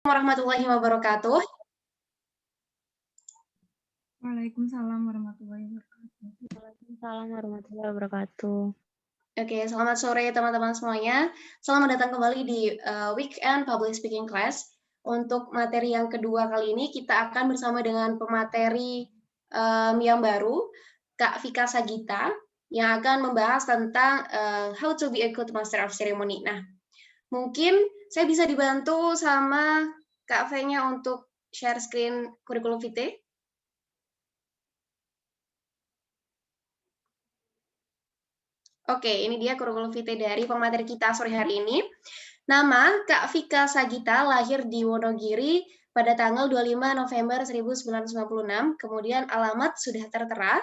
Warahmatullahi wabarakatuh. Waalaikumsalam warahmatullahi wabarakatuh. Waalaikumsalam warahmatullahi wabarakatuh. Oke, selamat sore teman-teman semuanya. Selamat datang kembali di Weekend Public Speaking Class. Untuk materi yang kedua kali ini, kita akan bersama dengan pemateri yang baru, Kak Vika Sagita, yang akan membahas tentang how to be a good master of ceremony. Nah, mungkin saya bisa dibantu sama Kak V-nya untuk share screen kurikulum vitae. Oke, ini dia kurikulum vitae dari pemateri kita sore hari ini. Nama Kak Vika Sagita lahir di Wonogiri pada tanggal 25 November 1996, kemudian alamat sudah tertera.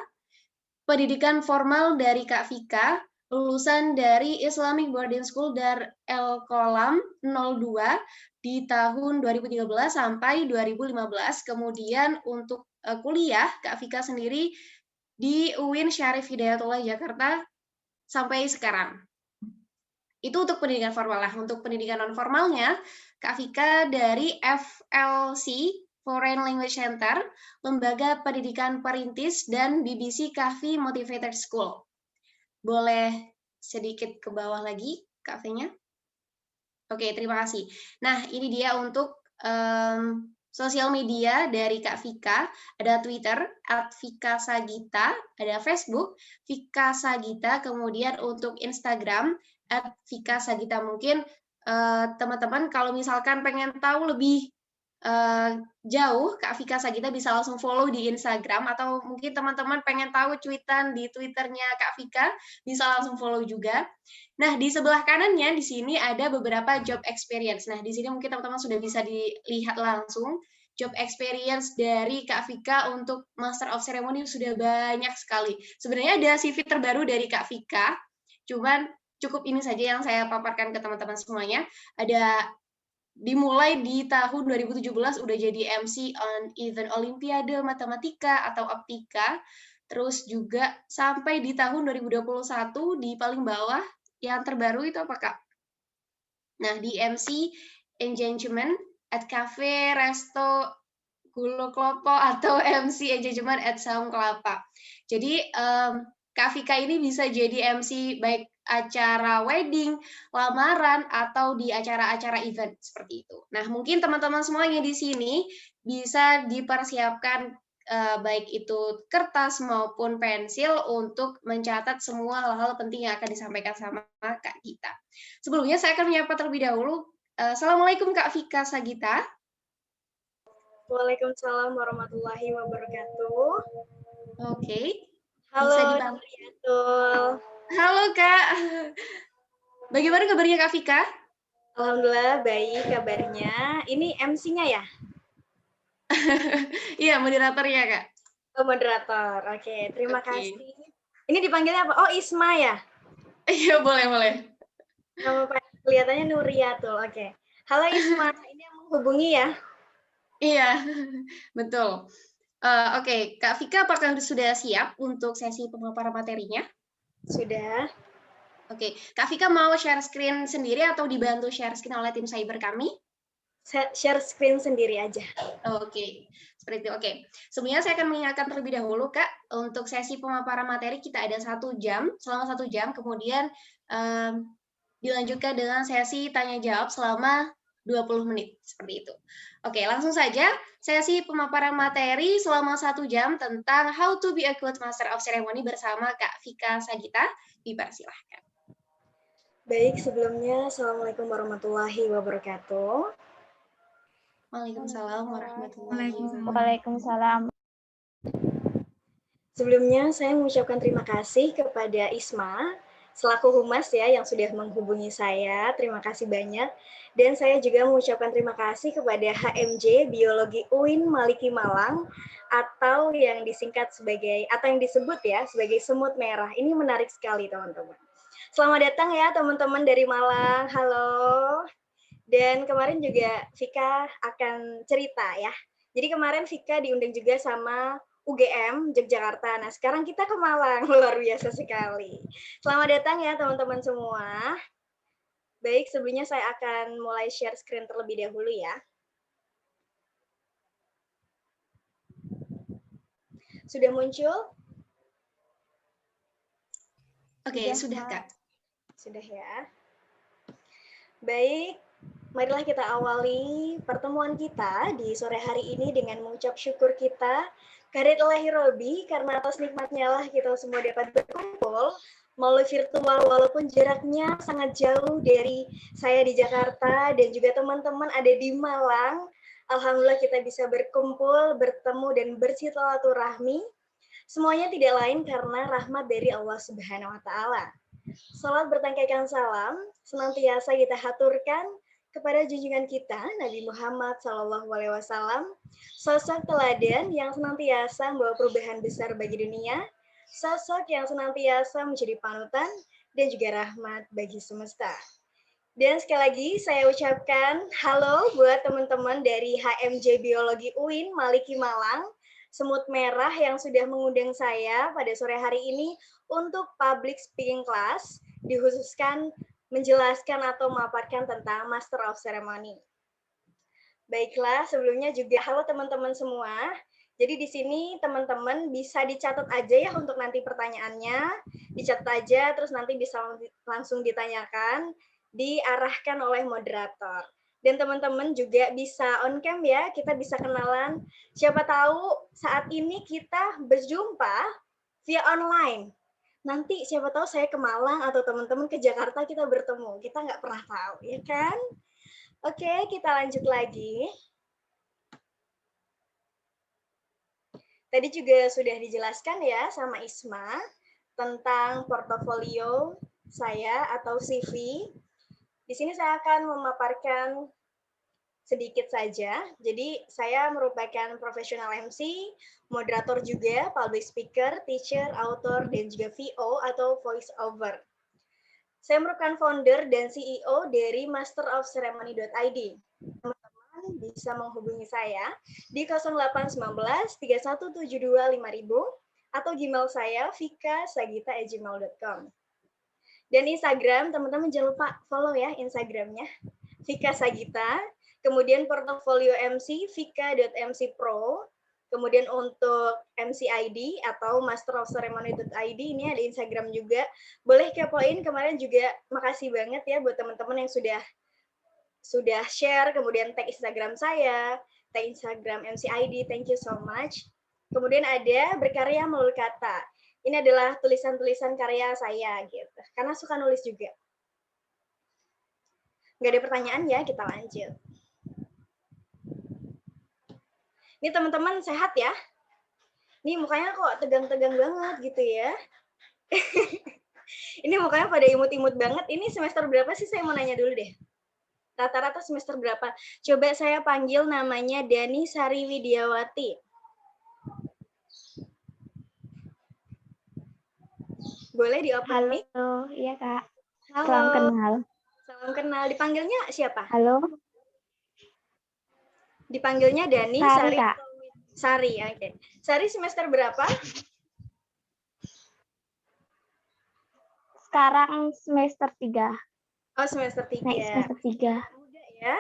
Pendidikan formal dari Kak Vika, lulusan dari Islamic Boarding School Dar El Kolam 02 di tahun 2013 sampai 2015. Kemudian untuk kuliah, Kak Vika sendiri di UIN Syarif Hidayatullah Jakarta sampai sekarang. Itu untuk pendidikan formal lah. Untuk pendidikan non formalnya, Kak Vika dari FLC, Foreign Language Center, Lembaga Pendidikan Perintis, dan BBC Kahfi Motivated School. Boleh sedikit ke bawah lagi, Kak V-nya? Oke, terima kasih. Nah, ini dia untuk sosial media dari Kak Vika. Ada Twitter, @VikaSagita, ada Facebook, Vika Sagita, kemudian untuk Instagram, @VikaSagita. Mungkin teman-teman kalau misalkan pengen tahu lebih jauh, Kak Vika Sagita bisa langsung follow di Instagram, atau mungkin teman-teman pengen tahu cuitan di Twitternya Kak Vika, bisa langsung follow juga. Nah, di sebelah kanannya di sini ada beberapa job experience. Nah, di sini mungkin teman-teman sudah bisa dilihat langsung job experience dari Kak Vika untuk Master of Ceremony sudah banyak sekali. Sebenarnya ada CV terbaru dari Kak Vika, cuman cukup ini saja yang saya paparkan ke teman-teman semuanya. Ada dimulai di tahun 2017 udah jadi MC on event Olimpiade Matematika atau Optika. Terus juga sampai di tahun 2021 di paling bawah yang terbaru itu apa, Kak? Nah, di MC Engagement at Cafe, Resto, Gulo Klopo, atau MC Engagement at Saung Kelapa. Jadi, Kak Vika ini bisa jadi MC baik acara wedding, lamaran, atau di acara-acara event seperti itu. Nah, mungkin teman-teman semuanya di sini bisa dipersiapkan baik itu kertas maupun pensil untuk mencatat semua hal-hal penting yang akan disampaikan sama Kak Gita. Sebelumnya saya akan menyapa terlebih dahulu. Assalamualaikum Kak Vika Sagita. Waalaikumsalam warahmatullahi wabarakatuh. Oke. Halo, Bisa dibantu. Halo Kak. Bagaimana kabarnya Kak Vika? Alhamdulillah baik kabarnya. Ini MC-nya ya? Iya, moderatornya Kak. Oh, moderator. Oke, terima kasih. Ini dipanggilnya apa? Oh, Isma ya? Iya, boleh. Nama kelihatannya Nuriatul. Oke. Halo Isma, ini yang menghubungi ya? Iya, betul. Oke, Kak Vika apakah sudah siap untuk sesi pemaparan materinya? Sudah. Oke, Kak Vika mau share screen sendiri atau dibantu share screen oleh tim cyber kami? Share screen sendiri aja. Oke, seperti itu. Oke, sebelumnya saya akan mengingatkan terlebih dahulu, Kak, untuk sesi pemaparan materi kita ada 1 jam, selama 1 jam, kemudian dilanjutkan dengan sesi tanya-jawab selama 20 menit, seperti itu. Oke, langsung saja, sesi pemaparan materi selama 1 jam tentang how to be a good master of ceremony bersama Kak Vika Sagita, dipersilahkan. Baik, sebelumnya Assalamualaikum warahmatullahi wabarakatuh. Waalaikumsalam warahmatullahi wabarakatuh. Waalaikumsalam. Sebelumnya saya mengucapkan terima kasih kepada Isma selaku humas ya yang sudah menghubungi saya. Terima kasih banyak. Dan saya juga mengucapkan terima kasih kepada HMJ Biologi UIN Maliki Malang atau yang disingkat sebagai atau yang disebut ya sebagai semut merah. Ini menarik sekali teman-teman. Selamat datang ya teman-teman dari Malang. Halo. Dan kemarin juga Vika akan cerita ya. Jadi kemarin Vika diundang juga sama UGM Yogyakarta. Nah, sekarang kita ke Malang. Luar biasa sekali. Selamat datang ya teman-teman semua. Baik, sebelumnya saya akan mulai share screen terlebih dahulu ya. Sudah muncul? Oke, sudah Kak. Sudah ya. Baik, marilah kita awali pertemuan kita di sore hari ini dengan mengucap syukur kita kehadirat Robi, karena atas nikmatnya lah kita semua dapat berkumpul melalui virtual walaupun jaraknya sangat jauh dari saya di Jakarta dan juga teman-teman ada di Malang. Alhamdulillah kita bisa berkumpul, bertemu dan bersilaturahmi. Semuanya tidak lain karena rahmat dari Allah Subhanahu wa taala. Salat bertangkaikan salam senantiasa kita haturkan kepada junjungan kita Nabi Muhammad SAW, sosok teladan yang senantiasa membawa perubahan besar bagi dunia, sosok yang senantiasa menjadi panutan dan juga rahmat bagi semesta. Dan sekali lagi saya ucapkan halo buat teman-teman dari HMJ Biologi UIN Maliki Malang, semut merah yang sudah mengundang saya pada sore hari ini untuk public speaking class, dikhususkan menjelaskan atau memaparkan tentang Master of Ceremony. Baiklah, sebelumnya juga halo teman-teman semua. Jadi di sini teman-teman bisa dicatat aja ya untuk nanti pertanyaannya, dicatat aja terus nanti bisa langsung ditanyakan, diarahkan oleh moderator. Dan teman-teman juga bisa on cam ya, kita bisa kenalan. Siapa tahu saat ini kita berjumpa via online. Nanti siapa tahu saya ke Malang atau teman-teman ke Jakarta kita bertemu. Kita nggak pernah tahu, ya kan? Oke, kita lanjut lagi. Tadi juga sudah dijelaskan ya sama Isma tentang portofolio saya atau CV. Di sini saya akan memaparkan sedikit saja. Jadi saya merupakan profesional MC, moderator juga, public speaker, teacher, author, dan juga VO atau voice over. Saya merupakan founder dan CEO dari masterofceremony.id. Teman-teman bisa menghubungi saya di 0819 3172 5000 atau Gmail saya vikasagita@gmail.com. Dan Instagram, teman-teman jangan lupa follow ya Instagramnya, Vika Sagita. Kemudian portofolio MC, vika.mcpro. Kemudian untuk MCID atau masterofceremony.id, ini ada Instagram juga. Boleh kepoin, kemarin juga makasih banget ya buat teman-teman yang sudah share, kemudian tag Instagram saya, tag Instagram MCID, thank you so much. Kemudian ada berkarya melalui kata. Ini adalah tulisan-tulisan karya saya gitu. Karena suka nulis juga. Nggak ada pertanyaan ya, kita lanjut. Ini teman-teman sehat ya? Ini mukanya kok tegang-tegang banget gitu ya. Ini mukanya pada imut-imut banget. Ini semester berapa sih? Saya mau nanya dulu deh. Rata-rata semester berapa? Coba saya panggil namanya Dani Sari Widiawati. Boleh di-open mic? Halo, iya Kak. Halo. Salam kenal. Salam kenal. Dipanggilnya siapa? Halo. Dipanggilnya Dani Sari, Sari. Kak. Sari, oke. Okay. Sari semester berapa? Sekarang semester 3. Oh, semester 3. Naik semester 3. Muda ya.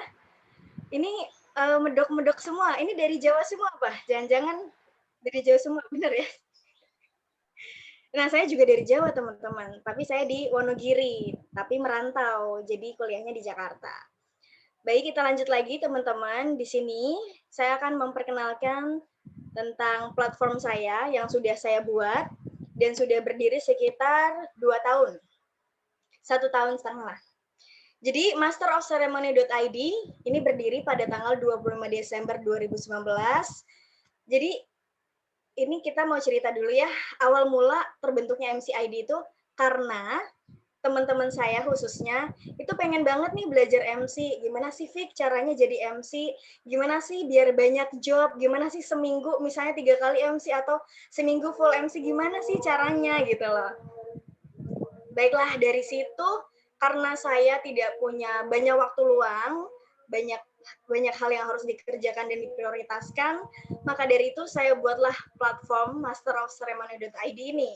Ini medok-medok semua. Ini dari Jawa semua apa? Jangan-jangan dari Jawa semua, bener ya? Nah, saya juga dari Jawa, teman-teman. Tapi saya di Wonogiri, tapi merantau. Jadi kuliahnya di Jakarta. Baik, kita lanjut lagi, teman-teman. Di sini saya akan memperkenalkan tentang platform saya yang sudah saya buat dan sudah berdiri sekitar 2 tahun. 1 tahun setengah. Jadi masterofceremony.id ini berdiri pada tanggal 25 Desember 2019. Jadi ini kita mau cerita dulu ya, awal mula terbentuknya MCID itu karena teman-teman saya khususnya itu pengen banget nih belajar MC. Gimana sih Fik caranya jadi MC? Gimana sih biar banyak job? Gimana sih seminggu misalnya 3 kali MC atau seminggu full MC? Gimana sih caranya gitu loh. Baiklah, dari situ karena saya tidak punya banyak waktu luang, banyak hal yang harus dikerjakan dan diprioritaskan, maka dari itu saya buatlah platform masterofceremony.id ini.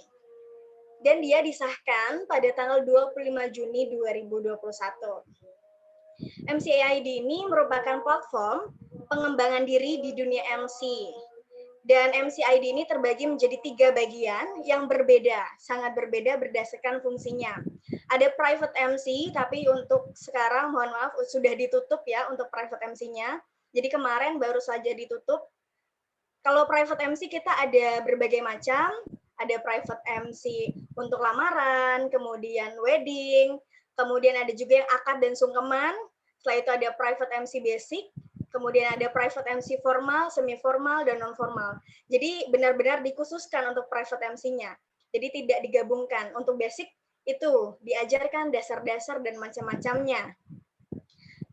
Dan dia disahkan pada tanggal 25 Juni 2021. MCID ini merupakan platform pengembangan diri di dunia MC. Dan MCID ini terbagi menjadi 3 bagian yang berbeda, sangat berbeda berdasarkan fungsinya. Ada private MC, tapi untuk sekarang mohon maaf sudah ditutup ya untuk private MC-nya. Jadi kemarin baru saja ditutup. Kalau private MC kita ada berbagai macam, ada private MC untuk lamaran, kemudian wedding, kemudian ada juga yang akad dan sungkeman, setelah itu ada private MC basic, kemudian ada private MC formal, semi formal, dan non formal. Jadi benar-benar dikhususkan untuk private MC-nya. Jadi tidak digabungkan. Untuk basic itu diajarkan dasar-dasar dan macam-macamnya.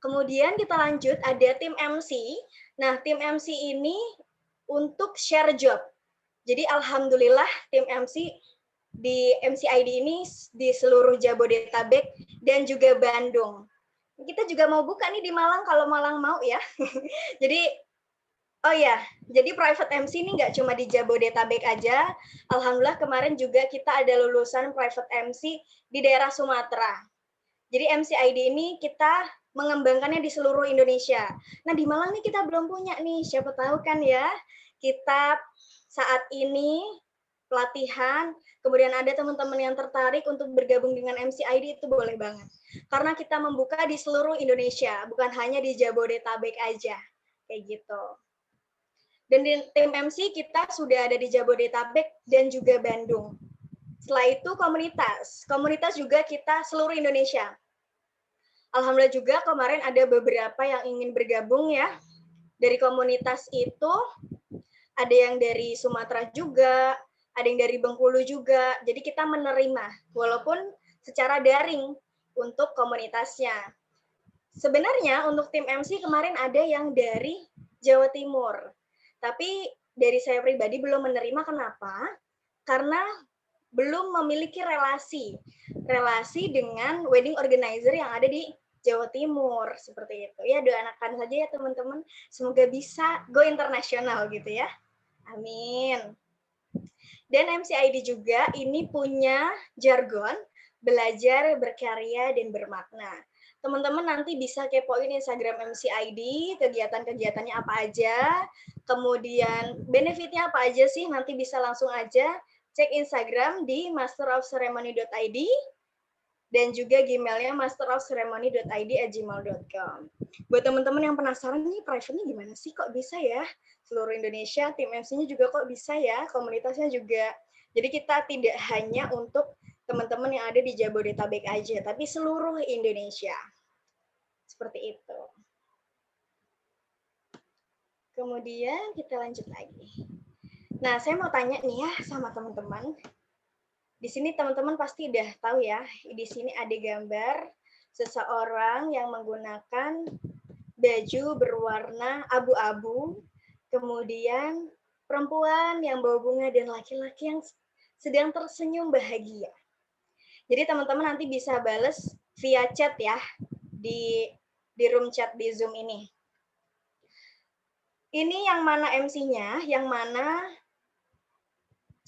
Kemudian kita lanjut ada tim MC. Nah, tim MC ini untuk share job. Jadi alhamdulillah tim MC di MCID ini di seluruh Jabodetabek dan juga Bandung. Kita juga mau buka nih di Malang kalau Malang mau ya. Jadi oh ya, jadi private MC ini nggak cuma di Jabodetabek aja. Alhamdulillah kemarin juga kita ada lulusan private MC di daerah Sumatera. Jadi MCID ini kita mengembangkannya di seluruh Indonesia. Nah di Malang nih kita belum punya nih, siapa tahu kan ya, kita saat ini pelatihan, kemudian ada teman-teman yang tertarik untuk bergabung dengan MCID, itu boleh banget. Karena kita membuka di seluruh Indonesia, bukan hanya di Jabodetabek aja, kayak gitu. Dan di tim MC kita sudah ada di Jabodetabek dan juga Bandung. Setelah itu komunitas juga kita seluruh Indonesia. Alhamdulillah juga kemarin ada beberapa yang ingin bergabung ya. Dari komunitas itu ada yang dari Sumatera juga, ada yang dari Bengkulu juga. Jadi kita menerima walaupun secara daring untuk komunitasnya. Sebenarnya untuk tim MC kemarin ada yang dari Jawa Timur. Tapi dari saya pribadi belum menerima, kenapa? Karena belum memiliki relasi dengan wedding organizer yang ada di Jawa Timur, seperti itu. Ya, doakan saja ya teman-teman, semoga bisa go internasional gitu ya. Amin. Dan MCID juga ini punya jargon belajar, berkarya, dan bermakna. Teman-teman nanti bisa kepoin Instagram MCID, kegiatan-kegiatannya apa aja, kemudian benefitnya apa aja sih, nanti bisa langsung aja cek Instagram di masterofceremony.id dan juga Gmailnya masterofceremony.id@gmail.com. Buat teman-teman yang penasaran nih private-nya gimana sih, kok bisa ya seluruh Indonesia, tim MC-nya juga kok bisa ya, komunitasnya juga. Jadi kita tidak hanya untuk teman-teman yang ada di Jabodetabek aja, tapi seluruh Indonesia. Seperti itu. Kemudian kita lanjut lagi. Nah, saya mau tanya nih ya sama teman-teman. Di sini teman-teman pasti udah tahu ya, di sini ada gambar seseorang yang menggunakan baju berwarna abu-abu, kemudian perempuan yang bawa bunga dan laki-laki yang sedang tersenyum bahagia. Jadi teman-teman nanti bisa bales via chat ya, di room chat di Zoom ini. Ini yang mana MC-nya, yang mana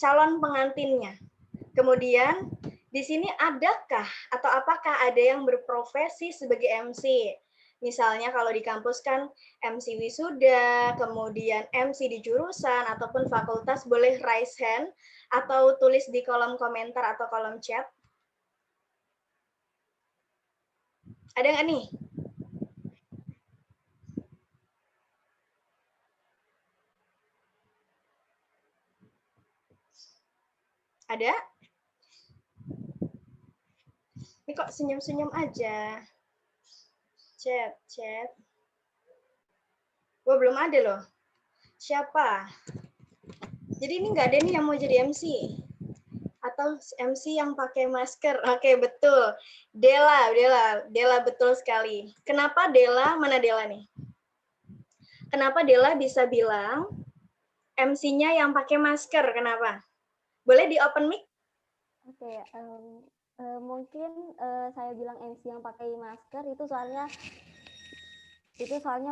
calon pengantinnya. Kemudian di sini adakah atau apakah ada yang berprofesi sebagai MC? Misalnya kalau di kampus kan MC wisuda, kemudian MC di jurusan ataupun fakultas, boleh raise hand atau tulis di kolom komentar atau kolom chat. Ada nggak nih? Ada? Ini kok senyum-senyum aja. Chat. Wah, belum ada loh. Siapa? Jadi ini nggak ada nih yang mau jadi MC. Atau MC yang pakai masker. Oke, betul. Dela betul sekali. Kenapa Dela? Mana Dela nih? Kenapa Dela bisa bilang MC-nya yang pakai masker? Kenapa? Boleh di open mic? Oke, mungkin saya bilang MC yang pakai masker itu soalnya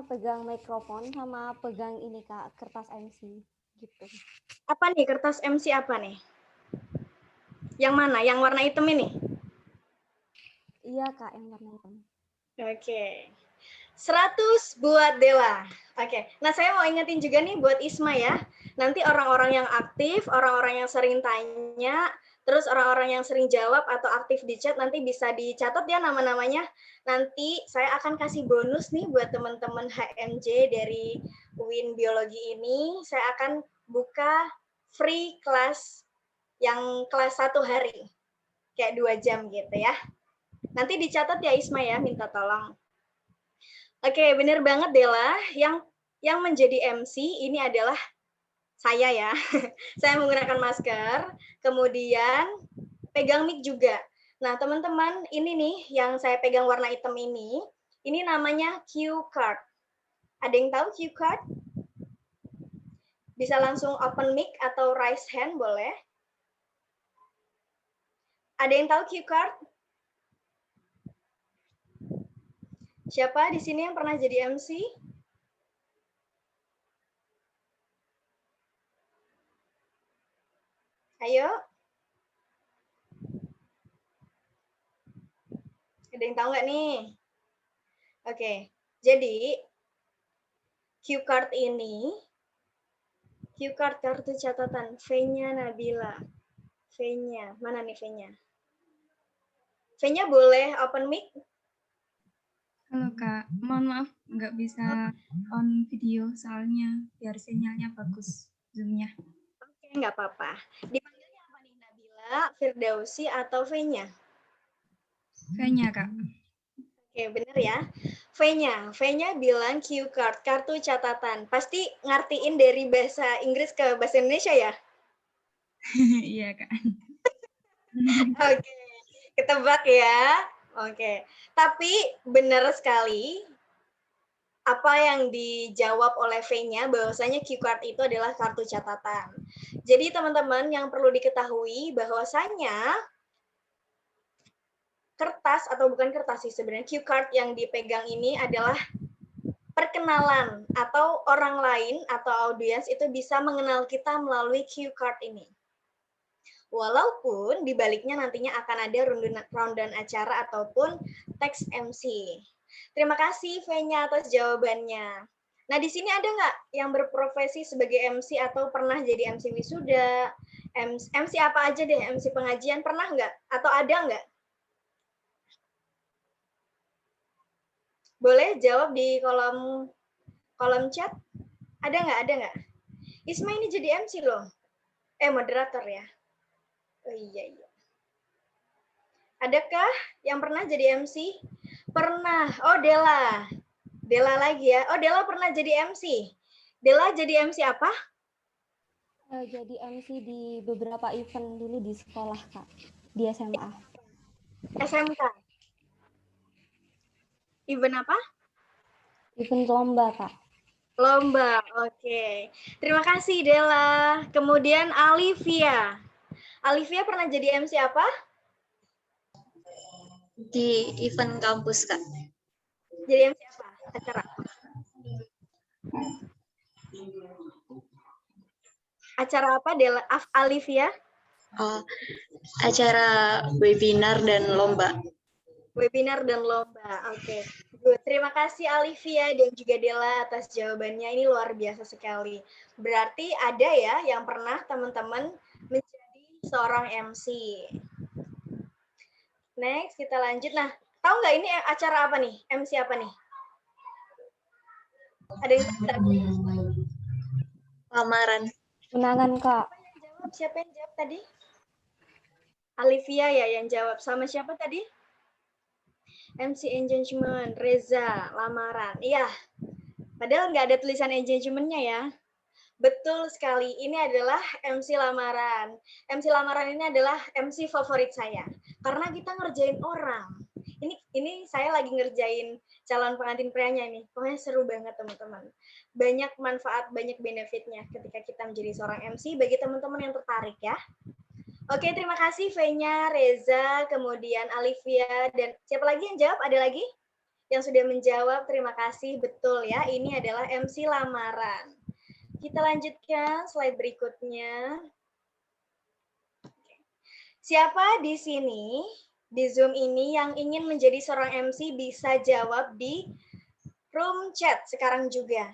pegang mikrofon sama pegang ini Kak, kertas MC gitu. Apa nih kertas MC apa nih? Yang mana? Yang warna hitam ini? Iya Kak, yang warna hitam. Oke. 100 buat Dela. Oke, nah saya mau ingetin juga nih buat Isma ya. Nanti orang-orang yang aktif, orang-orang yang sering tanya, terus orang-orang yang sering jawab atau aktif di chat, nanti bisa dicatat ya nama-namanya. Nanti saya akan kasih bonus nih buat teman-teman HMJ dari UIN Biologi ini. Saya akan buka free kelas yang kelas 1 hari. Kayak 2 jam gitu ya. Nanti dicatat ya Isma ya, minta tolong. Oke, benar banget Dela. Yang menjadi MC ini adalah saya ya. Saya menggunakan masker, kemudian pegang mic juga. Nah, teman-teman, ini nih yang saya pegang warna hitam ini namanya cue card. Ada yang tahu cue card? Bisa langsung open mic atau raise hand boleh. Ada yang tahu cue card? Siapa di sini yang pernah jadi MC? Ayo. Ada yang tahu nggak nih? Oke, jadi cue card ini, cue card kartu catatan, V-nya Nabila. V-nya, mana nih V-nya? V-nya boleh open mic? Halo Kak, mohon maaf nggak bisa on video soalnya biar sinyalnya bagus Zoom-nya. Oke, nggak apa-apa. Dipanggilnya apa nih, Nabila, Firdausi, atau V-nya? V-nya Kak. Oke, bener ya. V-nya. V-nya bilang cue card, kartu catatan. Pasti ngartiin dari bahasa Inggris ke bahasa Indonesia ya? Iya Kak. Oke, ketebak ya. Oke, tapi benar sekali apa yang dijawab oleh V-nya bahwasanya cue card itu adalah kartu catatan. Jadi teman-teman yang perlu diketahui bahwasanya kertas atau bukan kertas sih sebenarnya, cue card yang dipegang ini adalah perkenalan atau orang lain atau audiens itu bisa mengenal kita melalui cue card ini. Walaupun di baliknya nantinya akan ada rundown acara ataupun teks MC. Terima kasih V-nya atas jawabannya. Nah, di sini ada nggak yang berprofesi sebagai MC atau pernah jadi MC wisuda? MC apa aja deh, MC pengajian pernah nggak? Atau ada nggak? Boleh jawab di kolom chat. Ada nggak? Ada nggak? Isma ini jadi MC loh. Moderator ya. Oh iya. Adakah yang pernah jadi MC? Pernah. Oh, Dela. Dela lagi ya. Oh, Dela pernah jadi MC. Dela jadi MC apa? Jadi MC di beberapa event dulu di sekolah, Kak. Di SMA. SMK. Event apa? Event lomba, Kak. Lomba. Oke. Terima kasih, Dela. Kemudian Alivia. Alivia pernah jadi MC apa? Di event kampus, Kak. Jadi MC apa? Acara apa? Acara apa, Dela? Alivia? Acara webinar dan lomba. Webinar dan lomba. Oke. Good. Terima kasih Alivia dan juga Dela atas jawabannya. Ini luar biasa sekali. Berarti ada ya yang pernah teman-teman menjadi seorang MC. Next, kita lanjut. Nah, tahu nggak ini acara apa nih? MC apa nih? Ada yang tahu? Lamaran. Undangan, Kak. Siapa yang jawab tadi? Alivia ya yang jawab. Sama siapa tadi? MC engagement, Reza, lamaran. Iya, padahal nggak ada tulisan engagementnya ya. Betul sekali, ini adalah MC lamaran. MC lamaran ini adalah MC favorit saya. Karena kita ngerjain orang. Ini saya lagi ngerjain calon pengantin prianya nih. Pokoknya seru banget teman-teman. Banyak manfaat, banyak benefitnya ketika kita menjadi seorang MC bagi teman-teman yang tertarik ya. Oke, terima kasih V-nya, Reza, kemudian Alivia, dan siapa lagi yang jawab? Ada lagi yang sudah menjawab? Terima kasih, betul ya. Ini adalah MC lamaran. Kita lanjutkan slide berikutnya. Siapa di sini, di Zoom ini, yang ingin menjadi seorang MC bisa jawab di room chat sekarang juga.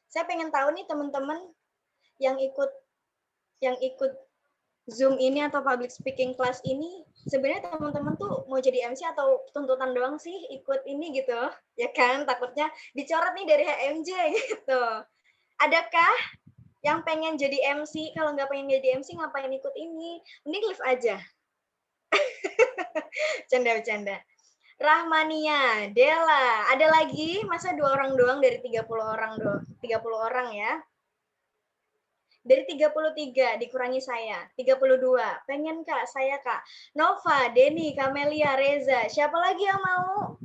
Saya pengen tahu nih teman-teman yang ikut Zoom ini atau public speaking class ini, sebenarnya teman-teman tuh mau jadi MC atau tuntutan doang sih ikut ini gitu, ya kan? Takutnya dicoret nih dari HMJ gitu. Adakah yang pengen jadi MC? Kalau nggak pengen jadi MC, ngapain ikut ini? Mending live aja. Canda-canda. Rahmania, Dela, ada lagi? Masa 2 orang doang dari 30 orang doang? 30 orang ya. Dari 33 dikurangi saya, 32. Pengen Kak, saya Kak. Nova, Denny, Kamelia, Reza. Siapa lagi yang mau?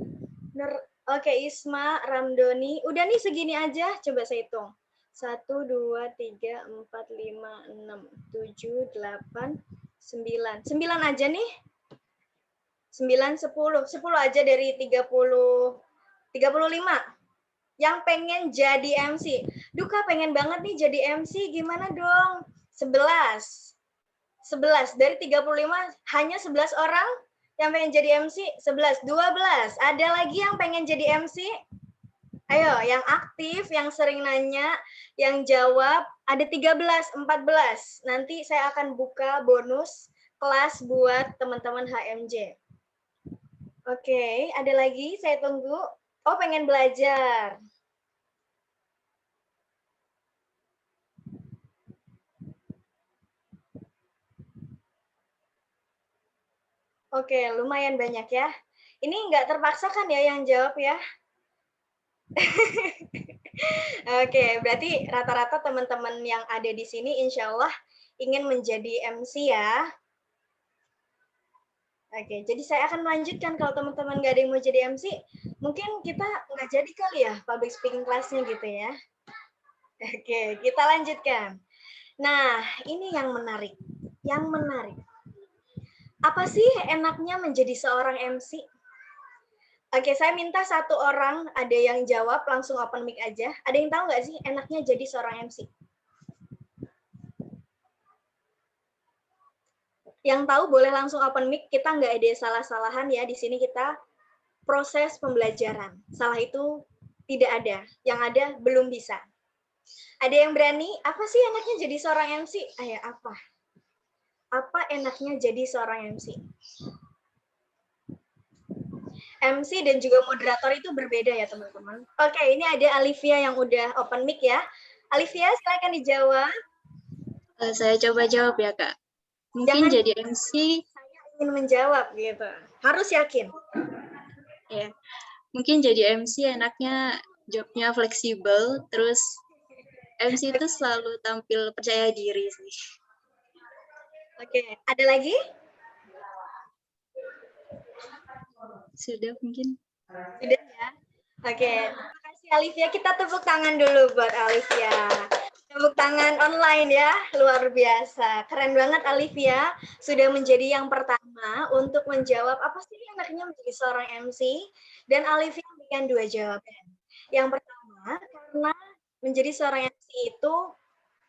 Oke, Isma, Ramdoni. Udah nih segini aja, coba saya hitung. 1, 2, 3, 4, 5, 6, 7, 8, 9. 9 aja nih. 9, 10. 10 aja dari 30, 35. Yang pengen jadi MC. Duka pengen banget nih jadi MC, gimana dong? 11. 11 dari 35 hanya 11 orang yang pengen jadi MC. 11, 12. Ada lagi yang pengen jadi MC? Ayo, yang aktif, yang sering nanya, yang jawab, ada 13, 14. Nanti saya akan buka bonus kelas buat teman-teman HMJ. Oke, ada lagi? Saya tunggu. Oh, pengen belajar. Oke, lumayan banyak ya. Ini nggak terpaksa kan ya yang jawab ya? Oke, berarti rata-rata teman-teman yang ada di sini insya Allah ingin menjadi MC ya. Oke, jadi saya akan melanjutkan. Kalau teman-teman nggak ada yang mau jadi MC, mungkin kita nggak jadi kali ya public speaking class-nya gitu ya. Oke, kita lanjutkan. Nah, ini yang menarik. Yang menarik. Apa sih enaknya menjadi seorang MC? Oke, saya minta satu orang, ada yang jawab, langsung open mic aja. Ada yang tahu nggak sih enaknya jadi seorang MC? Yang tahu boleh langsung open mic, kita nggak ada salah-salahan ya. Di sini kita proses pembelajaran. Salah itu tidak ada. Yang ada belum bisa. Ada yang berani? Apa sih enaknya jadi seorang MC? Ayo, apa? Apa enaknya jadi seorang MC? MC dan juga moderator itu berbeda ya teman-teman. Oke, ini ada Alivia yang udah open mic ya. Alivia, silakan dijawab. Saya coba jawab ya, Kak. Mungkin Jangan jadi MC, saya ingin menjawab gitu. Harus yakin. ya. Mungkin jadi MC enaknya jobnya fleksibel, terus MC itu selalu tampil percaya diri sih. Oke, ada lagi? Sudah mungkin. Sudah ya. Oke, terima kasih Alivia. Kita tepuk tangan dulu buat Alivia. Tepuk tangan online ya, luar biasa. Keren banget Alivia, sudah menjadi yang pertama untuk menjawab apa sih enaknya menjadi seorang MC. Dan Alivia memberikan 2 jawaban. Yang pertama, karena menjadi seorang MC itu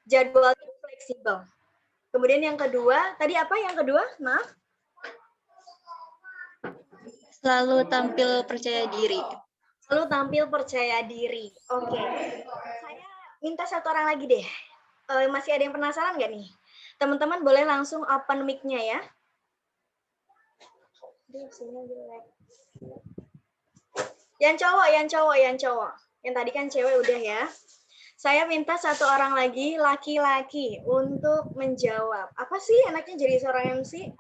jadwalnya fleksibel. Kemudian yang kedua, tadi apa yang kedua? Maaf. Selalu tampil percaya diri. Selalu tampil percaya diri. Oke. Saya minta satu orang lagi deh. Masih ada yang penasaran nggak nih? Teman-teman boleh langsung open mic-nya ya. Yang cowok. Yang tadi kan cewek udah ya. Saya minta satu orang lagi, laki-laki, untuk menjawab. Apa sih enaknya jadi seorang MC?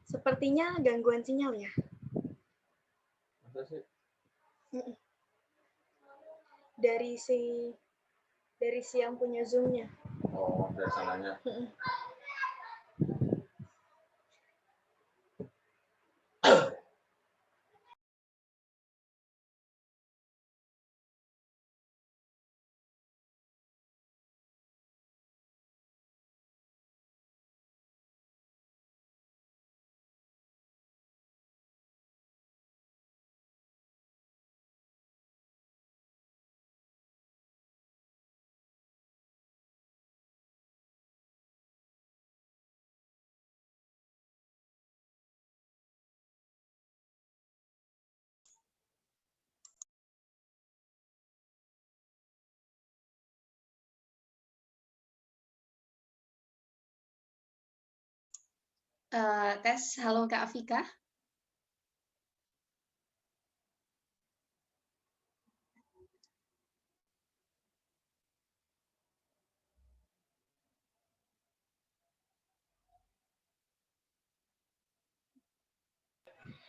Sepertinya gangguan sinyal ya. Dari si yang punya Zoom-nya. Oh, dari sananya. Tes, halo Kak Afika.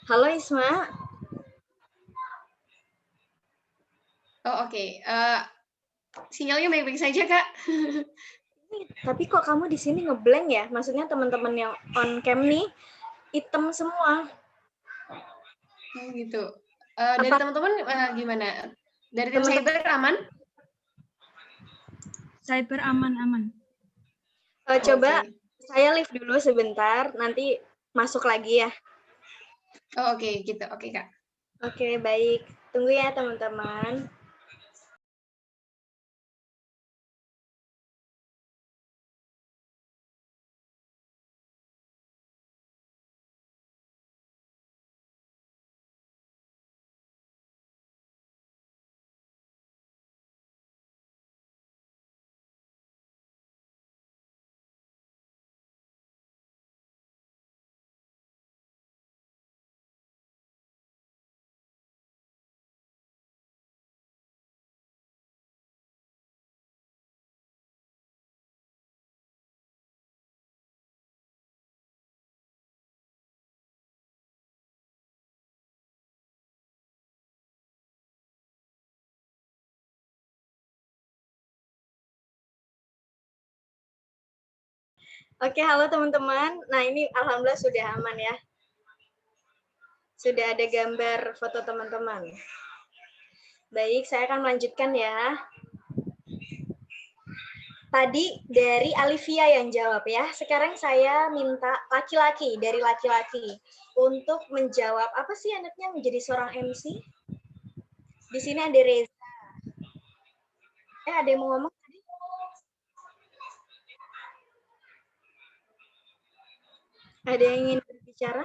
Halo Isma. Oh oke, sinyalnya baik-baik saja Kak. Tapi kok kamu di sini ngeblank ya? Maksudnya teman-teman yang on cam nih hitam semua. Oh gitu. Dari teman-teman gimana? Dari tim cyber aman? Cyber aman-aman. Coba Oke. saya live dulu sebentar, nanti masuk lagi ya. Oh oke gitu, oke Kak. Oke, baik. Tunggu ya teman-teman. Oke, halo teman-teman. Nah, ini alhamdulillah sudah aman ya. Sudah ada gambar foto teman-teman. Baik, saya akan melanjutkan ya. Tadi dari Alivia yang jawab ya. Sekarang saya minta laki-laki, dari laki-laki untuk menjawab apa sih enaknya menjadi seorang MC? Di sini ada Reza. Ada yang mau ngomong tadi? Ada yang ingin berbicara?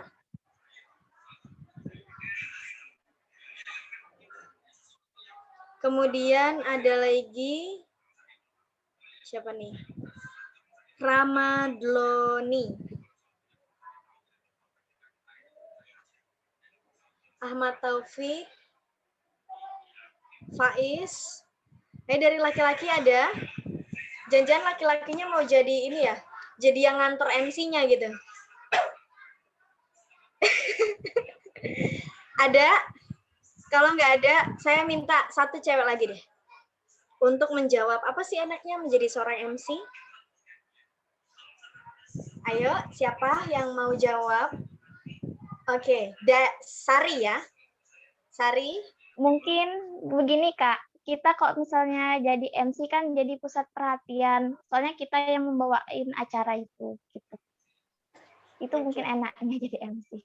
Kemudian ada lagi siapa nih? Ramadloni. Ahmad Taufik. Faiz. Dari laki-laki ada. Jangan-jangan laki-lakinya mau jadi ini ya? Jadi yang ngantor MC-nya gitu. Ada? Kalau nggak ada, saya minta satu cewek lagi deh. Untuk menjawab, apa sih enaknya menjadi seorang MC? Ayo, siapa yang mau jawab? Oke, Sari ya. Sari. Mungkin begini Kak, kita kok misalnya jadi MC kan jadi pusat perhatian. Soalnya kita yang membawain acara itu gitu. Itu mungkin enaknya jadi MC.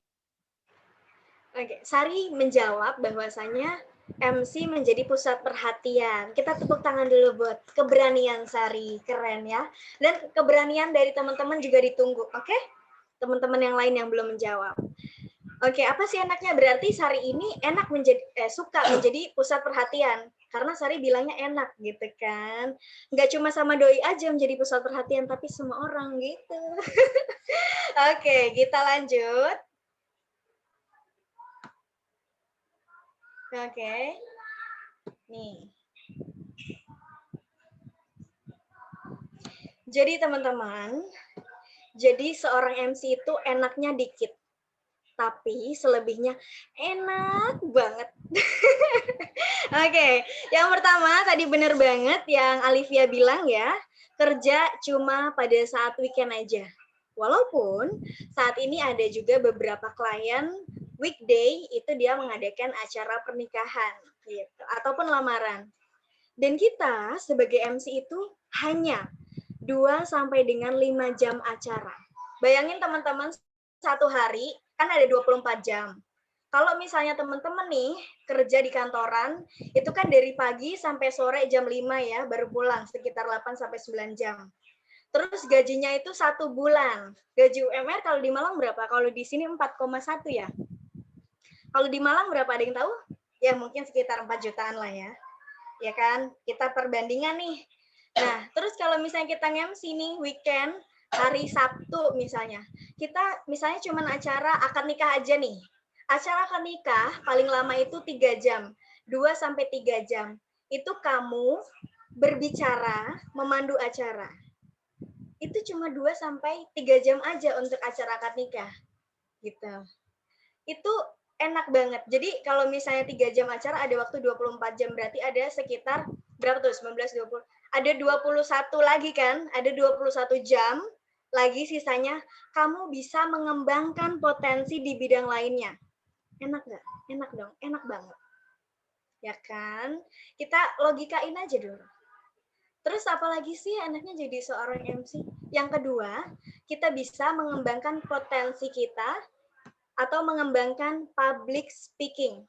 Oke, Sari menjawab bahwasanya MC menjadi pusat perhatian. Kita tepuk tangan dulu buat keberanian Sari, keren ya. Dan keberanian dari teman-teman juga ditunggu, oke? Teman-teman yang lain yang belum menjawab. Oke, apa sih enaknya? Berarti Sari ini enak suka menjadi pusat perhatian. Karena Sari bilangnya enak gitu kan. Nggak cuma sama doi aja menjadi pusat perhatian, tapi semua orang gitu. Oke, kita lanjut. Oke. Nih. Jadi teman-teman, jadi seorang MC itu enaknya dikit. Tapi selebihnya enak banget. Oke, yang pertama tadi bener banget yang Alivia bilang ya, kerja cuma pada saat weekend aja. Walaupun saat ini ada juga beberapa klien weekday itu dia mengadakan acara pernikahan gitu ataupun lamaran. Dan kita sebagai MC itu hanya 2 sampai dengan 5 jam acara. Bayangin teman-teman satu hari kan ada 24 jam. Kalau misalnya teman-teman nih kerja di kantoran, itu kan dari pagi sampai sore jam 5 ya, baru pulang sekitar 8 sampai 9 jam. Terus gajinya itu 1 bulan. Gaji UMR kalau di Malang berapa? Kalau di sini 4,1 ya. Kalau di Malang berapa, ada yang tahu? Ya mungkin sekitar 4 jutaan lah ya. Ya kan? Kita perbandingan nih. Nah, terus kalau misalnya kita nge-MC nih weekend, hari Sabtu misalnya. Kita misalnya cuma acara akad nikah aja nih. Acara akad nikah paling lama itu 3 jam. 2-3 jam. Itu kamu berbicara, memandu acara. Itu cuma 2-3 jam aja untuk acara akad nikah. Gitu. Itu enak banget. Jadi kalau misalnya 3 jam acara ada waktu 24 jam, berarti ada sekitar berapa tuh? 19, 20. Ada 21 lagi kan? Ada 21 jam lagi sisanya kamu bisa mengembangkan potensi di bidang lainnya. Enak nggak? Enak dong, enak banget. Ya kan? Kita logikain aja dulu. Terus apalagi sih enaknya jadi seorang MC? Yang kedua, kita bisa mengembangkan potensi kita atau mengembangkan public speaking.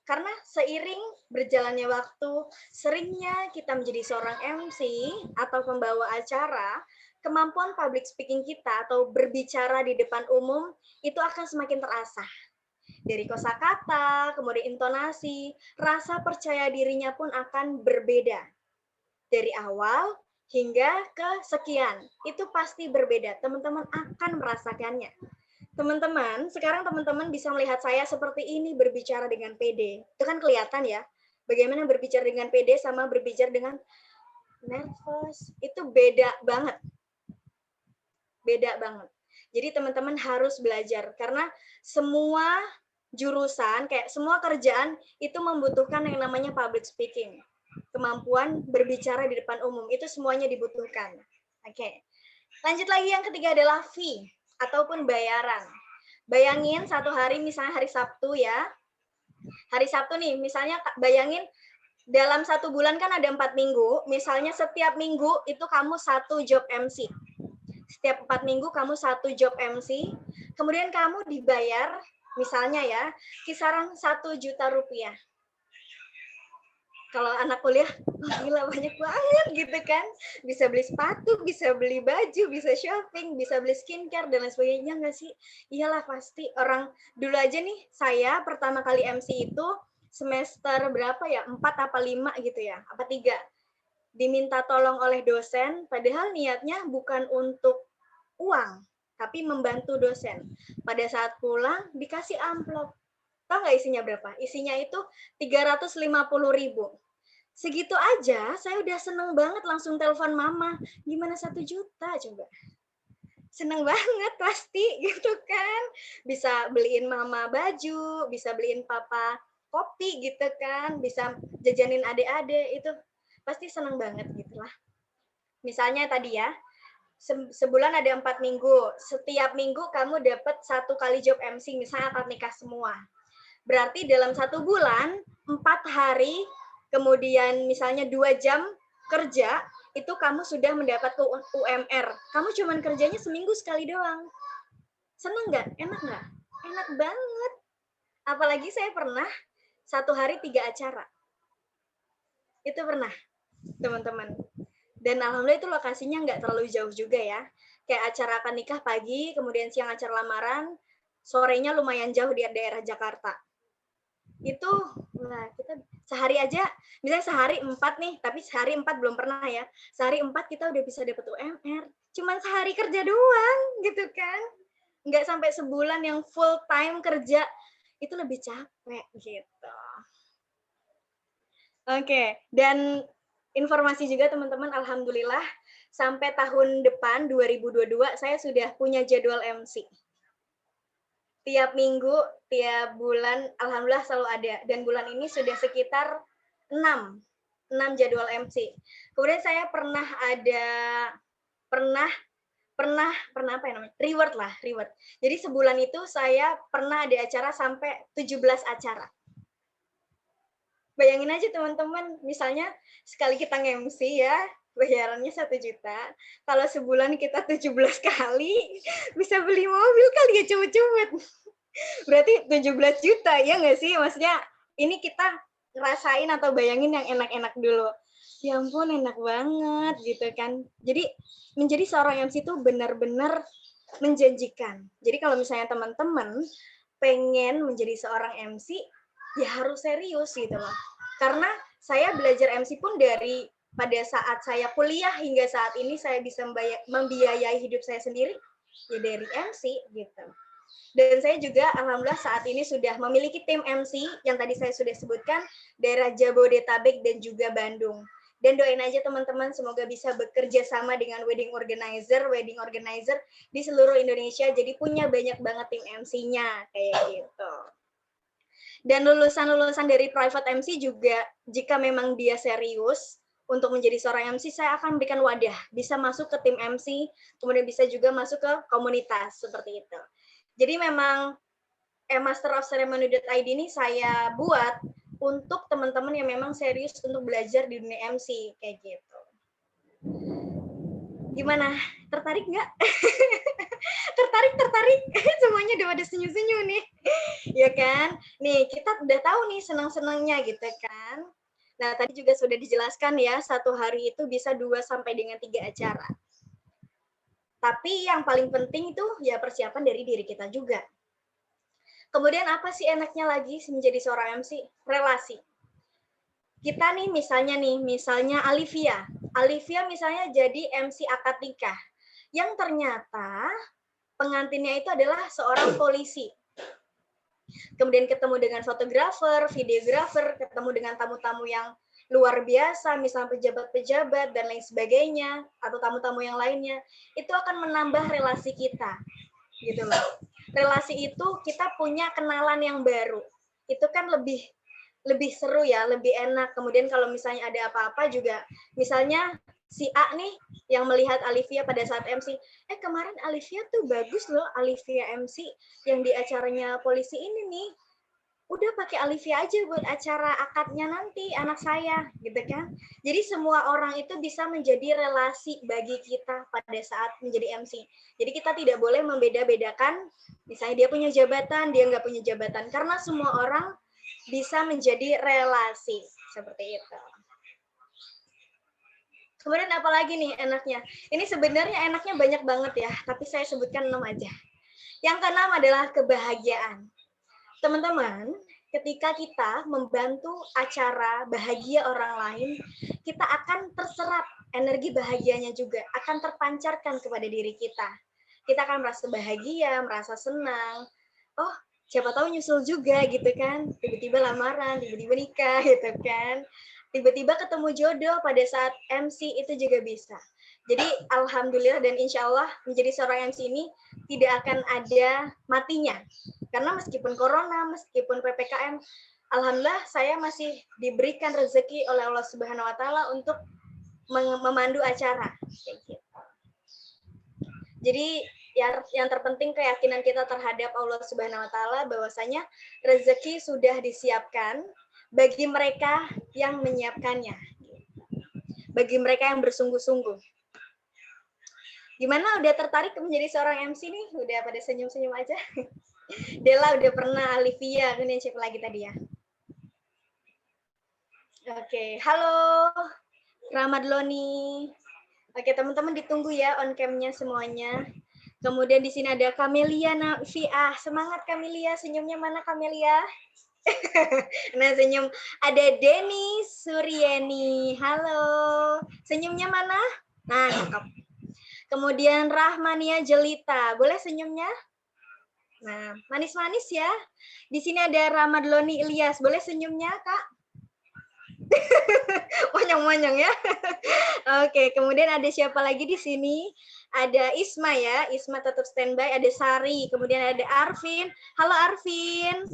Karena seiring berjalannya waktu, seringnya kita menjadi seorang MC atau pembawa acara, kemampuan public speaking kita atau berbicara di depan umum itu akan semakin terasah. Dari kosakata, kemudian intonasi, rasa percaya dirinya pun akan berbeda. Dari awal hingga ke sekian, itu pasti berbeda. Teman-teman akan merasakannya. Teman-teman, sekarang teman-teman bisa melihat saya seperti ini berbicara dengan pede. Itu kan kelihatan ya, bagaimana berbicara dengan pede sama berbicara dengan nervous. Itu beda banget. Beda banget. Jadi teman-teman harus belajar, karena semua jurusan, kayak semua kerjaan, itu membutuhkan yang namanya public speaking. Kemampuan berbicara di depan umum, itu semuanya dibutuhkan. Oke. Lanjut lagi, yang ketiga adalah fee ataupun bayaran. Bayangin satu hari, misalnya hari Sabtu ya. Hari Sabtu nih, misalnya bayangin dalam 1 bulan kan ada 4 minggu. Misalnya setiap minggu itu kamu 1 job MC. Setiap 4 minggu kamu 1 job MC. Kemudian kamu dibayar, misalnya ya, kisaran 1 juta rupiah. Kalau anak kuliah, gila banyak banget gitu kan. Bisa beli sepatu, bisa beli baju, bisa shopping, bisa beli skincare, dan lain sebagainya nggak sih? Iyalah pasti. Orang dulu aja nih, saya pertama kali MC itu semester berapa ya? 4 apa 5 gitu ya? Apa 3? Diminta tolong oleh dosen, padahal niatnya bukan untuk uang, tapi membantu dosen. Pada saat pulang, dikasih amplop. Tahu nggak isinya berapa? Isinya itu 350.000. Segitu aja, saya udah seneng banget, langsung telepon mama. Gimana 1 juta coba? Seneng banget pasti gitu kan. Bisa beliin mama baju, bisa beliin papa kopi gitu kan, bisa jajanin adik-adik, itu pasti seneng banget gitu lah. Misalnya tadi ya, sebulan ada 4 minggu. Setiap minggu kamu dapat 1 kali job MC, misalnya akad nikah semua. Berarti dalam 1 bulan, 4 hari, kemudian misalnya 2 jam kerja, itu kamu sudah mendapat UMR. Kamu cuma kerjanya seminggu sekali doang. Seneng nggak? Enak nggak? Enak banget. Apalagi saya pernah 1 hari 3 acara. Itu pernah, teman-teman. Dan alhamdulillah itu lokasinya nggak terlalu jauh juga ya. Kayak acara akad nikah pagi, kemudian siang acara lamaran, sorenya lumayan jauh di daerah Jakarta. Itu, nah kita sehari aja, misalnya sehari 4 nih, tapi sehari 4 belum pernah ya. Sehari 4 kita udah bisa dapat UMR. Cuman sehari kerja doang, gitu kan. Nggak sampai sebulan yang full time kerja, itu lebih capek gitu. Oke, dan informasi juga teman-teman, alhamdulillah sampai tahun depan 2022 saya sudah punya jadwal MC. Tiap minggu, tiap bulan, alhamdulillah selalu ada. Dan bulan ini sudah sekitar 6 jadwal MC. Kemudian saya pernah apa ya namanya? Reward. Jadi sebulan itu saya pernah ada acara sampai 17 acara. Bayangin aja teman-teman, misalnya sekali kita nge-MC ya, bayarannya 1 juta. Kalau sebulan kita 17 kali, bisa beli mobil kali ya cepet-cepet. Berarti 17 juta, ya nggak sih? Maksudnya ini kita ngerasain atau bayangin yang enak-enak dulu. Ya ampun, enak banget gitu kan. Jadi menjadi seorang MC itu benar-benar menjanjikan. Jadi kalau misalnya teman-teman pengen menjadi seorang MC, ya harus serius gitu loh. Karena saya belajar MC pun dari pada saat saya kuliah hingga saat ini saya bisa membiayai hidup saya sendiri, ya dari MC gitu. Dan saya juga alhamdulillah saat ini sudah memiliki tim MC yang tadi saya sudah sebutkan, daerah Jabodetabek dan juga Bandung. Dan doain aja teman-teman semoga bisa bekerja sama dengan wedding organizer di seluruh Indonesia. Jadi punya banyak banget tim MC-nya kayak gitu. Dan lulusan-lulusan dari private MC juga jika memang dia serius untuk menjadi seorang MC, saya akan berikan wadah, bisa masuk ke tim MC, kemudian bisa juga masuk ke komunitas seperti itu. Jadi memang masterofceremony.id ini saya buat untuk teman-teman yang memang serius untuk belajar di dunia MC kayak gitu. Gimana? Tertarik nggak? tertarik. Semuanya udah pada senyum-senyum nih. Ya kan? Nih, kita udah tahu nih senang-senangnya gitu kan. Nah, tadi juga sudah dijelaskan ya, satu hari itu bisa 2 sampai dengan 3 acara. Tapi yang paling penting itu ya persiapan dari diri kita juga. Kemudian apa sih enaknya lagi menjadi seorang MC? Relasi. Kita nih misalnya Alivia. Alivia misalnya jadi MC akad nikah. Yang ternyata pengantinnya itu adalah seorang polisi. Kemudian ketemu dengan fotografer, videografer, ketemu dengan tamu-tamu yang luar biasa, misalnya pejabat-pejabat dan lain sebagainya, atau tamu-tamu yang lainnya, itu akan menambah relasi kita. Gitu loh. Relasi itu kita punya kenalan yang baru. Itu kan lebih seru ya, lebih enak. Kemudian kalau misalnya ada apa-apa juga, misalnya si A nih yang melihat Alivia pada saat MC, kemarin Alivia tuh bagus loh, Alivia MC yang di acaranya polisi ini nih. Udah pakai Alivia aja buat acara akadnya nanti anak saya, gitu kan. Jadi semua orang itu bisa menjadi relasi bagi kita pada saat menjadi MC. Jadi kita tidak boleh membeda-bedakan, misalnya dia punya jabatan, dia nggak punya jabatan, karena semua orang bisa menjadi relasi, seperti itu. Kemudian apalagi nih enaknya? Ini sebenarnya enaknya banyak banget ya, tapi saya sebutkan 6 aja. Yang keenam adalah kebahagiaan. Teman-teman, ketika kita membantu acara bahagia orang lain, kita akan terserap energi bahagianya juga, akan terpancarkan kepada diri kita. Kita akan merasa bahagia, merasa senang. Oh, siapa tahu nyusul juga gitu kan. Tiba-tiba lamaran, tiba-tiba nikah gitu kan. Tiba-tiba ketemu jodoh pada saat MC itu juga bisa. Jadi alhamdulillah dan insya Allah menjadi seorang MC ini tidak akan ada matinya. Karena meskipun corona, meskipun PPKM, alhamdulillah saya masih diberikan rezeki oleh Allah Subhanahu wa taala untuk memandu acara. Jadi yang terpenting keyakinan kita terhadap Allah Subhanahu wa taala bahwasanya rezeki sudah disiapkan bagi mereka yang menyiapkannya. Bagi mereka yang bersungguh-sungguh. Gimana, udah tertarik menjadi seorang MC nih? Udah pada senyum-senyum aja? Dela udah pernah, Alivia, ini siapa lagi tadi ya? Oke, halo Ramadloni. Oke, teman-teman ditunggu ya on cam-nya semuanya. Kemudian di sini ada Kamelia Nafiah. Semangat Kamelia, senyumnya mana Kamelia? Nah, senyum. Ada Denny Suryeni. Halo. Senyumnya mana? Nah, cakep. Kemudian Rahmania Jelita, boleh senyumnya? Nah, manis-manis ya. Di sini ada Ramadloni Ilyas, boleh senyumnya, Kak? Monyong-monyong ya. Oke, kemudian ada siapa lagi di sini? Ada Isma ya, Isma tetap standby. Ada Sari, kemudian ada Arvin. Halo Arvin.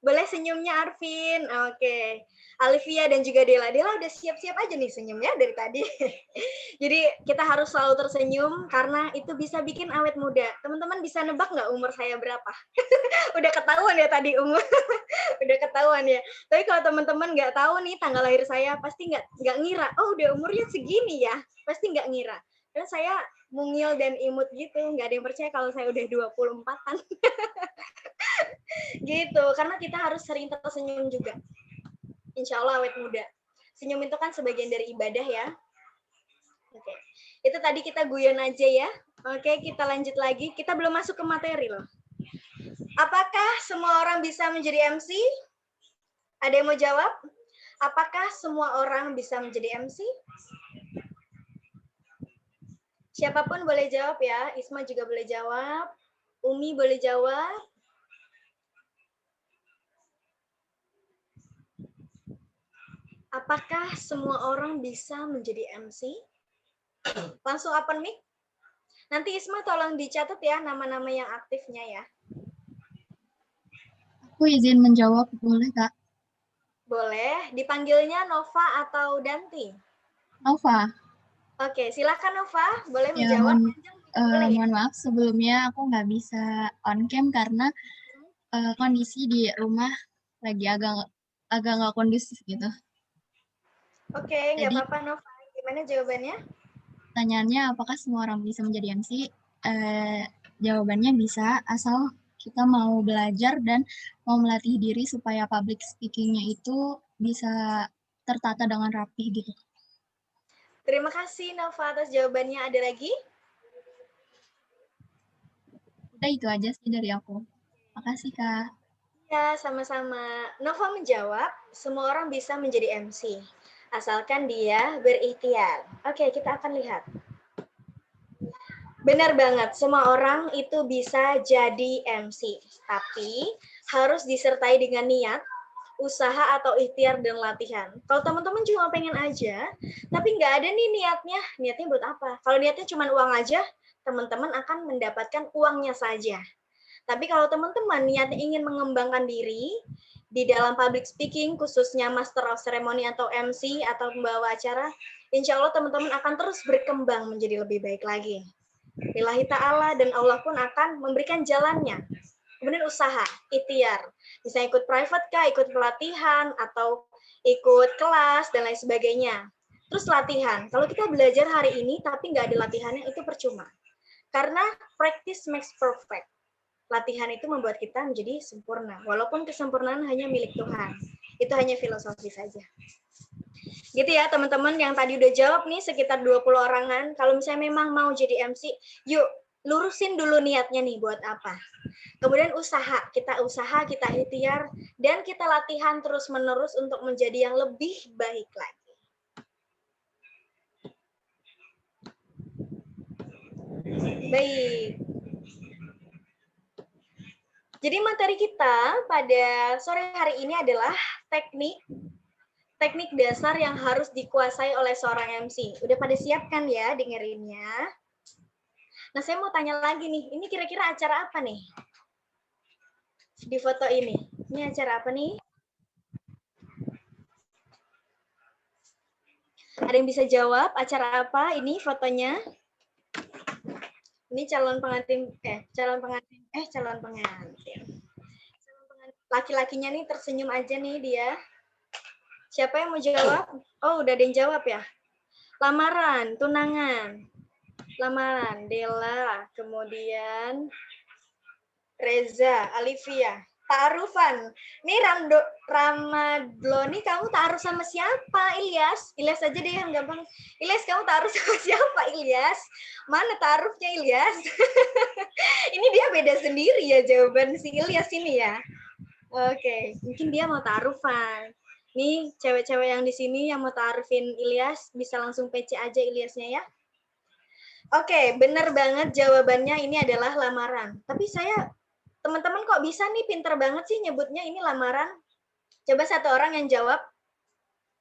Boleh senyumnya Arvin. Oke. Alivia dan juga Dela. Dela udah siap-siap aja nih senyumnya dari tadi. Jadi kita harus selalu tersenyum karena itu bisa bikin awet muda. Teman-teman bisa nebak nggak umur saya berapa? Udah ketahuan ya tadi umur. Udah ketahuan ya. Tapi kalau teman-teman nggak tahu nih tanggal lahir saya, pasti nggak ngira. Oh udah umurnya segini ya. Pasti nggak ngira. Karena saya mungil dan imut gitu. Nggak ada yang percaya kalau saya udah 24-an. Gitu. Karena kita harus sering tersenyum juga. Insya Allah awet muda. Senyum itu kan sebagian dari ibadah ya. Oke. Itu tadi kita guyon aja ya. Oke, kita lanjut lagi. Kita belum masuk ke materi loh. Apakah semua orang bisa menjadi MC? Ada yang mau jawab? Apakah semua orang bisa menjadi MC? Siapapun boleh jawab ya. Isma juga boleh jawab. Umi boleh jawab. Apakah semua orang bisa menjadi MC? Langsung open mic. Nanti Isma tolong dicatat ya nama-nama yang aktifnya ya. Aku izin menjawab, boleh Kak? Boleh. Dipanggilnya Nova atau Danti? Nova. Oke, silakan Nova. Boleh Ya, menjawab. mohon maaf sebelumnya aku nggak bisa on cam karena kondisi di rumah lagi agak nggak kondusif gitu. Oke, nggak apa-apa Nova. Gimana jawabannya? Pertanyaannya apakah semua orang bisa menjadi MC? Jawabannya bisa, asal kita mau belajar dan mau melatih diri supaya public speaking-nya itu bisa tertata dengan rapi gitu. Terima kasih Nova atas jawabannya. Ada lagi? Udah itu aja sih dari aku. Makasih Kak. Ya, sama-sama. Nova menjawab, semua orang bisa menjadi MC, asalkan dia berikhtiar. Oke, kita akan lihat. Benar banget, semua orang itu bisa jadi MC, tapi harus disertai dengan niat, usaha atau ikhtiar dan latihan. Kalau teman-teman cuma pengen aja, tapi nggak ada nih niatnya, niatnya buat apa? Kalau niatnya cuma uang aja, teman-teman akan mendapatkan uangnya saja. Tapi kalau teman-teman niatnya ingin mengembangkan diri di dalam public speaking, khususnya Master of Ceremony atau MC atau pembawa acara, insya Allah teman-teman akan terus berkembang menjadi lebih baik lagi. Lillahi ta'ala, dan Allah pun akan memberikan jalannya. Kemudian usaha, ikhtiar. Bisa ikut private kah, ikut pelatihan, atau ikut kelas, dan lain sebagainya. Terus latihan. Kalau kita belajar hari ini, tapi nggak ada latihannya, itu percuma. Karena practice makes perfect. Latihan itu membuat kita menjadi sempurna. Walaupun kesempurnaan hanya milik Tuhan. Itu hanya filosofi saja. Gitu ya teman-teman yang tadi udah jawab nih sekitar 20 orangan. Kalau misalnya memang mau jadi MC, yuk lurusin dulu niatnya nih buat apa. Kemudian usaha, kita ikhtiar, dan kita latihan terus-menerus untuk menjadi yang lebih baik lagi. Baik. Jadi materi kita pada sore hari ini adalah teknik dasar yang harus dikuasai oleh seorang MC. Udah pada siap kan ya dengerinnya? Nah, saya mau tanya lagi nih, ini kira-kira acara apa nih? Di foto ini. Ini acara apa nih? Ada yang bisa jawab acara apa ini fotonya? Ini calon pengantin. Laki-lakinya nih tersenyum aja nih dia. Siapa yang mau jawab? Oh, udah ada yang jawab ya. Lamaran, tunangan. Lamaran, Dela, kemudian Reza, Alivia, ta'arufan. Nih Ramadloni, kamu ta'aruf sama siapa, Ilyas? Ilyas aja deh yang gampang. Ilyas, kamu ta'aruf sama siapa, Ilyas? Mana ta'arufnya, Ilyas? Ini dia beda sendiri ya jawaban si Ilyas ini ya. Oke, mungkin dia mau ta'arufan. Nih, cewek-cewek yang di sini yang mau ta'arufin Ilyas, bisa langsung PC aja Ilyasnya ya. Oke, benar banget jawabannya ini adalah lamaran. Tapi teman-teman kok bisa nih pinter banget sih nyebutnya ini lamaran? Coba satu orang yang jawab.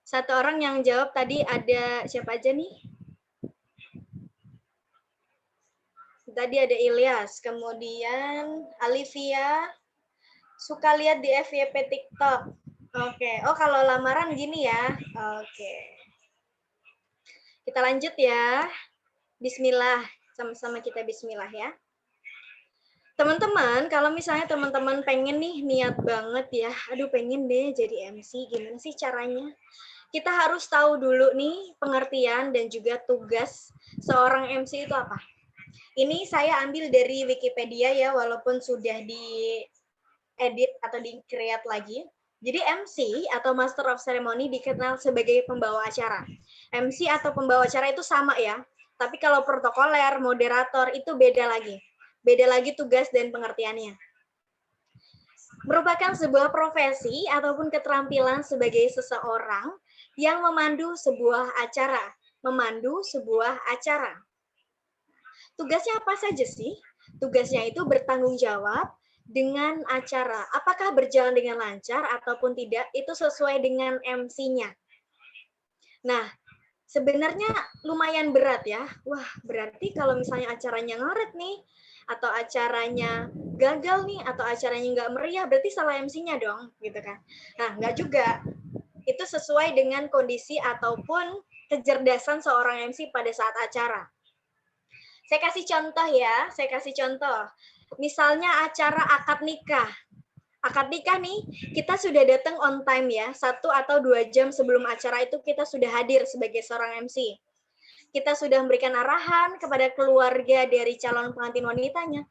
Satu orang yang jawab tadi ada siapa aja nih? Tadi ada Ilyas, kemudian Alivia, suka lihat di FYP TikTok. Oke, oh kalau lamaran gini ya. Oke. Kita lanjut ya. Bismillah, sama-sama kita bismillah ya. Teman-teman, kalau misalnya teman-teman pengen nih niat banget ya, aduh pengen deh jadi MC, gimana sih caranya? Kita harus tahu dulu nih pengertian dan juga tugas seorang MC itu apa. Ini saya ambil dari Wikipedia ya, walaupun sudah di-edit atau di-create lagi. Jadi MC atau Master of Ceremony dikenal sebagai pembawa acara. MC atau pembawa acara itu sama ya, tapi kalau protokoler, moderator itu beda lagi. Beda lagi tugas dan pengertiannya. merupakan sebuah profesi ataupun keterampilan sebagai seseorang yang memandu sebuah acara. Memandu sebuah acara. Tugasnya apa saja sih? Tugasnya itu bertanggung jawab dengan acara. Apakah berjalan dengan lancar ataupun tidak, itu sesuai dengan MC-nya. Nah, sebenarnya lumayan berat ya. Wah, berarti kalau misalnya acaranya ngaret nih, atau acaranya gagal nih, atau acaranya nggak meriah, berarti salah MC-nya dong, gitu kan. Nah, nggak juga. Itu sesuai dengan kondisi ataupun kecerdasan seorang MC pada saat acara. Saya kasih contoh ya, Misalnya acara akad nikah. Akad nikah nih, kita sudah datang on time ya, 1 atau 2 jam sebelum acara itu kita sudah hadir sebagai seorang MC. Kita sudah memberikan arahan kepada keluarga dari calon pengantin wanitanya.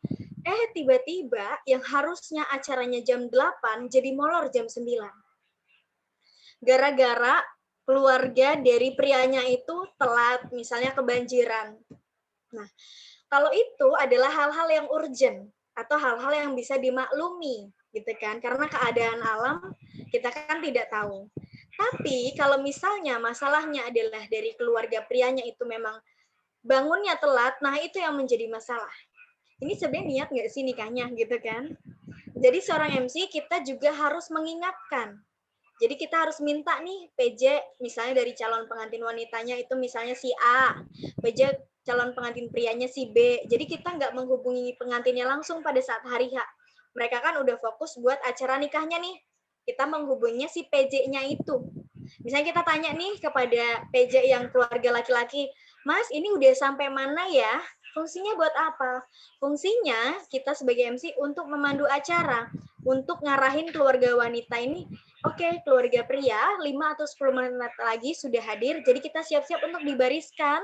Tiba-tiba yang harusnya acaranya jam 8 jadi molor jam 9. Gara-gara keluarga dari prianya itu telat, misalnya kebanjiran. Nah, kalau itu adalah hal-hal yang urgent atau hal-hal yang bisa dimaklumi, gitu kan? Karena keadaan alam kita kan tidak tahu. Tapi kalau misalnya masalahnya adalah dari keluarga prianya itu memang bangunnya telat, nah itu yang menjadi masalah. Ini sebenarnya niat nggak sih nikahnya, gitu kan? Jadi seorang MC kita juga harus mengingatkan. Jadi kita harus minta nih PJ misalnya dari calon pengantin wanitanya itu misalnya si A, PJ calon pengantin prianya si B. Jadi kita nggak menghubungi pengantinnya langsung pada saat hari H. Mereka kan udah fokus buat acara nikahnya nih. Kita menghubunginya si PJ-nya itu. Misalnya kita tanya nih kepada PJ yang keluarga laki-laki, Mas ini udah sampai mana ya? Fungsinya buat apa? Fungsinya kita sebagai MC untuk memandu acara, untuk ngarahin keluarga wanita ini. Oke, keluarga pria 5 atau 10 menit lagi sudah hadir, jadi kita siap-siap untuk dibariskan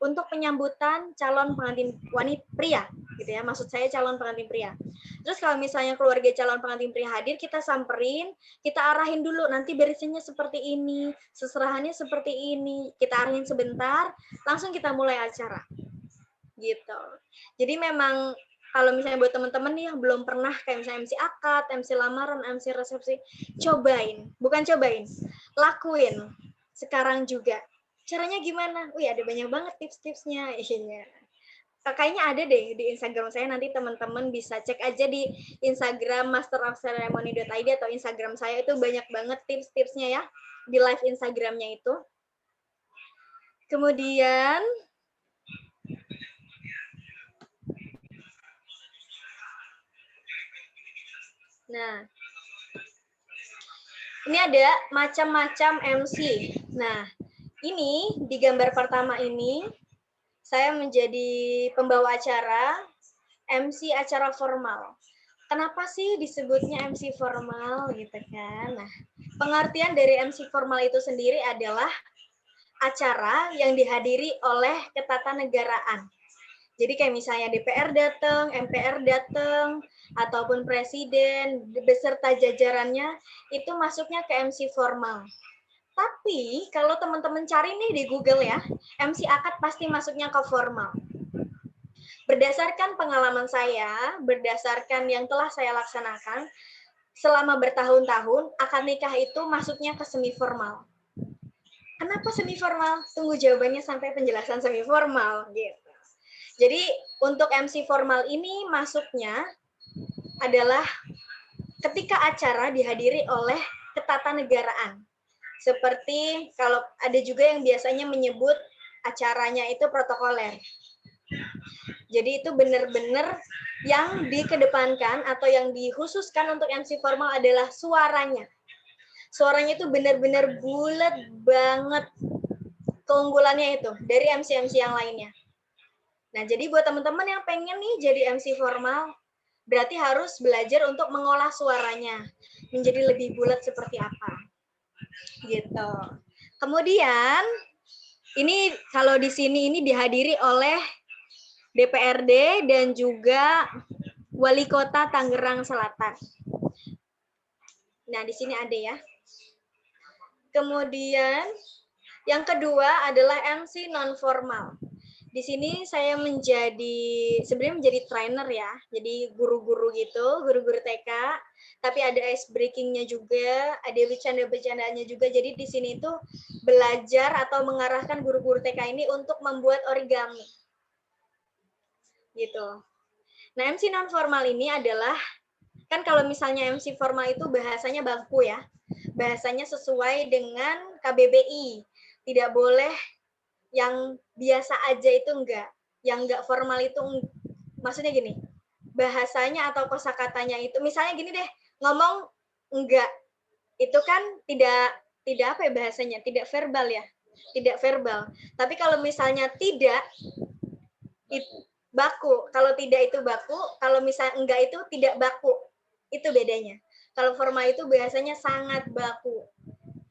untuk penyambutan calon pengantin wanita pria, gitu ya. Maksud saya calon pengantin pria. Terus kalau misalnya keluarga calon pengantin pria hadir, kita samperin, kita arahin dulu, nanti barisannya seperti ini, seserahannya seperti ini, kita arahin sebentar, langsung kita mulai acara. Gitu. Jadi memang kalau misalnya buat teman-teman nih yang belum pernah kayak misalnya MC akad, MC lamaran, MC resepsi, lakuin sekarang juga. Caranya gimana? Wih, ada banyak banget tips-tipsnya. Iya. Kayaknya ada deh di Instagram saya, nanti teman-teman bisa cek aja di Instagram masterofceremony.id atau Instagram saya, itu banyak banget tips-tipsnya ya di live Instagramnya itu. Kemudian nah, ini ada macam-macam MC. Nah, ini di gambar pertama ini, saya menjadi pembawa acara, MC acara formal. Kenapa sih disebutnya MC formal gitu kan? Nah, pengertian dari MC formal itu sendiri adalah acara yang dihadiri oleh ketatanegaraan. Jadi kayak misalnya DPR datang, MPR datang, ataupun presiden beserta jajarannya, itu masuknya ke MC formal. Tapi kalau teman-teman cari nih di Google ya, MC akad pasti masuknya ke formal. Berdasarkan pengalaman saya, berdasarkan yang telah saya laksanakan, selama bertahun-tahun, akad nikah itu masuknya ke semi formal. Kenapa semi formal? Tunggu jawabannya sampai penjelasan semi formal gitu. Jadi untuk MC formal ini masuknya adalah ketika acara dihadiri oleh ketatanegaraan. Seperti kalau ada juga yang biasanya menyebut acaranya itu protokoler. Jadi itu benar-benar yang dikedepankan atau yang dikhususkan untuk MC formal adalah suaranya. Suaranya itu benar-benar bulat banget, keunggulannya itu dari MC-MC yang lainnya. Nah, jadi buat teman-teman yang pengen nih jadi MC formal, berarti harus belajar untuk mengolah suaranya menjadi lebih bulat seperti apa. Gitu. Kemudian, ini kalau di sini ini dihadiri oleh DPRD dan juga Wali Kota Tangerang Selatan. Nah, di sini ada ya. Kemudian, yang kedua adalah MC non-formal. Di sini saya sebenarnya menjadi trainer ya, jadi guru-guru gitu, guru-guru TK, tapi ada ice breaking-nya juga, ada bercanda-bercandaannya juga, jadi di sini tuh belajar atau mengarahkan guru-guru TK ini untuk membuat origami. Gitu. Nah, MC non formal ini adalah, kan kalau misalnya MC formal itu bahasanya baku ya, bahasanya sesuai dengan KBBI, tidak boleh yang biasa aja itu enggak, yang enggak formal itu maksudnya gini, bahasanya atau kosakatanya itu misalnya gini deh, ngomong enggak itu kan tidak apa ya bahasanya, tidak verbal ya, tidak verbal. Tapi kalau misalnya tidak itu baku, kalau tidak itu baku, kalau misalnya enggak itu tidak baku, itu bedanya. Kalau formal itu bahasanya sangat baku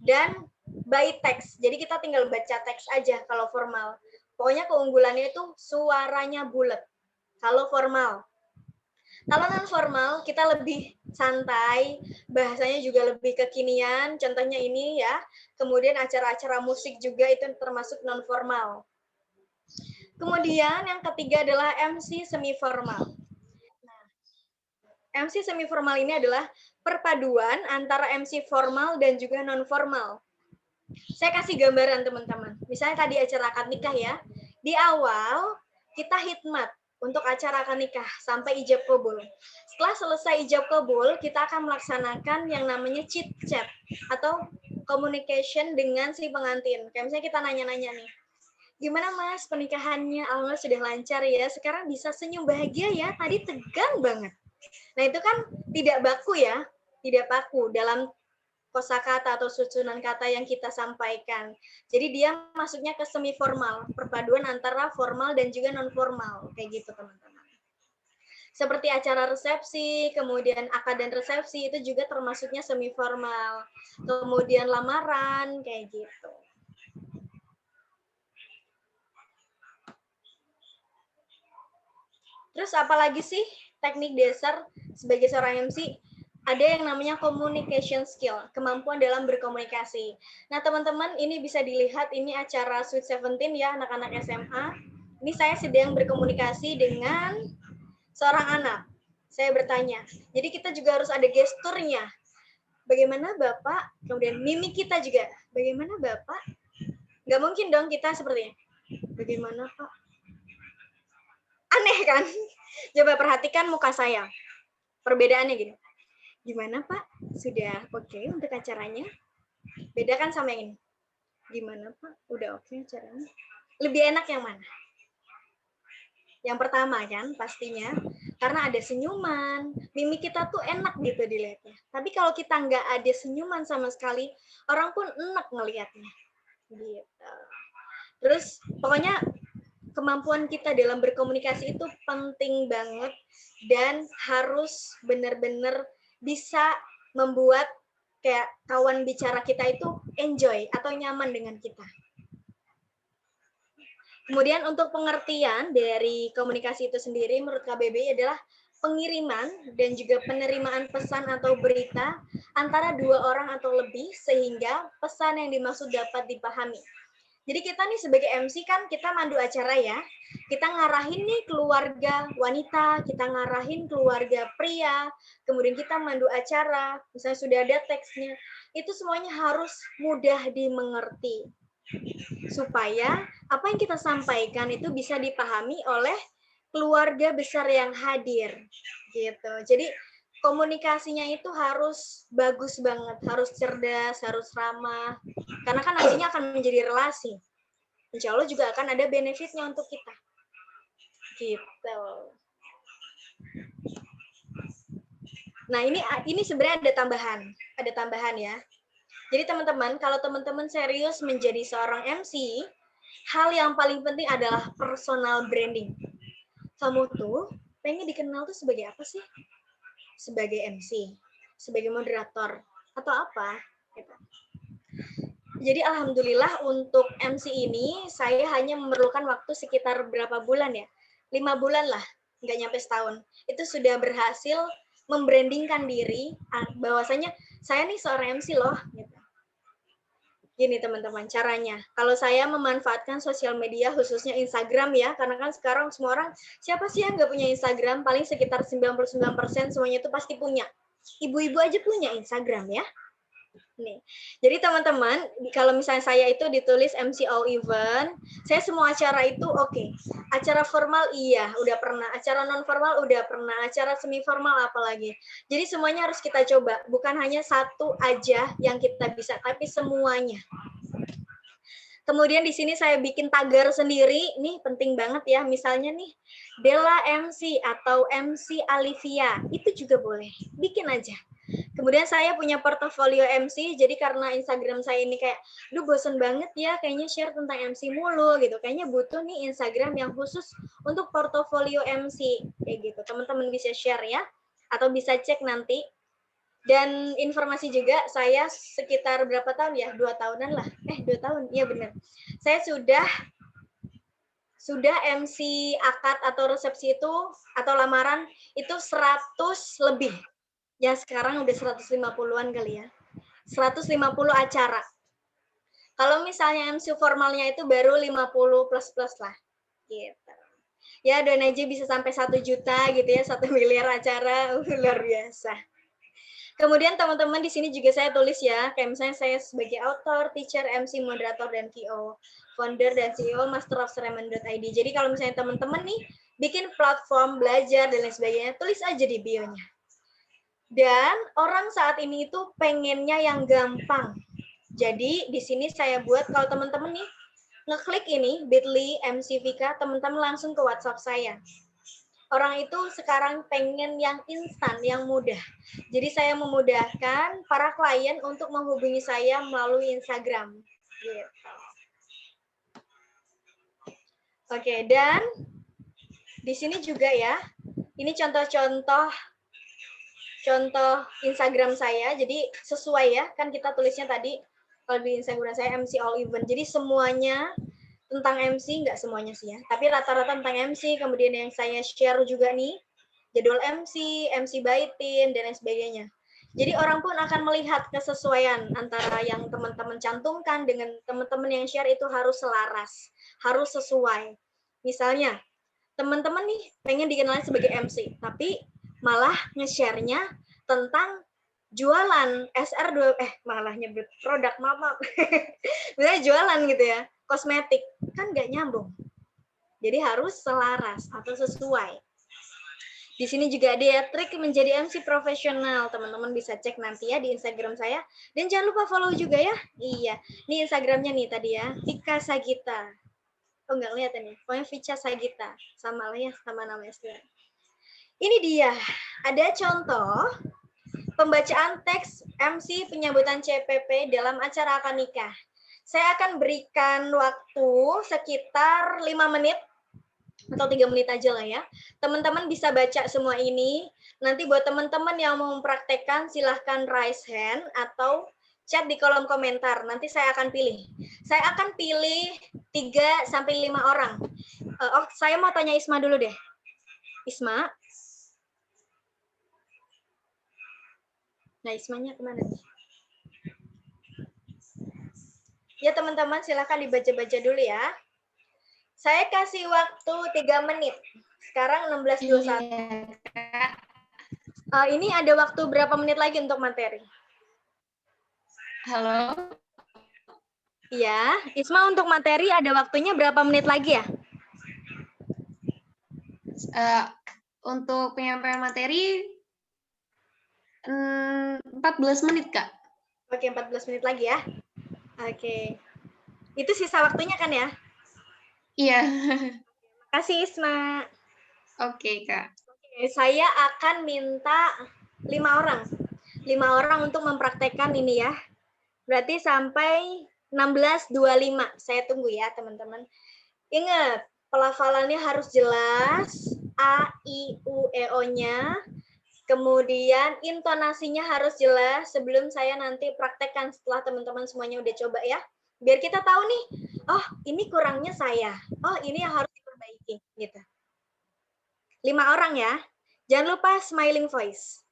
dan by text. Jadi kita tinggal baca teks aja kalau formal. Pokoknya keunggulannya itu suaranya bulat. Kalau formal. Kalau non formal kita lebih santai, bahasanya juga lebih kekinian. Contohnya ini ya. Kemudian acara-acara musik juga itu termasuk non formal. Kemudian yang ketiga adalah MC semi formal. Nah, MC semi formal ini adalah perpaduan antara MC formal dan juga non formal. Saya kasih gambaran teman-teman. Misalnya tadi acara akad nikah ya. Di awal kita khidmat untuk acara akad nikah sampai ijab kabul. Setelah selesai ijab kabul, kita akan melaksanakan yang namanya chit chat atau communication dengan si pengantin. Kayak misalnya kita nanya-nanya nih. Gimana Mas pernikahannya? Alhamdulillah sudah lancar ya. Sekarang bisa senyum bahagia ya. Tadi tegang banget. Nah, itu kan tidak baku ya. Tidak baku dalam kosakata atau susunan kata yang kita sampaikan. Jadi dia masuknya ke semi formal, perpaduan antara formal dan juga non formal, kayak gitu teman-teman. Seperti acara resepsi, kemudian akad dan resepsi itu juga termasuknya semi formal. Kemudian lamaran, kayak gitu. Terus apalagi sih teknik dasar sebagai seorang MC? Ada yang namanya communication skill, kemampuan dalam berkomunikasi. Nah, teman-teman, ini bisa dilihat, ini acara Sweet 17 ya, anak-anak SMA. Ini saya sedang berkomunikasi dengan seorang anak. Saya bertanya, jadi kita juga harus ada gesturnya. Bagaimana Bapak? Kemudian mimik kita juga. Bagaimana Bapak? Nggak mungkin dong kita seperti ini. Bagaimana Pak? Aneh kan? Coba perhatikan muka saya. Perbedaannya gini. Gimana Pak? Sudah oke untuk acaranya? Beda kan sama yang ini? Gimana Pak? Udah oke acaranya? Lebih enak yang mana? Yang pertama kan pastinya. Karena ada senyuman. Mimik kita tuh enak gitu dilihatnya. Tapi kalau kita nggak ada senyuman sama sekali, orang pun enak ngelihatnya. Gitu. Terus pokoknya kemampuan kita dalam berkomunikasi itu penting banget dan harus benar-benar bisa membuat kayak kawan bicara kita itu enjoy atau nyaman dengan kita. Kemudian untuk pengertian dari komunikasi itu sendiri menurut KBBI adalah pengiriman dan juga penerimaan pesan atau berita antara dua orang atau lebih sehingga pesan yang dimaksud dapat dipahami. Jadi kita nih sebagai MC kan kita mandu acara ya. Kita ngarahin nih keluarga wanita, kita ngarahin keluarga pria, kemudian kita mandu acara, misalnya sudah ada teksnya. Itu semuanya harus mudah dimengerti. Supaya apa yang kita sampaikan itu bisa dipahami oleh keluarga besar yang hadir. Gitu. Jadi komunikasinya itu harus bagus banget, harus cerdas, harus ramah. Karena kan nantinya akan menjadi relasi. Insya Allah juga akan ada benefitnya untuk kita. Gitu. Nah, ini sebenarnya ada tambahan ya. Jadi teman-teman, kalau teman-teman serius menjadi seorang MC, hal yang paling penting adalah personal branding. Kamu tuh pengen dikenal tuh sebagai apa sih? Sebagai MC, sebagai moderator, atau apa? Gitu. Jadi alhamdulillah untuk MC ini saya hanya memerlukan waktu sekitar berapa bulan ya? 5 bulan lah, nggak nyampe setahun. Itu sudah berhasil membrandingkan diri bahwasanya saya nih seorang MC loh. Gitu. Gini teman-teman, caranya. Kalau saya memanfaatkan sosial media, khususnya Instagram ya, karena kan sekarang semua orang, siapa sih yang nggak punya Instagram? Paling sekitar 99% semuanya itu pasti punya. Ibu-ibu aja punya Instagram ya. Nih. Jadi teman-teman, kalau misalnya saya itu ditulis MC all event, saya semua acara itu oke. Acara formal iya, udah pernah. Acara non formal udah pernah. Acara semi formal apalagi. Jadi semuanya harus kita coba, bukan hanya satu aja yang kita bisa, tapi semuanya. Kemudian di sini saya bikin tagar sendiri, nih penting banget ya. Misalnya nih, Della MC atau MC Alivia, itu juga boleh. Bikin aja. Kemudian saya punya portofolio MC, jadi karena Instagram saya ini kayak, duh bosen banget ya, kayaknya share tentang MC mulu gitu. Kayaknya butuh nih Instagram yang khusus untuk portofolio MC, kayak gitu. Teman-teman bisa share ya, atau bisa cek nanti. Dan informasi juga, saya sekitar berapa tahun ya? 2 tahunan lah. 2 tahun, iya benar. Saya sudah MC akad atau resepsi itu, atau lamaran, itu 100 lebih. Ya sekarang udah 150-an kali ya. 150 acara. Kalau misalnya MC formalnya itu baru 50 plus-plus lah. Gitu. Ya doain aja bisa sampai 1 juta gitu ya, 1 miliar acara, luar biasa. Kemudian teman-teman di sini juga saya tulis ya, kayak misalnya saya sebagai author, teacher, MC, moderator, dan KO, founder dan CEO Master of Ceremony.id. Jadi kalau misalnya teman-teman nih bikin platform belajar dan lain sebagainya, tulis aja di bio-nya. Dan orang saat ini itu pengennya yang gampang. Jadi di sini saya buat kalau teman-teman nih ngeklik ini bit.ly MC Vika, teman-teman langsung ke WhatsApp saya. Orang itu sekarang pengen yang instan, yang mudah. Jadi saya memudahkan para klien untuk menghubungi saya melalui Instagram. Gitu. Oke, dan di sini juga ya, ini contoh Instagram saya. Jadi sesuai ya, kan kita tulisnya tadi kalau di Instagram saya MC all event. Jadi semuanya tentang MC, nggak semuanya sih ya, tapi rata-rata tentang MC. Kemudian yang saya share juga nih, jadwal MC, MC baitin, dan lain sebagainya. Jadi orang pun akan melihat kesesuaian antara yang teman-teman cantumkan dengan teman-teman yang share itu harus selaras, harus sesuai. Misalnya, teman-teman nih pengen dikenal sebagai MC, tapi malah nge-share-nya tentang jualan SR2, malah nyebut produk, maaf. Misalnya jualan gitu ya, kosmetik, kan nggak nyambung. Jadi harus selaras atau sesuai. Di sini juga ada ya trik menjadi MC profesional. Teman-teman bisa cek nanti ya di Instagram saya. Dan jangan lupa follow juga ya. Iya, ini Instagramnya nih tadi ya, Vika Sagita. Oh nggak lihat nih, pokoknya Vika Sagita. Sama lah ya, sama nama istilah. Ini dia, ada contoh pembacaan teks MC penyambutan CPP dalam acara akad nikah. Saya akan berikan waktu sekitar 5 menit atau 3 menit aja lah ya. Teman-teman bisa baca semua ini. Nanti buat teman-teman yang mau mempraktekkan silahkan raise hand atau chat di kolom komentar. Nanti saya akan pilih. Saya akan pilih 3-5 orang. Saya mau tanya Isma dulu deh. Isma. Nah, Ismanya kemana nih? Ya teman-teman silahkan dibaca-baca dulu ya. Saya kasih waktu 3 menit. Sekarang 16.21. Ini ada waktu berapa menit lagi untuk materi? Halo. Iya, Isma untuk materi ada waktunya berapa menit lagi ya? Untuk penyampaian materi 14 menit, Kak. Oke, 14 menit lagi ya. Oke. Itu sisa waktunya kan ya? Iya. Kasih Isma. Oke, Kak. Oke, saya akan minta 5 orang. 5 orang untuk mempraktekkan ini ya. Berarti sampai 16.25. Saya tunggu ya, teman-teman. Ingat, pelafalannya harus jelas. A, I, U, E, O-nya. Kemudian intonasinya harus jelas sebelum saya nanti praktekkan setelah teman-teman semuanya udah coba ya. Biar kita tahu nih, oh ini kurangnya saya. Oh ini yang harus diperbaiki. Gitu. 5 orang ya. Jangan lupa smiling voice.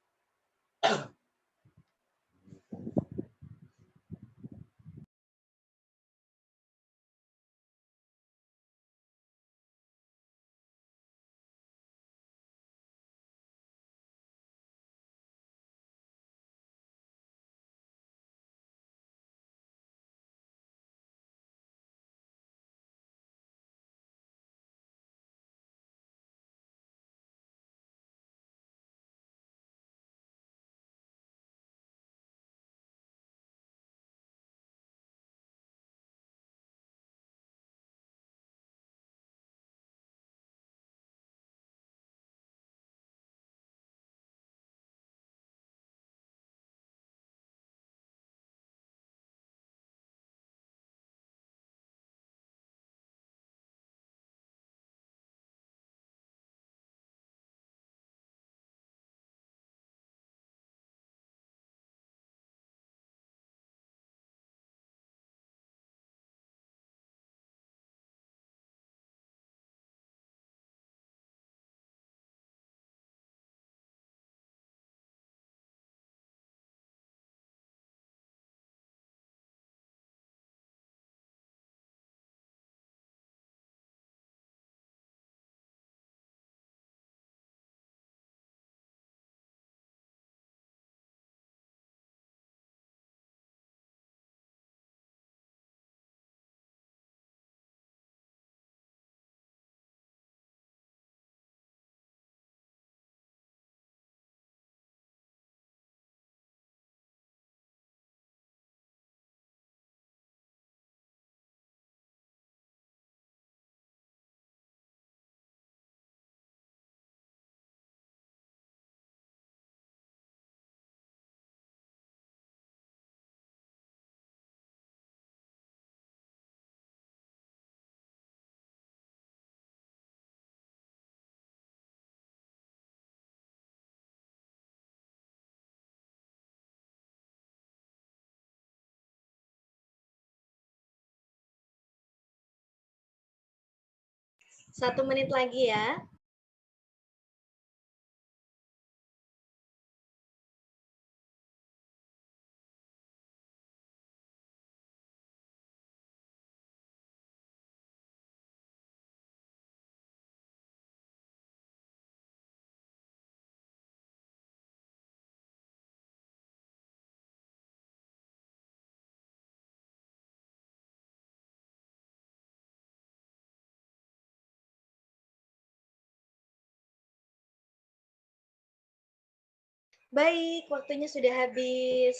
1 menit lagi ya. Baik, waktunya sudah habis.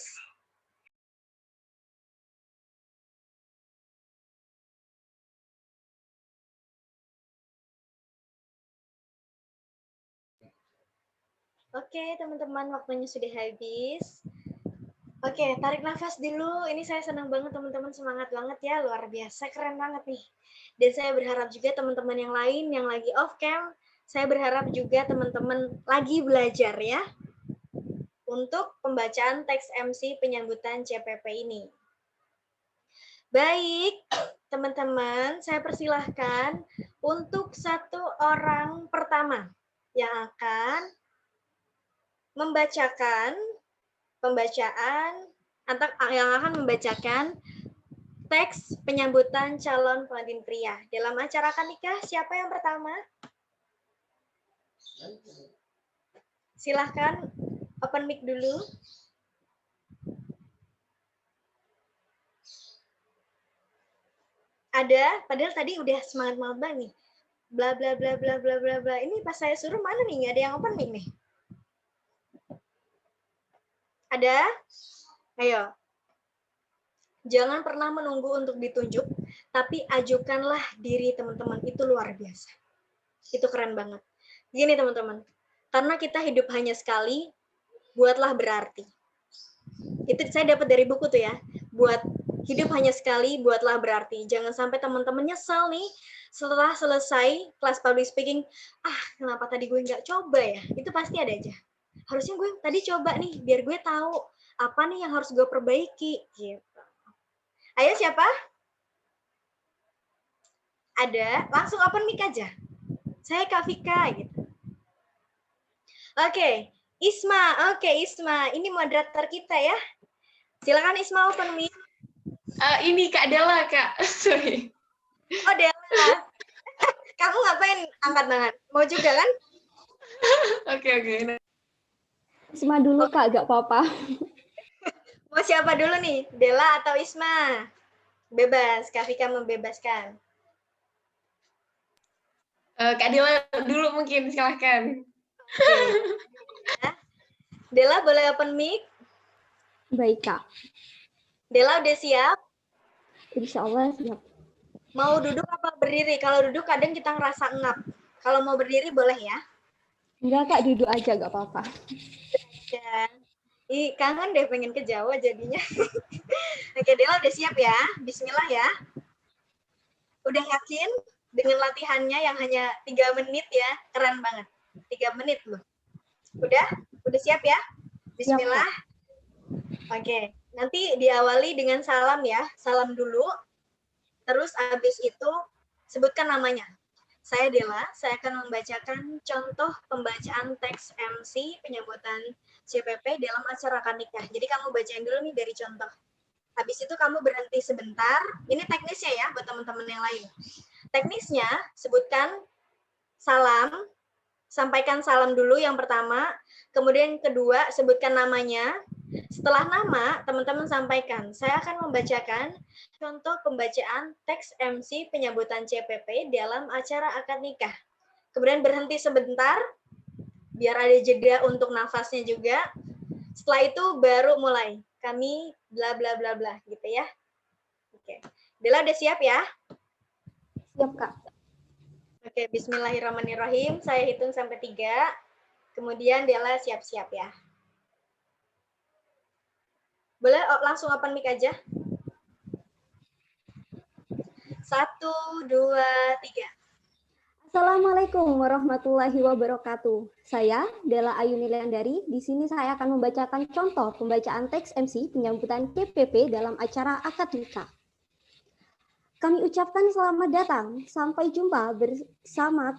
Oke, teman-teman, waktunya sudah habis. Oke, tarik nafas dulu. Ini saya senang banget, teman-teman. Semangat banget ya, luar biasa, keren banget nih. Dan saya berharap juga teman-teman yang lain yang lagi off cam, saya berharap juga teman-teman lagi belajar ya untuk pembacaan teks MC penyambutan CPP ini. Baik, teman-teman, saya persilahkan untuk 1 orang pertama yang akan membacakan teks penyambutan calon pengantin pria dalam acara akad nikah. Siapa yang pertama? Silahkan open mic dulu. Ada, padahal tadi udah semangat banget nih. Bla bla bla bla bla bla bla. Ini pas saya suruh mana nih? Nggak ada yang open mic nih. Ada? Ayo. Jangan pernah menunggu untuk ditunjuk, tapi ajukanlah diri teman-teman. Itu luar biasa. Itu keren banget. Gini teman-teman, karena kita hidup hanya sekali, buatlah berarti. Itu saya dapat dari buku tuh ya. Buat hidup hanya sekali, buatlah berarti. Jangan sampai teman-teman nyesal nih setelah selesai kelas public speaking. Kenapa tadi gue nggak coba ya? Itu pasti ada aja. Harusnya gue tadi coba nih, biar gue tahu apa nih yang harus gue perbaiki. Gitu. Ayo siapa? Ada? Langsung open mic aja. Saya Kak Vika gitu. Oke, Isma. Oke, Isma. Ini moderator kita ya. Silakan Isma open mic. Ini Kak Dela, Kak. Sorry. Oh, Dela. Kamu ngapain angkat tangan? Mau juga kan? Oke. Isma dulu Kak, gak apa-apa. Mau siapa dulu nih? Dela atau Isma? Bebas, Kak Vika membebaskan. Kak Dela dulu mungkin, silahkan. Oke. Dela boleh open mic? Baik Kak. Dela udah siap? Insya Allah siap. Mau duduk apa berdiri? Kalau duduk kadang kita ngerasa ngap. Kalau mau berdiri boleh ya? Enggak Kak, duduk aja gak apa-apa. Ya. Ih, kangen deh pengen ke Jawa jadinya. Oke, Dela udah siap ya? Bismillah ya. Udah yakin dengan latihannya yang hanya 3 menit ya? Keren banget. 3 menit loh. Udah? Udah siap ya? Bismillah. Oke, nanti diawali dengan salam ya. Salam dulu. Terus habis itu sebutkan namanya. Saya Dela, saya akan membacakan contoh pembacaan teks MC penyambutan CPP dalam acara akad nikah. Jadi kamu bacain dulu nih dari contoh. Habis itu kamu berhenti sebentar. Ini teknisnya ya buat teman-teman yang lain. Teknisnya sebutkan salam, sampaikan salam dulu yang pertama. Kemudian yang kedua sebutkan namanya. Setelah nama, teman-teman sampaikan. Saya akan membacakan contoh pembacaan teks MC penyambutan CPP dalam acara akad nikah. Kemudian berhenti sebentar, biar ada jeda untuk nafasnya juga. Setelah itu baru mulai. Kami bla bla bla bla gitu ya. Oke. Dela udah siap ya? Siap Kak. Oke, bismillahirrahmanirrahim. Saya hitung sampai 3. Kemudian Dela siap-siap ya. Boleh langsung open mic aja. 1, 2, 3. Assalamualaikum warahmatullahi wabarakatuh. Saya Dela Ayuni Leandari. Di sini saya akan membacakan contoh pembacaan teks MC penyambutan CPP dalam acara akad nikah. Kami ucapkan selamat datang. Sampai jumpa bersama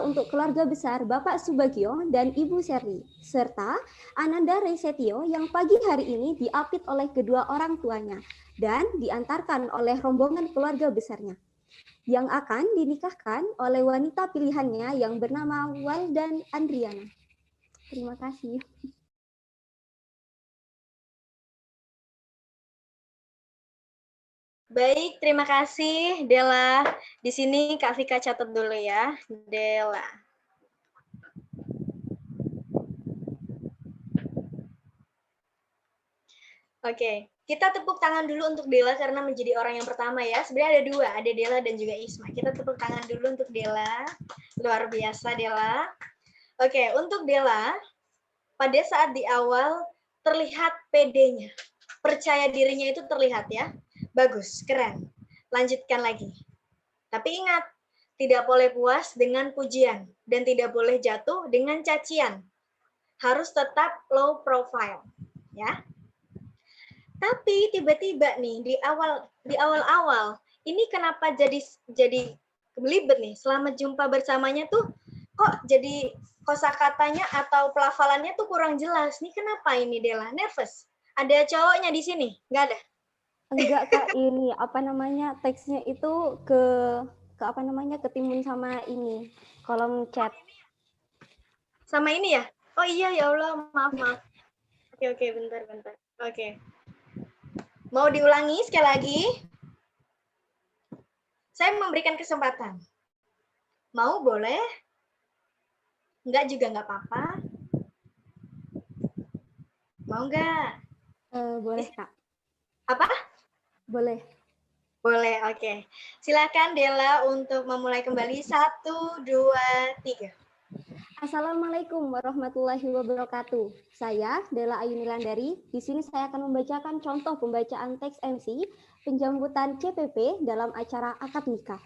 untuk keluarga besar Bapak Subagio dan Ibu Sherly, serta Ananda Resetio yang pagi hari ini diapit oleh kedua orang tuanya dan diantarkan oleh rombongan keluarga besarnya, yang akan dinikahkan oleh wanita pilihannya yang bernama Waldan Andriana. Terima kasih. Baik, terima kasih Dela. Di sini Kak Vika catat dulu ya, Dela. Oke, kita tepuk tangan dulu untuk Dela karena menjadi orang yang pertama ya. Sebenarnya ada dua, ada Dela dan juga Isma. Kita tepuk tangan dulu untuk Dela. Luar biasa Dela. Oke, untuk Dela, pada saat di awal terlihat PD-nya. Percaya dirinya itu terlihat ya. Bagus, keren. Lanjutkan lagi. Tapi ingat, tidak boleh puas dengan pujian dan tidak boleh jatuh dengan cacian. Harus tetap low profile, ya. Tapi tiba-tiba nih di awal-awal ini kenapa jadi belibet nih? Selamat jumpa bersamanya tuh kok jadi kosakatanya atau pelafalannya tuh kurang jelas. Nih kenapa ini Dela? Nervous? Ada cowoknya di sini? Nggak ada? Enggak Kak, ini teksnya itu ketimbun sama ini kolom chat. Sama ini ya? Oh iya ya Allah, maaf. Oke, bentar. Oke. Mau diulangi sekali lagi? Saya memberikan kesempatan. Mau boleh? Enggak juga nggak apa-apa. Mau nggak? Boleh Kak. Apa? Boleh. Boleh, oke. Silakan Dela untuk memulai kembali. 1, 2, 3. Assalamualaikum warahmatullahi wabarakatuh. Saya Dela Ayuni Landari. Di sini saya akan membacakan contoh pembacaan teks MC penjambutan CPP dalam acara akad nikah.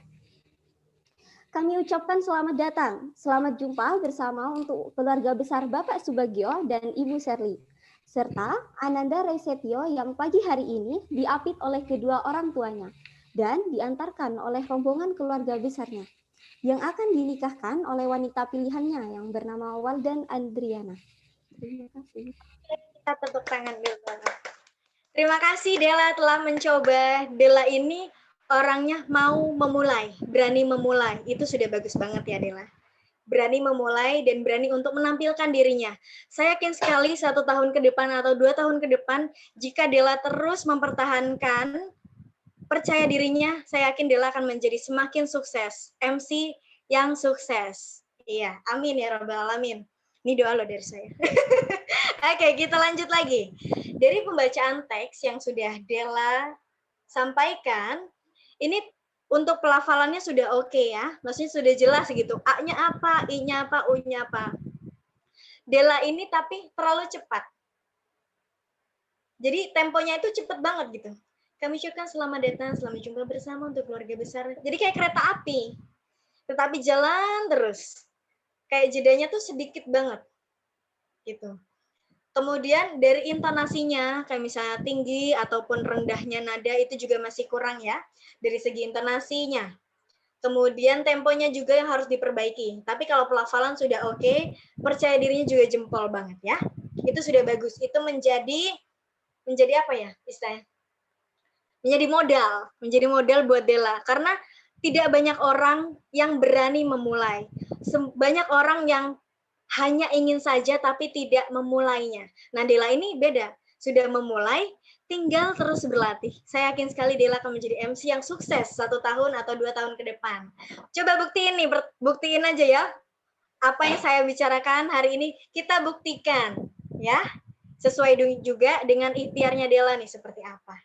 Kami ucapkan selamat datang, selamat jumpa bersama untuk keluarga besar Bapak Subagio dan Ibu Sherly, serta Ananda Resetio yang pagi hari ini diapit oleh kedua orang tuanya dan diantarkan oleh rombongan keluarga besarnya, yang akan dinikahkan oleh wanita pilihannya yang bernama Waldan Andriana. Terima kasih. Kita tepuk tangan dulu. Terima kasih Dela telah mencoba. Dela ini orangnya mau memulai, berani memulai. Itu sudah bagus banget ya Dela. Berani memulai dan berani untuk menampilkan dirinya. Saya yakin sekali 1 tahun ke depan atau 2 tahun ke depan, jika Dela terus mempertahankan percaya dirinya, saya yakin Dela akan menjadi semakin sukses. MC yang sukses. Iya, amin ya Rabbal Alamin. Ini doa loh dari saya. Oke, kita lanjut lagi. Dari pembacaan teks yang sudah Dela sampaikan, ini untuk pelafalannya sudah oke ya. Maksudnya sudah jelas gitu. A-nya apa, I-nya apa, U-nya apa. Dela ini tapi terlalu cepat. Jadi temponya itu cepat banget gitu. Kami ucapkan selamat datang, selamat jumpa bersama untuk keluarga besar. Jadi kayak kereta api. Tetapi jalan terus. Kayak jedanya tuh sedikit banget. Gitu. Kemudian dari intonasinya, kayak misalnya tinggi ataupun rendahnya nada itu juga masih kurang ya. Dari segi intonasinya. Kemudian temponya juga yang harus diperbaiki. Tapi kalau pelafalan sudah oke, percaya dirinya juga jempol banget ya. Itu sudah bagus. Itu menjadi apa ya istilahnya? Menjadi modal buat Dela. Karena tidak banyak orang yang berani memulai. Banyak orang yang hanya ingin saja tapi tidak memulainya. Nah Dela ini beda. Sudah memulai, tinggal terus berlatih. Saya yakin sekali Dela akan menjadi MC yang sukses 1 tahun atau 2 tahun ke depan. Coba buktiin aja ya. Apa yang saya bicarakan hari ini kita buktikan ya. Sesuai juga dengan ikhtiarnya Dela nih seperti apa.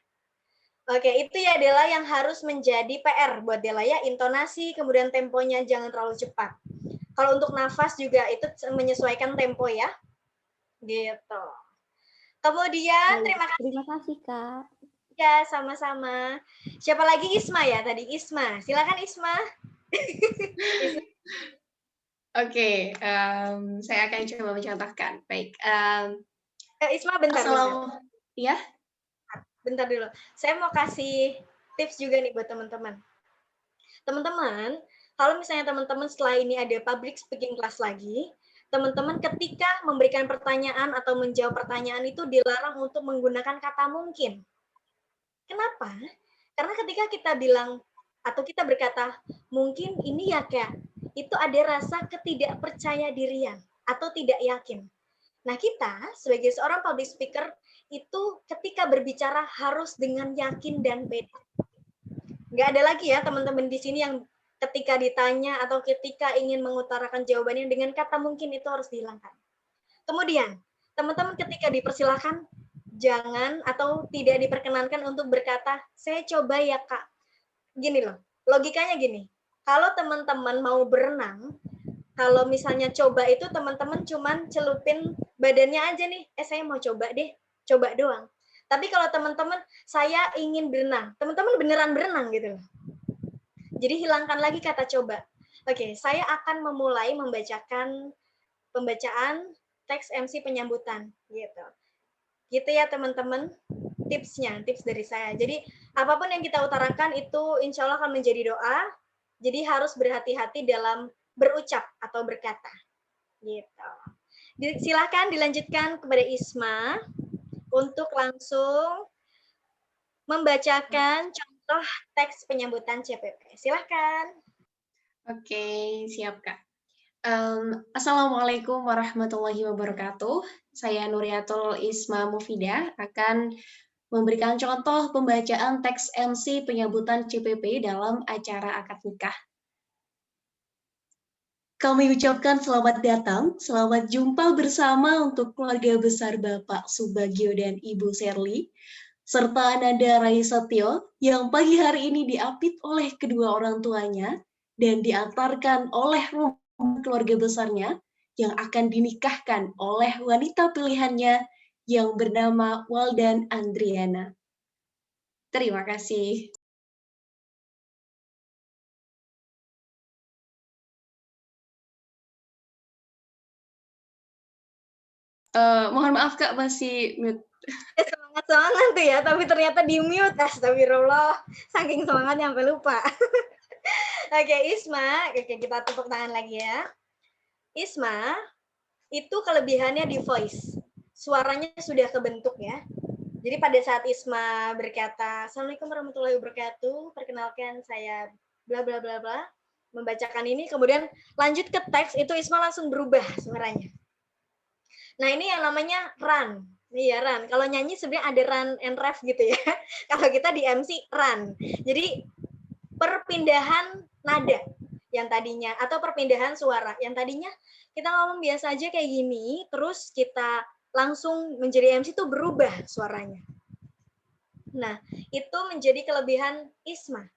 Oke, itu ya Dela yang harus menjadi PR buat Dela ya, intonasi, kemudian temponya jangan terlalu cepat. Kalau untuk nafas juga itu menyesuaikan tempo ya. Gitu. Kemudian terima kasih Kak. Ya, sama-sama. Siapa lagi? Isma ya tadi, Isma. Silakan Isma. Oke, saya akan coba mencontohkan. Baik. Isma bentar. Ya? Bentar dulu. Saya mau kasih tips juga nih buat teman-teman. Teman-teman, kalau misalnya teman-teman setelah ini ada public speaking class lagi, teman-teman ketika memberikan pertanyaan atau menjawab pertanyaan itu dilarang untuk menggunakan kata mungkin. Kenapa? Karena ketika kita bilang atau kita berkata, mungkin ini ya Kak, itu ada rasa ketidakpercaya dirian atau tidak yakin. Nah, kita sebagai seorang public speaker itu ketika berbicara harus dengan yakin dan pede. Nggak ada lagi ya teman-teman di sini yang ketika ditanya atau ketika ingin mengutarakan jawabannya dengan kata mungkin itu harus dihilangkan. Kemudian, teman-teman ketika dipersilahkan, jangan atau tidak diperkenankan untuk berkata, saya coba ya Kak. Gini loh, logikanya gini, kalau teman-teman mau berenang, kalau misalnya coba itu teman-teman cuman celupin badannya aja nih, saya mau coba deh, coba doang. Tapi kalau teman-teman, saya ingin berenang, teman-teman beneran berenang gitu loh. Jadi hilangkan lagi kata coba. Oke, saya akan memulai membacakan pembacaan teks MC penyambutan gitu. Gitu ya teman-teman, tipsnya, tips dari saya. Jadi apapun yang kita utarakan itu insya Allah akan menjadi doa. Jadi harus berhati-hati dalam berucap atau berkata. Gitu. Silakan dilanjutkan kepada Isma untuk langsung membacakan contoh teks penyambutan CPP. Silakan. Oke, siap Kak. Assalamualaikum warahmatullahi wabarakatuh. Saya Nuriatul Isma Mufidah akan memberikan contoh pembacaan teks MC penyambutan CPP dalam acara akad nikah. Kami ucapkan selamat datang, selamat jumpa bersama untuk keluarga besar Bapak Subagio dan Ibu Serly, serta Ananda Raisetyo yang pagi hari ini diapit oleh kedua orang tuanya dan diantarkan oleh keluarga besarnya yang akan dinikahkan oleh wanita pilihannya yang bernama Waldan Andriana. Terima kasih. Mohon maaf Kak, masih mute. Semangat tuh ya, tapi ternyata di mute. Astagfirullah, saking semangatnya sampai lupa. Oke, Isma, oke kita tepuk tangan lagi ya. Isma, itu kelebihannya di voice. Suaranya sudah kebentuk ya. Jadi pada saat Isma berkata, Assalamualaikum warahmatullahi wabarakatuh, perkenalkan saya bla bla bla bla, membacakan ini, kemudian lanjut ke teks, itu Isma langsung berubah suaranya. Nah ini yang namanya run. Iya run. Kalau nyanyi sebenarnya ada run and ref gitu ya. Kalau kita di MC run. Jadi perpindahan nada yang tadinya atau perpindahan suara yang tadinya kita ngomong biasa aja kayak gini, terus kita langsung menjadi MC itu berubah suaranya. Nah itu menjadi kelebihan Isma.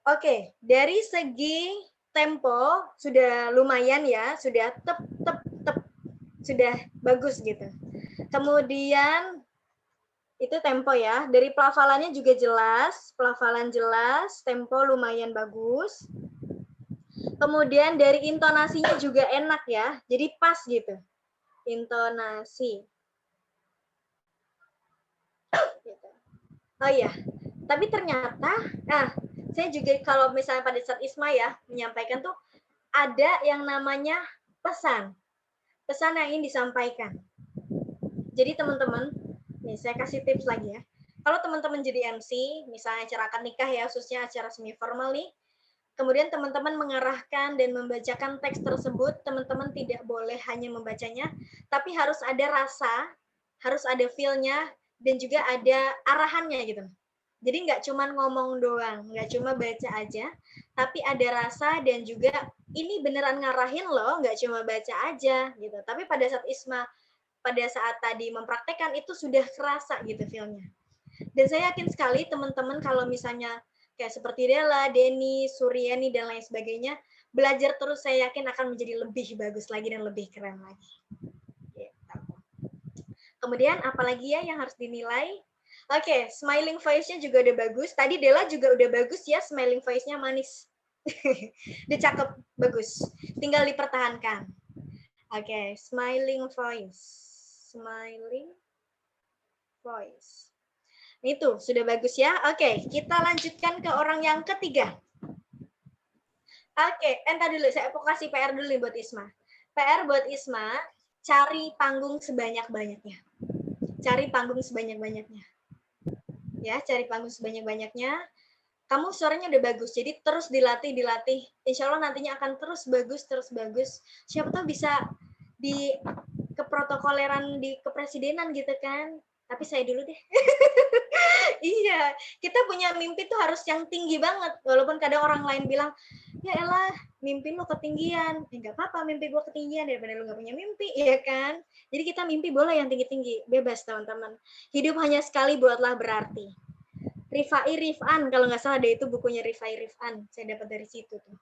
Oke, dari segi tempo sudah lumayan ya, sudah sudah bagus gitu. Kemudian itu tempo ya, dari pelafalannya juga jelas, pelafalan jelas, tempo lumayan bagus. Kemudian dari intonasinya juga enak ya, jadi pas gitu. Intonasi. Oh iya, tapi ternyata, saya juga kalau misalnya pada saat Isma ya, menyampaikan tuh ada yang namanya pesan. Pesan yang ingin disampaikan. Jadi teman-teman, nih saya kasih tips lagi ya. Kalau teman-teman jadi MC, misalnya acara akad nikah ya, khususnya acara semi formal nih, kemudian teman-teman mengarahkan dan membacakan teks tersebut, teman-teman tidak boleh hanya membacanya, tapi harus ada rasa, harus ada feel-nya, dan juga ada arahannya gitu. Jadi nggak cuma ngomong doang, nggak cuma baca aja, tapi ada rasa dan juga ini beneran ngarahin loh, nggak cuma baca aja gitu. Tapi pada saat Isma, pada saat tadi mempraktekkan itu sudah kerasa gitu feel-nya. Dan saya yakin sekali teman-teman kalau misalnya kayak seperti Della, Denny, Suryani, dan lain sebagainya, belajar terus saya yakin akan menjadi lebih bagus lagi dan lebih keren lagi. Gitu. Kemudian apalagi ya yang harus dinilai? Oke, smiling voice-nya juga udah bagus. Tadi Della juga udah bagus ya, smiling voice-nya manis. Udah cakep, bagus. Tinggal dipertahankan. Oke, smiling voice. Smiling voice. Itu sudah bagus ya. Oke, kita lanjutkan ke orang yang ketiga. Oke, entar dulu. Saya kasih PR dulu nih buat Isma. PR buat Isma, cari panggung sebanyak-banyaknya. Cari panggung sebanyak-banyaknya. Ya, cari panggung sebanyak-banyaknya. Kamu suaranya udah bagus, jadi terus dilatih. Insya Allah nantinya akan terus bagus. Siapa tahu bisa di keprotokoleran di kepresidenan gitu kan. Tapi saya dulu deh. Iya, kita punya mimpi tuh harus yang tinggi banget. Walaupun kadang orang lain bilang, ya elah, mimpi lo ketinggian. Enggak apa-apa mimpi gue ketinggian daripada lo gak punya mimpi, ya kan? Jadi kita mimpi boleh yang tinggi-tinggi. Bebas, teman-teman. Hidup hanya sekali, buatlah berarti. Rifai Rifan, kalau nggak salah ada itu bukunya Rifai Rifan. Saya dapat dari situ tuh.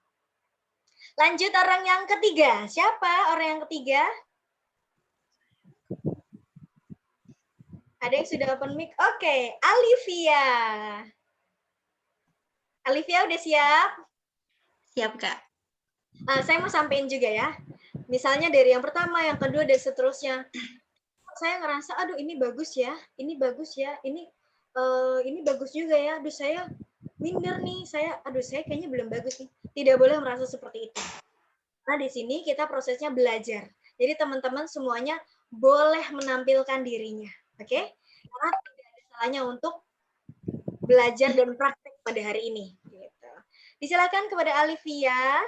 Lanjut orang yang ketiga. Siapa orang yang ketiga? Ada yang sudah open mic? Oke, Alivia. Alivia udah siap? Siap, Kak. Saya mau sampaikan juga ya. Misalnya dari yang pertama, yang kedua, dan seterusnya. Saya ngerasa, aduh ini bagus ya, ini bagus juga ya. Aduh saya minder nih, saya kayaknya belum bagus nih. Tidak boleh merasa seperti itu. Nah di sini kita prosesnya belajar. Jadi teman-teman semuanya boleh menampilkan dirinya, oke? Karena tidak ada salahnya untuk belajar dan praktek pada hari ini. Gitu. Disilakan kepada Alivia.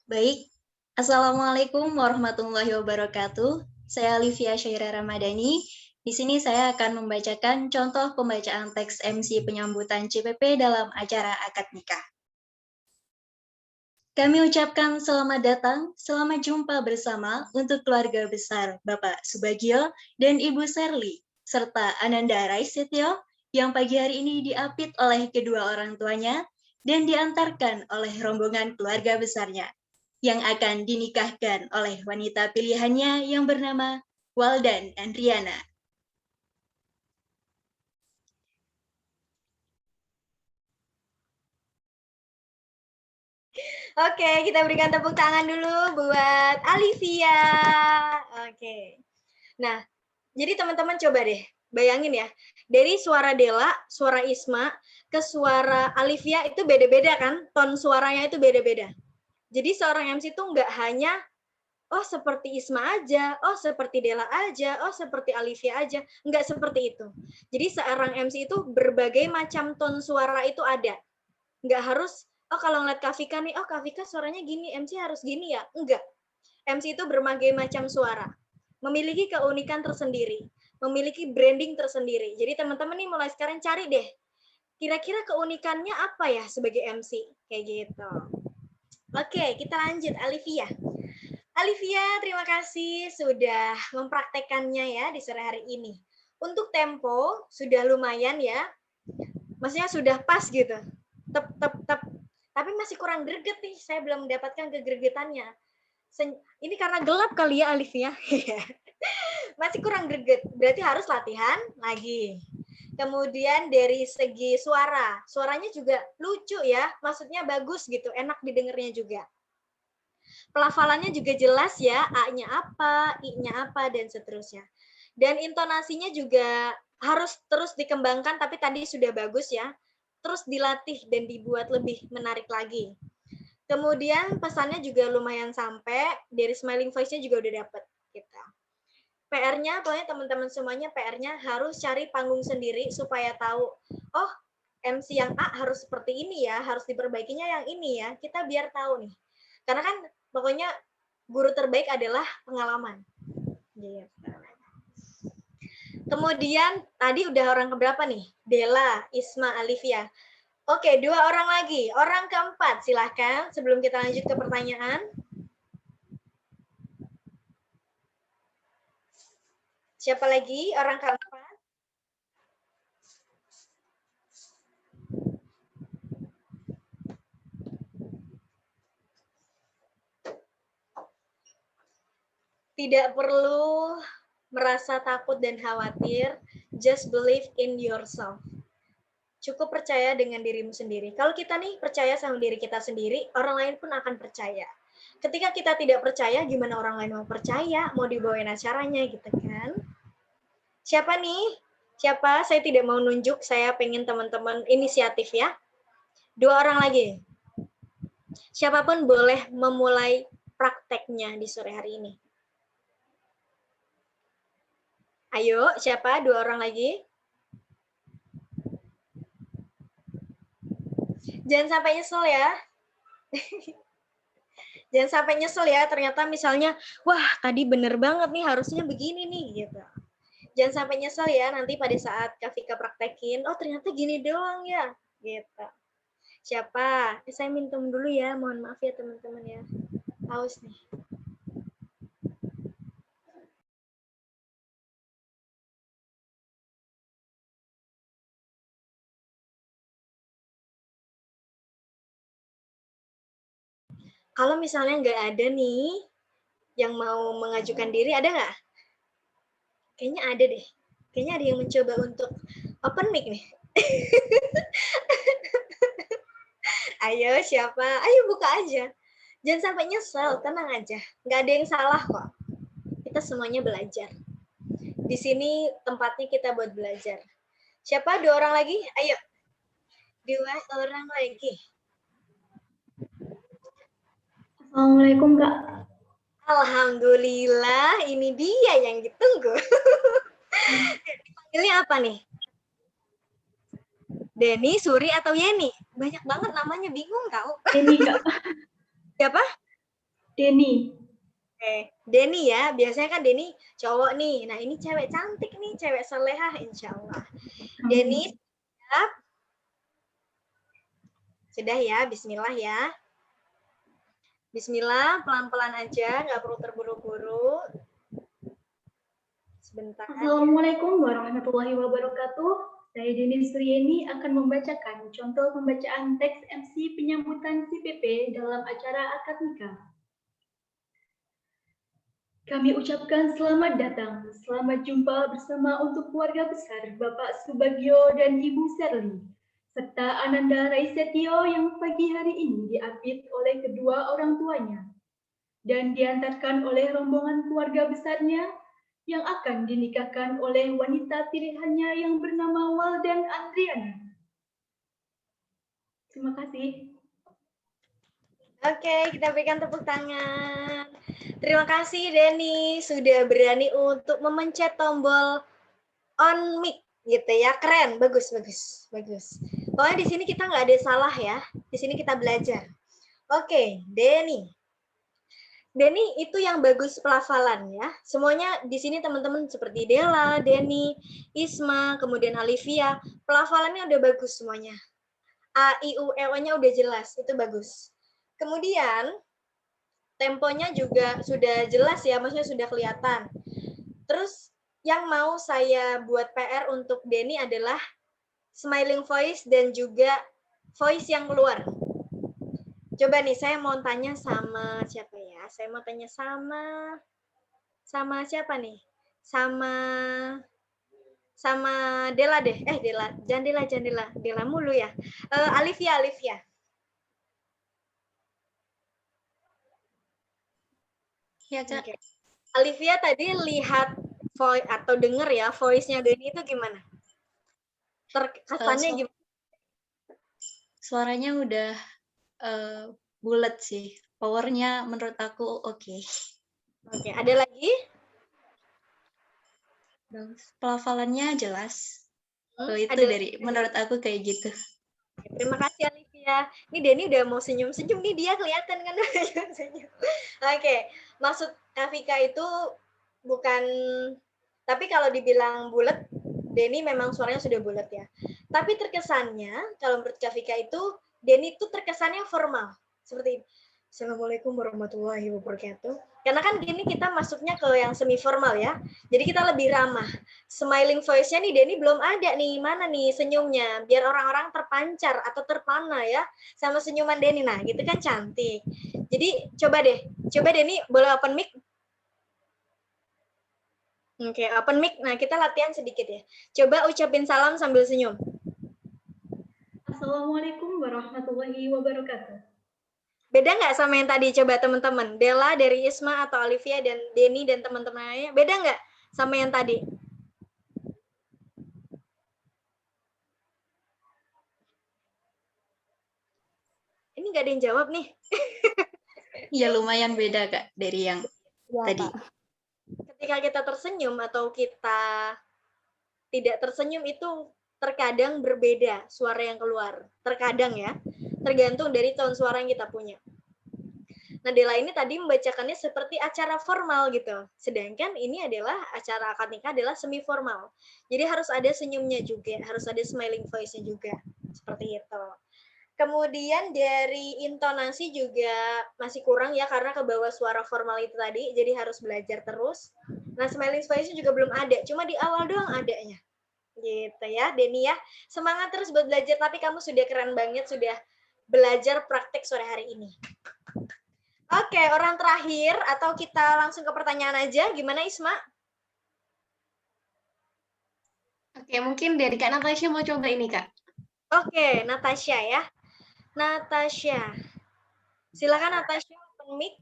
Baik. Assalamualaikum warahmatullahi wabarakatuh. Saya Alivia Syaira Ramadhani. Di sini saya akan membacakan contoh pembacaan teks MC penyambutan CPP dalam acara akad nikah. Kami ucapkan selamat datang, selamat jumpa bersama untuk keluarga besar Bapak Subagio dan Ibu Serli, serta Ananda Raisetyo yang pagi hari ini diapit oleh kedua orang tuanya dan diantarkan oleh rombongan keluarga besarnya, yang akan dinikahkan oleh wanita pilihannya yang bernama Waldan Andriana. Oke, kita berikan tepuk tangan dulu buat Alivia. Oke. Nah, jadi teman-teman coba deh, bayangin ya. Dari suara Dela, suara Isma, ke suara Alivia itu beda-beda kan? Ton suaranya itu beda-beda. Jadi seorang MC itu nggak hanya, oh seperti Isma aja, oh seperti Dela aja, oh seperti Alivia aja. Nggak seperti itu. Jadi seorang MC itu berbagai macam ton suara itu ada. Nggak harus, oh kalau ngeliat Kak Vika nih, oh Kak Vika suaranya gini, MC harus gini ya? Enggak. MC itu berbagai macam suara. Memiliki keunikan tersendiri. Memiliki branding tersendiri. Jadi teman-teman nih mulai sekarang cari deh. Kira-kira keunikannya apa ya sebagai MC? Kayak gitu. Oke, kita lanjut. Alivia. Alivia, terima kasih sudah mempraktekannya ya di sore hari ini. Untuk tempo, sudah lumayan ya. Maksudnya sudah pas gitu. Tep. Tapi masih kurang greget nih, saya belum mendapatkan kegregetannya. Ini karena gelap kali ya, Alivia. Masih kurang greget, berarti harus latihan lagi. Kemudian dari segi suara, suaranya juga lucu ya, maksudnya bagus gitu, enak didengarnya juga. Pelafalannya juga jelas ya, A-nya apa, I-nya apa, dan seterusnya. Dan intonasinya juga harus terus dikembangkan, tapi tadi sudah bagus ya. Terus dilatih dan dibuat lebih menarik lagi. Kemudian pesannya juga lumayan sampai, dari smiling voice-nya juga udah dapet. Gitu. PR-nya, pokoknya teman-teman semuanya PR-nya harus cari panggung sendiri supaya tahu, oh MC yang A harus seperti ini ya, harus diperbaikinya yang ini ya, kita biar tahu nih. Karena kan pokoknya guru terbaik adalah pengalaman. Gitu. Kemudian tadi udah orang keberapa nih? Dela, Isma, Alivia. Oke, 2 orang lagi. Orang keempat, silahkan sebelum kita lanjut ke pertanyaan. Siapa lagi orang keempat? Tidak perlu merasa takut dan khawatir, just believe in yourself. Cukup percaya dengan dirimu sendiri. Kalau kita nih percaya sama diri kita sendiri, orang lain pun akan percaya. Ketika kita tidak percaya, gimana orang lain mau percaya, mau dibawain acaranya gitu kan? Siapa nih? Siapa? Saya tidak mau nunjuk, saya pengen teman-teman inisiatif ya. 2 orang lagi. Siapapun boleh memulai prakteknya di sore hari ini. Ayo, siapa? 2 orang lagi. Jangan sampai nyesel ya. Jangan sampai nyesel ya, ternyata misalnya, wah tadi bener banget nih, harusnya begini nih, gitu. Jangan sampai nyesel ya, nanti pada saat Kak Vika praktekin, oh ternyata gini doang ya, gitu. Siapa? Saya minum dulu ya, mohon maaf ya teman-teman ya. Haus nih. Kalau misalnya nggak ada nih yang mau mengajukan diri, ada nggak? Kayaknya ada deh. Kayaknya ada yang mencoba untuk open mic nih. Ayo siapa? Ayo buka aja. Jangan sampai nyesel, tenang aja. Nggak ada yang salah kok. Kita semuanya belajar. Di sini tempatnya kita buat belajar. Siapa? 2 orang lagi? Ayo. 2 orang lagi. Assalamualaikum, Kak. Alhamdulillah, ini dia yang ditunggu. Dipanggilnya apa nih? Denny, Suri, atau Yeni? Banyak banget namanya, bingung tau. Denny, Kak. Siapa? Denny. Oke, Denny ya. Biasanya kan Denny cowok nih. Nah, ini cewek cantik nih, cewek solehah insya Allah. Denny, siap? Sudah ya, bismillah ya. Bismillah, pelan-pelan aja, nggak perlu terburu-buru. Sebentar. Assalamualaikum warahmatullahi wabarakatuh. Saya Denny Suryeni akan membacakan contoh pembacaan teks MC penyambutan CPP dalam acara akad nikah. Kami ucapkan selamat datang, selamat jumpa bersama untuk keluarga besar Bapak Subagio dan Ibu Serli, serta Ananda Raisetio yang pagi hari ini diapit oleh kedua orang tuanya dan diantarkan oleh rombongan keluarga besarnya yang akan dinikahkan oleh wanita pilihannya yang bernama Waldan Andriana. Terima kasih. Oke, kita berikan tepuk tangan. Terima kasih Denny sudah berani untuk memencet tombol on mic gitu ya. Keren, bagus, bagus, bagus. Pokoknya di sini kita nggak ada salah ya. Di sini kita belajar. Oke, Denny. Denny itu yang bagus pelafalan ya. Semuanya di sini teman-teman seperti Dela, Denny, Isma, kemudian Alivia, pelafalannya udah bagus semuanya. A, I, U, E, O-nya udah jelas, itu bagus. Kemudian temponya juga sudah jelas ya, maksudnya sudah kelihatan. Terus yang mau saya buat PR untuk Denny adalah smiling voice dan juga voice yang keluar. Coba nih, saya mau tanya sama siapa ya? Saya mau tanya sama siapa nih? Sama Dela deh. Dela, jangan Dela. Dela mulu ya. Alivia. Ya, Kak. Okay. Alivia tadi lihat voice atau denger ya voice-nya Denny itu gimana? Kesannya gimana? Suaranya udah bulat sih. Powernya menurut aku oke. Oke, ada lagi? Pelafalannya jelas. Itu dari menurut aku kayak gitu. Terima kasih Alivia. Ini Denny udah mau senyum-senyum nih, dia kelihatan kan senyum. Oke, maksud Kak Vika itu bukan, tapi kalau dibilang bulat, Denny memang suaranya sudah bulat ya. Tapi terkesannya kalau menurut Kak Vika itu Denny itu terkesannya formal. Seperti Assalamualaikum warahmatullahi wabarakatuh. Karena kan gini kita masuknya ke yang semi formal ya. Jadi kita lebih ramah. Smiling voice-nya nih Denny belum ada nih. Mana nih senyumnya? Biar orang-orang terpancar atau terpana ya sama senyuman Denny. Nah, gitu kan cantik. Jadi coba Denny boleh open mic? Oke, open mic. Nah, kita latihan sedikit ya. Coba ucapin salam sambil senyum. Assalamualaikum warahmatullahi wabarakatuh. Beda nggak sama yang tadi? Coba teman-teman. Dela dari Isma atau Alivia dan Denny dan teman-temannya. Beda nggak sama yang tadi? nggak ada yang jawab nih. Ya lumayan beda Kak dari yang Ya, tadi. Kak. Ketika kita tersenyum atau kita tidak tersenyum itu terkadang berbeda suara yang keluar. Terkadang ya, tergantung dari tone suara yang kita punya. Nah, Dela ini tadi membacakannya seperti acara formal gitu. Sedangkan ini adalah acara akad nikah adalah semi formal. Jadi harus ada senyumnya juga, harus ada smiling voice-nya juga. Seperti itu. Kemudian dari intonasi juga masih kurang ya karena ke bawah suara formal itu tadi, jadi harus belajar terus. Nah, smiling voice-nya juga belum ada, cuma di awal doang adanya. Gitu ya, Denny ya. Semangat terus buat belajar, tapi kamu sudah keren banget, sudah belajar praktek sore hari ini. Oke, orang terakhir atau kita langsung ke pertanyaan aja, gimana Isma? Oke, mungkin dari Kak Natasha mau coba ini, Kak. Oke, Natasha ya. Natasha. Silakan Natasha, open mic.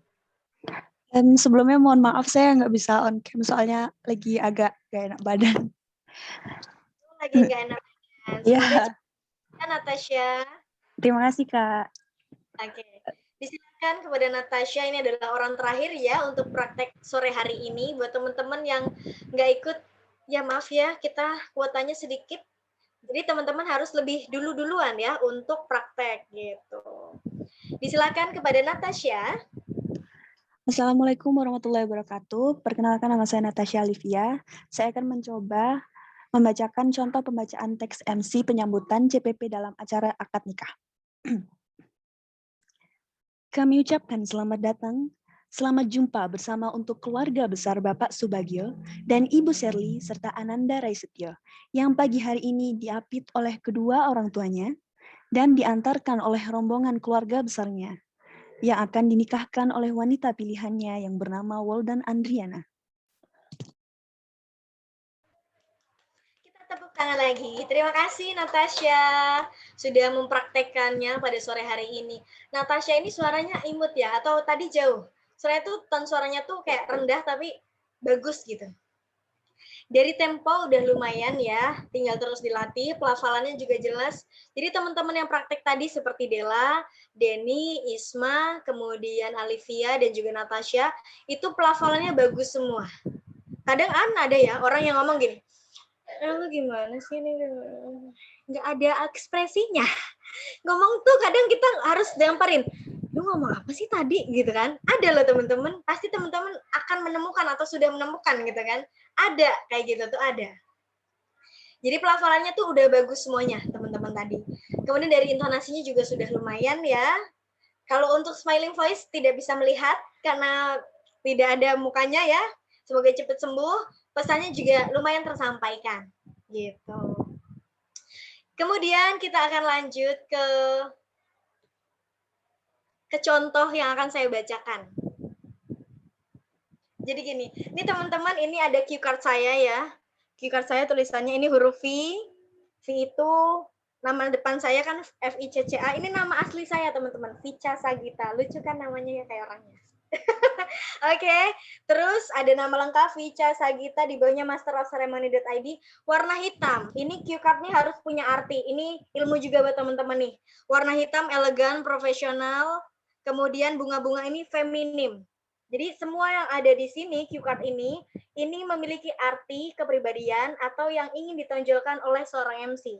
Sebelumnya mohon maaf saya nggak bisa on cam soalnya lagi agak gak enak badan. Lagi nggak enak. Semoga cepat Natasha. Terima kasih Kak. Oke. Disilakan kepada Natasha, ini adalah orang terakhir ya untuk praktek sore hari ini. Buat teman-teman yang nggak ikut, ya maaf ya, kita kuotanya sedikit. Jadi teman-teman harus lebih duluan ya untuk praktek gitu. Disilakan kepada Natasha. Assalamualaikum warahmatullahi wabarakatuh. Perkenalkan nama saya Natasha Olivia. Saya akan mencoba membacakan contoh pembacaan teks MC penyambutan CPP dalam acara akad nikah. Kami ucapkan selamat datang, selamat jumpa bersama untuk keluarga besar Bapak Subagio dan Ibu Serly serta Ananda Raisetyo yang pagi hari ini diapit oleh kedua orang tuanya dan diantarkan oleh rombongan keluarga besarnya yang akan dinikahkan oleh wanita pilihannya yang bernama Woldan Andriana. Kita tepuk tangan lagi. Terima kasih Natasha sudah mempraktekkannya pada sore hari ini. Natasha ini suaranya imut ya atau tadi jauh? Suaranya tuh ton suaranya tuh kayak rendah tapi bagus gitu. Dari tempo udah lumayan ya, tinggal terus dilatih, pelafalannya juga jelas. Jadi teman-teman yang praktek tadi seperti Dela, Denny, Isma, kemudian Olivia, dan juga Natasha, itu pelafalannya bagus semua. Kadang ada ya orang yang ngomong gini, lu gimana sih ini? Nggak ada ekspresinya. Ngomong tuh kadang kita harus damparin. Lu ngomong apa sih tadi gitu kan? Ada loh teman-teman, pasti teman-teman akan menemukan atau sudah menemukan gitu kan? Ada kayak gitu tuh ada. Jadi pelafalannya tuh udah bagus semuanya teman-teman tadi. Kemudian dari intonasinya juga sudah lumayan ya. Kalau untuk smiling voice tidak bisa melihat karena tidak ada mukanya ya. Semoga cepat sembuh. Pesannya juga lumayan tersampaikan gitu. Kemudian kita akan lanjut ke contoh yang akan saya bacakan. Jadi gini, ini teman-teman ini ada cue card saya ya. Cue card saya tulisannya ini huruf V. V itu nama depan saya kan FICCA. Ini nama asli saya teman-teman, Vica Sagita. Lucu kan namanya ya kayak orangnya. Oke, terus ada nama lengkap Vica Sagita, di bawahnya masterofceremony.id, warna hitam. Ini cue card-nya harus punya arti. Ini ilmu juga buat teman-teman nih. Warna hitam elegan, profesional. Kemudian bunga-bunga ini feminim. Jadi semua yang ada di sini, cue card ini memiliki arti kepribadian atau yang ingin ditonjolkan oleh seorang MC.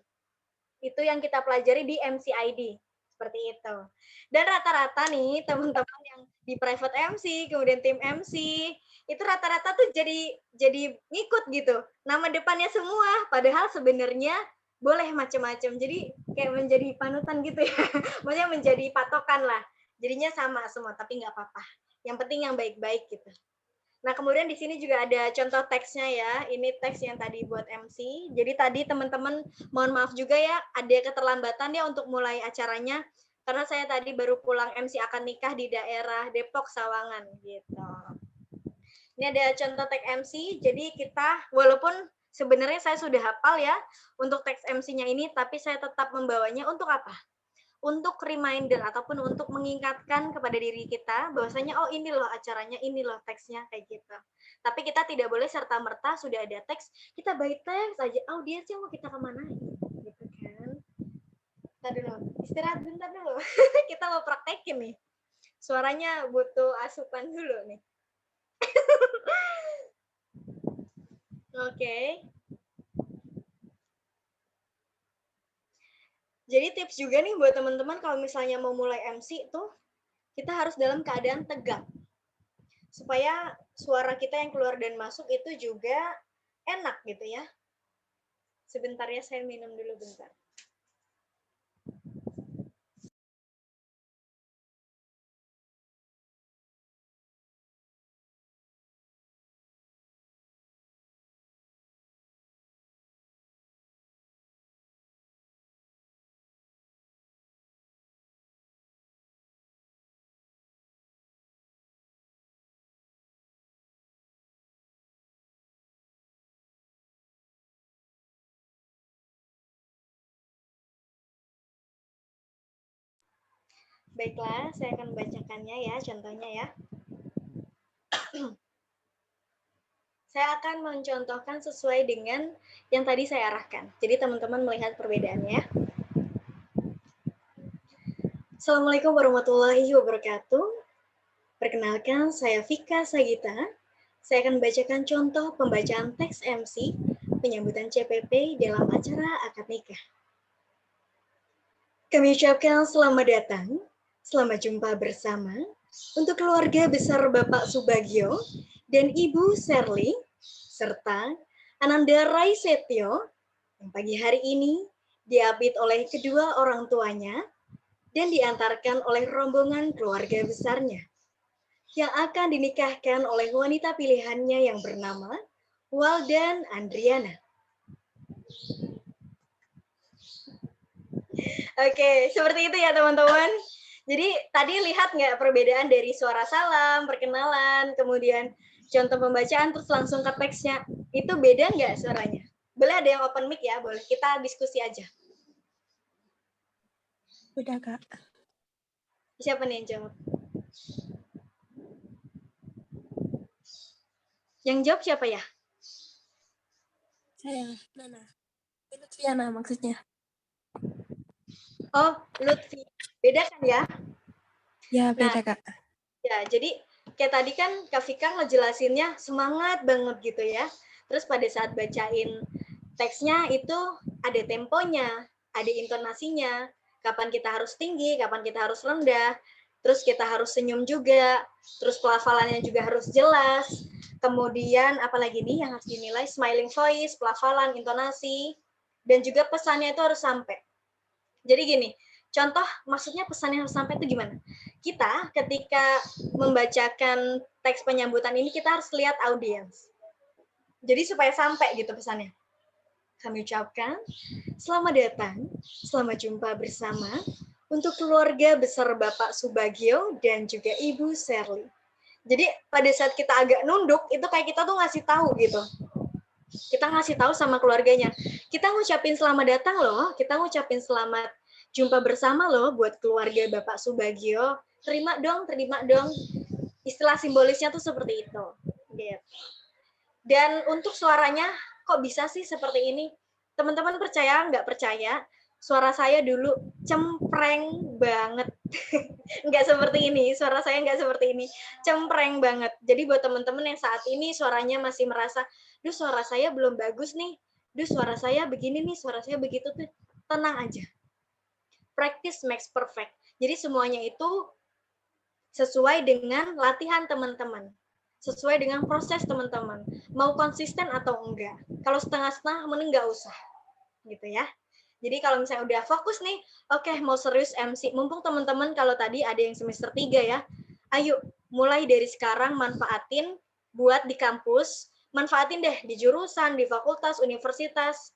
Itu yang kita pelajari di MCID. Seperti itu. Dan rata-rata nih teman-teman yang di private MC, kemudian tim MC, itu rata-rata tuh jadi ngikut gitu. Nama depannya semua, padahal sebenarnya boleh macam-macam. Jadi kayak menjadi panutan gitu ya. Maksudnya menjadi patokan lah. Jadinya sama semua, tapi nggak apa-apa. Yang penting yang baik-baik gitu. Nah, kemudian di sini juga ada contoh teksnya ya. Ini teks yang tadi buat MC. Jadi tadi teman-teman mohon maaf juga ya, ada keterlambatan ya untuk mulai acaranya. Karena saya tadi baru pulang MC akad nikah di daerah Depok, Sawangan gitu. Ini ada contoh teks MC. Jadi kita, walaupun sebenarnya saya sudah hafal ya untuk teks MC-nya ini, tapi saya tetap membawanya untuk apa? Untuk reminder ataupun untuk mengingatkan kepada diri kita bahwasanya oh ini loh acaranya, ini loh teksnya kayak gitu. Tapi kita tidak boleh serta-merta sudah ada teks, kita by teks aja audiensnya mau kita kemana gitu kan. Kita Istirahat bentar dulu. Kita mau praktekin nih. Suaranya butuh asupan dulu nih. Oke. Jadi tips juga nih buat teman-teman kalau misalnya mau mulai MC tuh kita harus dalam keadaan tegak. Supaya suara kita yang keluar dan masuk itu juga enak gitu ya. Sebentar ya, saya minum dulu bentar. Baiklah, saya akan membacakannya ya, contohnya ya. Saya akan mencontohkan sesuai dengan yang tadi saya arahkan. Jadi teman-teman melihat perbedaannya. Assalamualaikum warahmatullahi wabarakatuh. Perkenalkan, saya Vika Sagita. Saya akan membacakan contoh pembacaan teks MC penyambutan CPP dalam acara akad nikah. Kami ucapkan selamat datang, selamat jumpa bersama untuk keluarga besar Bapak Subagio dan Ibu Serly, serta Ananda Raisetyo yang pagi hari ini diapit oleh kedua orang tuanya dan diantarkan oleh rombongan keluarga besarnya yang akan dinikahkan oleh wanita pilihannya yang bernama Waldan Andriana. Oke, seperti itu ya teman-teman. Jadi tadi lihat nggak perbedaan dari suara salam, perkenalan, kemudian contoh pembacaan, terus langsung ke teksnya. Itu beda nggak suaranya? Boleh ada yang open mic ya, boleh. Kita diskusi aja. Udah, Kak. Siapa nih yang jawab? Yang jawab siapa ya? Saya, Nana. Lutfiana maksudnya. Oh, Lutfi. Beda kan ya? Ya, beda, Kak. Ya, jadi kayak tadi kan Kak Vika ngejelasinnya semangat banget gitu ya. Terus pada saat bacain teksnya itu ada temponya, ada intonasinya, kapan kita harus tinggi, kapan kita harus rendah, terus kita harus senyum juga, terus pelafalannya juga harus jelas, kemudian apalagi nih yang harus dinilai, smiling voice, pelafalan, intonasi, dan juga pesannya itu harus sampai. Jadi gini, contoh maksudnya pesannya harus sampai itu gimana? Kita ketika membacakan teks penyambutan ini kita harus lihat audiens. Jadi supaya sampai gitu pesannya. Kami ucapkan selamat datang, selamat jumpa bersama untuk keluarga besar Bapak Subagio dan juga Ibu Serly. Jadi pada saat kita agak nunduk itu kayak kita tuh ngasih tahu gitu. Kita ngasih tahu sama keluarganya. Kita ngucapin selamat datang loh, kita ngucapin selamat jumpa bersama loh buat keluarga Bapak Subagio. Terima dong. Istilah simbolisnya tuh seperti itu. Gitu. Dan untuk suaranya kok bisa sih seperti ini? Teman-teman percaya nggak percaya? Suara saya dulu cempreng banget. Nggak seperti ini, suara saya nggak seperti ini. Cempreng banget. Jadi buat teman-teman yang saat ini suaranya masih merasa, duh suara saya belum bagus nih, duh suara saya begini nih, suara saya begitu tuh, tenang aja. Practice makes perfect. Jadi semuanya itu sesuai dengan latihan teman-teman. Sesuai dengan proses teman-teman. Mau konsisten atau enggak. Kalau setengah-setengah, mending nggak usah. Gitu ya. Jadi kalau misalnya udah fokus nih, oke, mau serius MC. Mumpung teman-teman kalau tadi ada yang semester 3 ya, ayo mulai dari sekarang manfaatin buat di kampus, manfaatin deh di jurusan, di fakultas, universitas.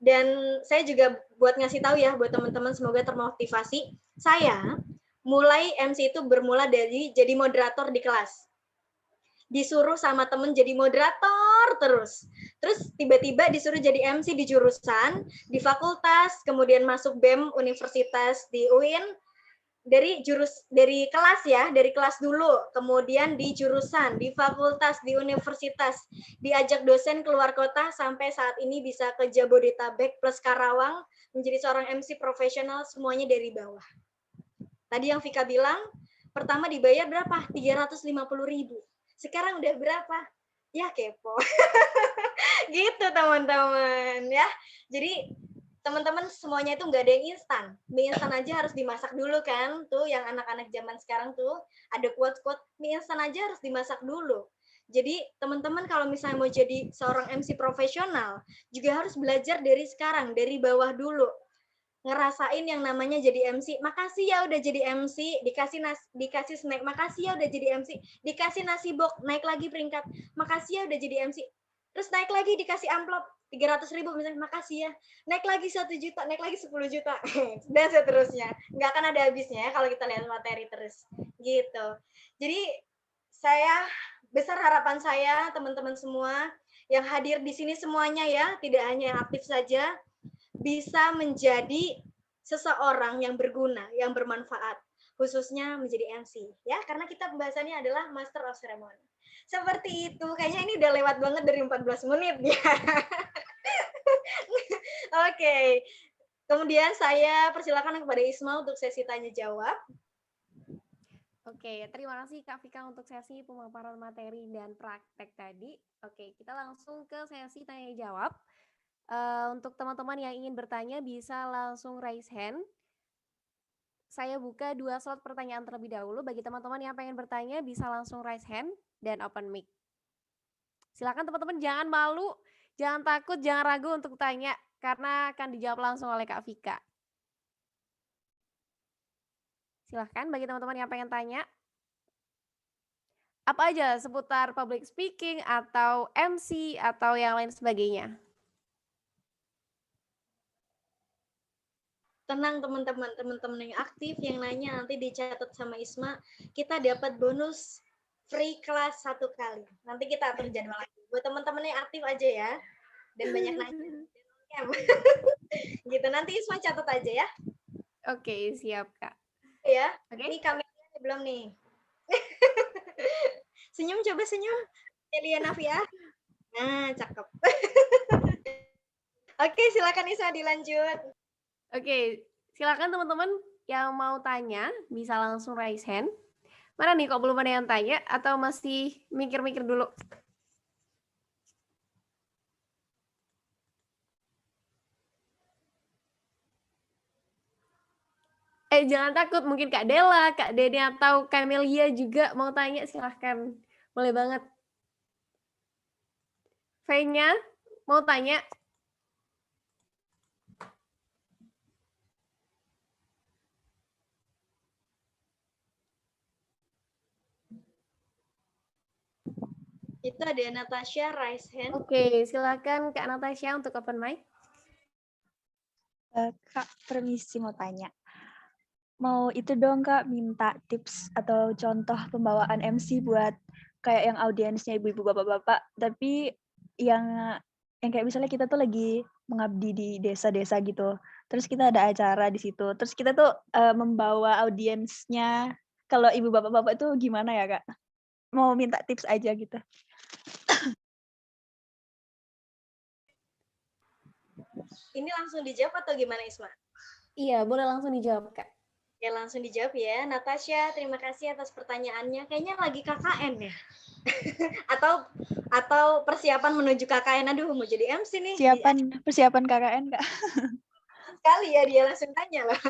Dan saya juga buat ngasih tahu ya buat teman-teman semoga termotivasi. Saya mulai MC itu bermula dari jadi moderator di kelas. Disuruh sama temen jadi moderator terus tiba-tiba disuruh jadi MC di jurusan, di fakultas, kemudian masuk BEM Universitas di UIN, dari kelas ya, dari kelas dulu, kemudian di jurusan, di fakultas, di universitas, diajak dosen keluar kota sampai saat ini bisa ke Jabodetabek plus Karawang, menjadi seorang MC profesional, semuanya dari bawah. Tadi yang Vika bilang, pertama dibayar berapa? 350.000. Sekarang udah berapa? Ya kepo. Gitu teman-teman ya. Jadi teman-teman semuanya itu nggak ada yang instan. Mie instan aja harus dimasak dulu kan. Tuh yang anak-anak zaman sekarang tuh ada quote-quote mie instan aja harus dimasak dulu. Jadi teman-teman kalau misalnya mau jadi seorang MC profesional juga harus belajar dari sekarang, dari bawah dulu. Ngerasain yang namanya jadi MC. Makasih ya udah jadi MC, dikasih snack. Makasih ya udah jadi MC, dikasih nasi box, naik lagi peringkat. Makasih ya udah jadi MC. Terus naik lagi dikasih amplop 300.000 misalnya, makasih ya. Naik lagi 1 juta, naik lagi 10 juta. Dan seterusnya. Nggak akan ada habisnya ya kalau kita lihat materi terus. Gitu. Jadi besar harapan saya teman-teman semua yang hadir di sini semuanya ya, tidak hanya yang aktif saja, bisa menjadi seseorang yang berguna, yang bermanfaat, khususnya menjadi MC ya, karena kita pembahasannya adalah Master of Ceremony. Seperti itu, kayaknya ini udah lewat banget dari 14 menit ya. Oke. Kemudian saya persilakan kepada Isma untuk sesi tanya jawab. Oke, terima kasih Kak Vika untuk sesi pemaparan materi dan praktek tadi. Oke, kita langsung ke sesi tanya jawab. Untuk teman-teman yang ingin bertanya bisa langsung raise hand. Saya buka 2 slot pertanyaan terlebih dahulu. Bagi teman-teman yang pengen bertanya bisa langsung raise hand dan open mic. Silakan teman-teman, jangan malu, jangan takut, jangan ragu untuk tanya karena akan dijawab langsung oleh Kak Vika. Silahkan bagi teman-teman yang pengen tanya. Apa aja seputar public speaking atau MC atau yang lain sebagainya. Tenang teman-teman yang aktif, yang nanya nanti dicatat sama Isma, kita dapat bonus free kelas 1 kali. Nanti kita atur jadwal lagi. Buat teman-teman yang aktif aja ya, dan banyak nanya. Gitu, nanti Isma catat aja ya. Oke, siap Kak. Ya, Oke. Ini kameranya belum nih. Senyum, coba senyum. Elia Navia. Nah, cakep. Oke, silakan Isma dilanjut. Oke, silakan teman-teman yang mau tanya bisa langsung raise hand. Mana nih kok belum ada yang tanya atau masih mikir-mikir dulu? Jangan takut, mungkin Kak Della, Kak Dede atau Camelia juga mau tanya, silahkan. Boleh banget. V-nya mau tanya? Itu ada Natasha raise hand. Oke, silakan Kak Natasha untuk open mic. Kak, permisi mau tanya. Mau itu dong Kak, minta tips atau contoh pembawaan MC buat kayak yang audiensnya ibu-ibu bapak-bapak, tapi yang kayak misalnya kita tuh lagi mengabdi di desa-desa gitu. Terus kita ada acara di situ. Terus kita tuh membawa audiensnya, kalau ibu bapak-bapak itu gimana ya Kak? Mau minta tips aja gitu. Ini langsung dijawab atau gimana Isma? Iya, boleh langsung dijawab Kak. Ya langsung dijawab ya. Natasha, terima kasih atas pertanyaannya. Kayaknya lagi KKN ya? atau persiapan menuju KKN. Aduh, mau jadi MC nih. Persiapan KKN Kak. Sekali ya dia langsung tanya loh.